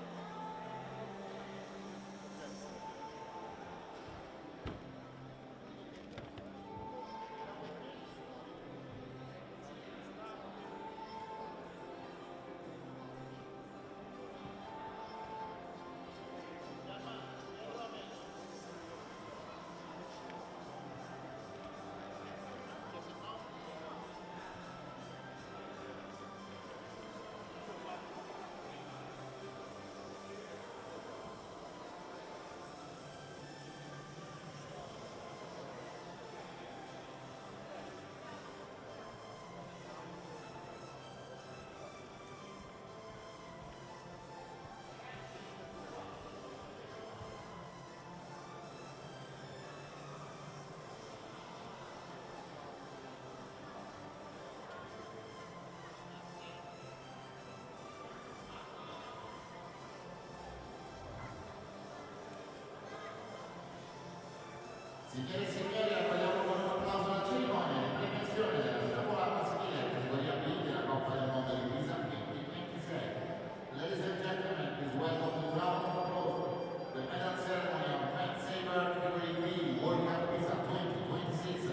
Signore e signori, accogliamo con un applauso la cerimonia di premiazione della scuola maschile categoria B della Coppa del Mondo di Pisa 2026. Ladies and gentlemen, please welcome with round of applause the medal ceremony of men's saber category B World Cup Pisa 2026.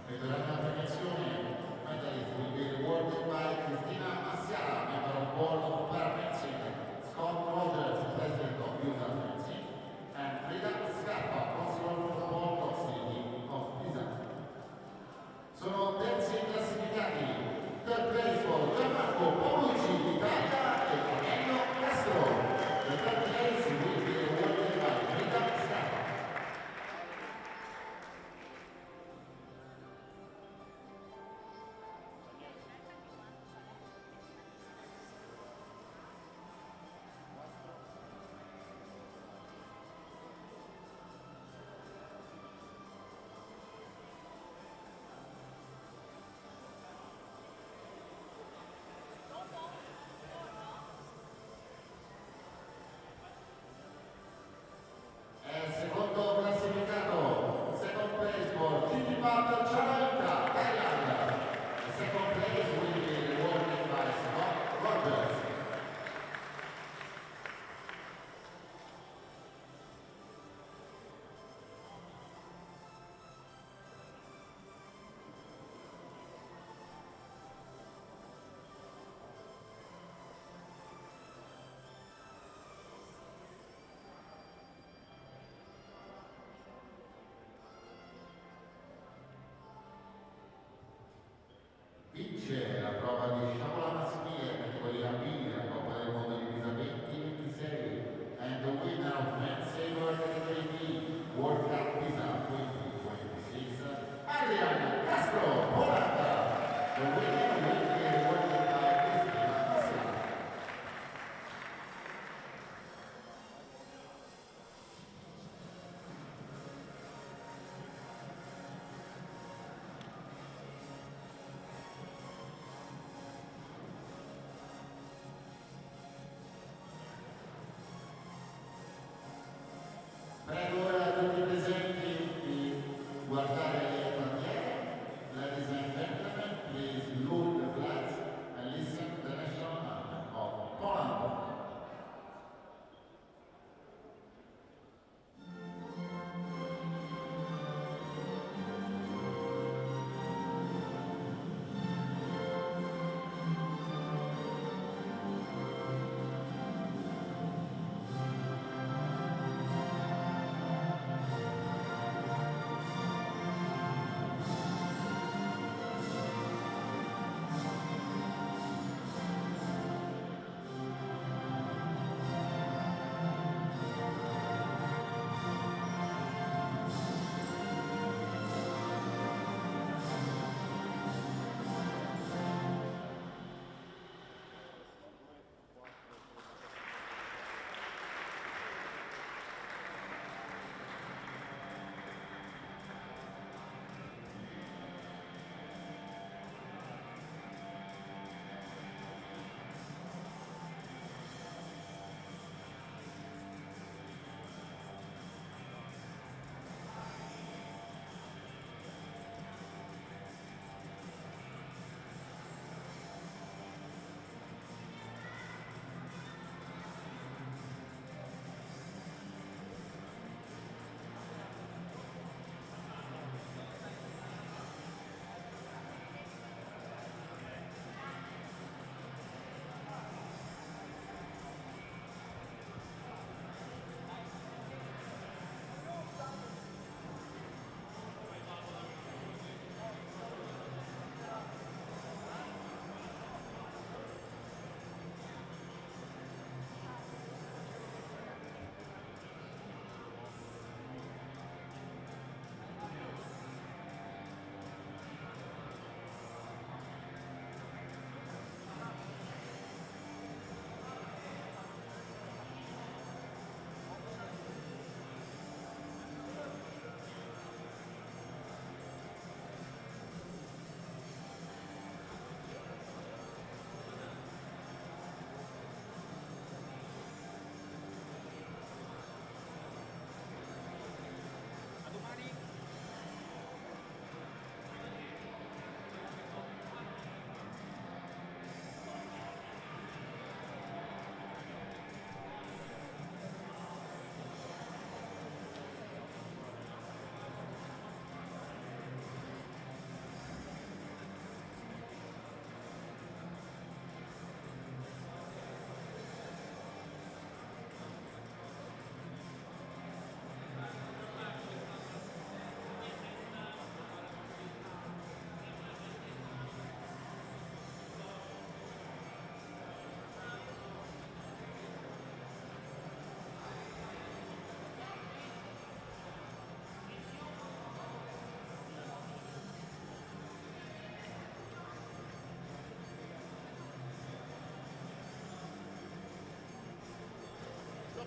Vedrà la premiazione, medalist will be rewarded by Cristina Massiara, member of board of Paralympic, Scott Rogers, president of Youth Fencing, and Frida Scarpa, consular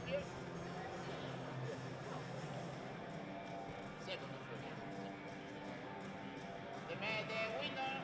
Second and first. The winner.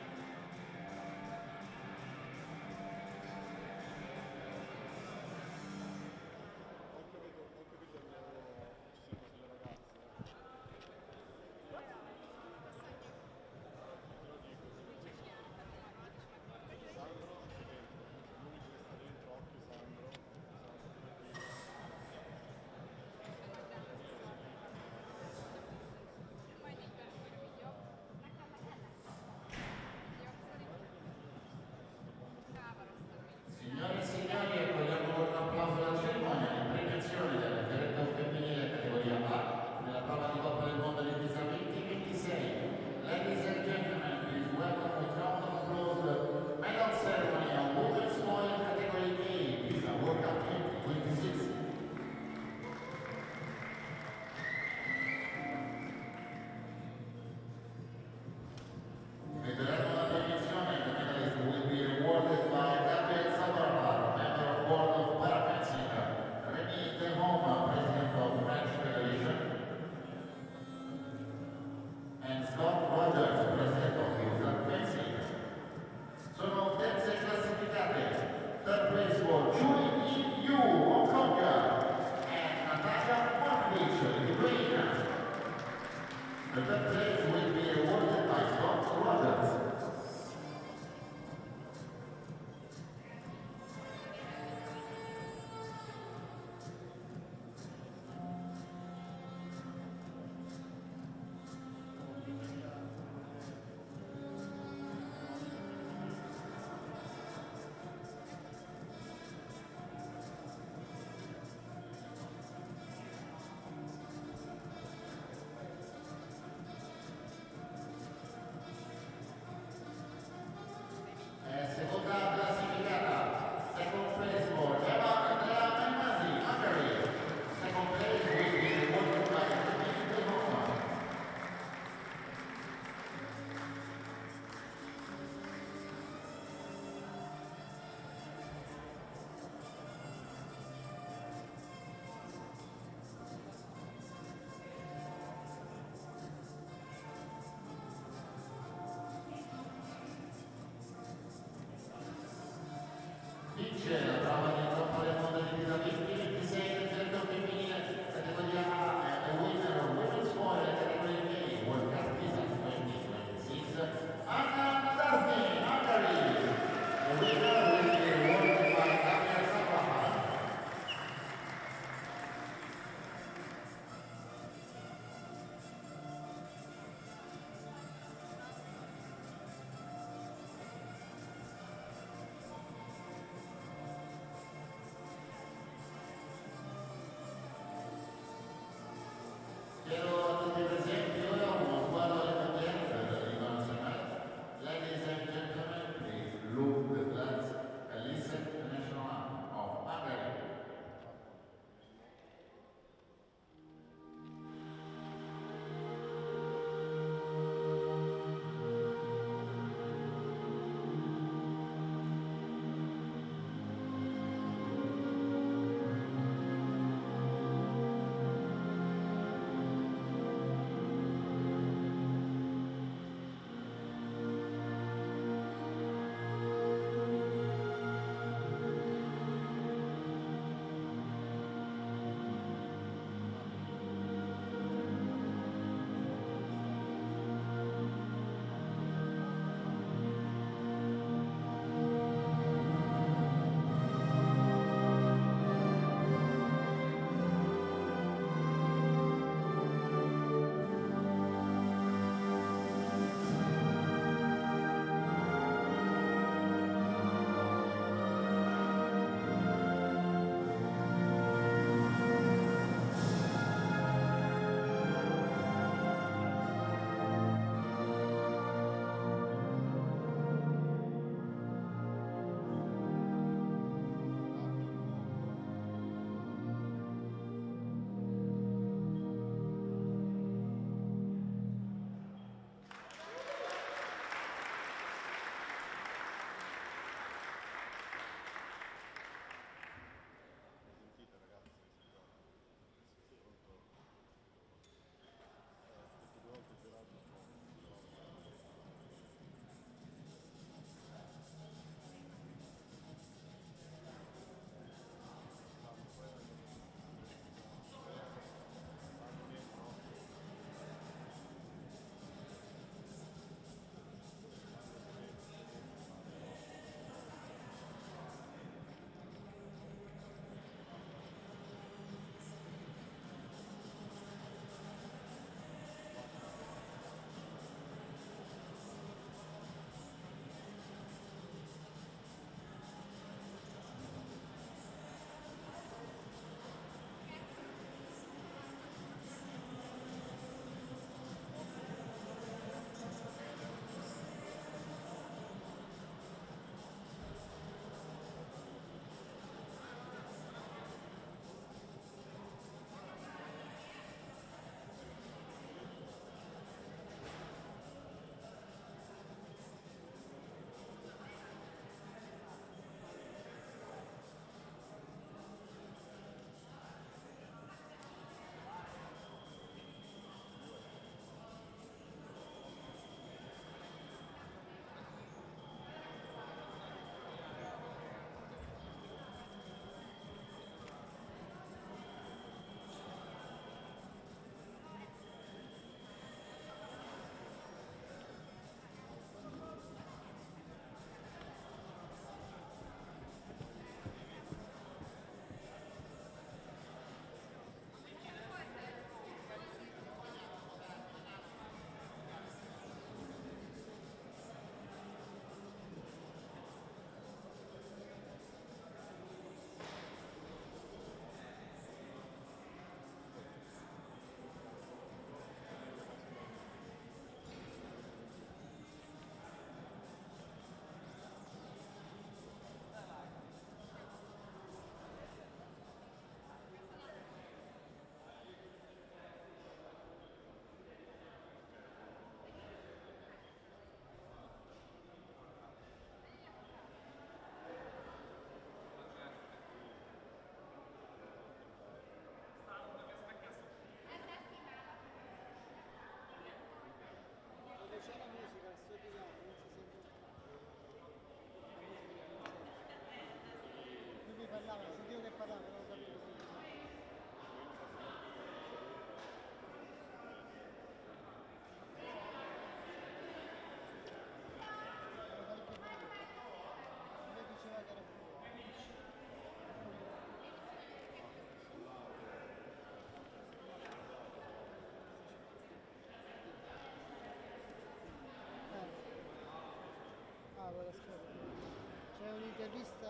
un'intervista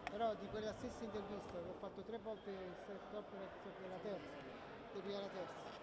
però di quella stessa intervista che ho fatto 3 volte il set top per la terza, per la terza.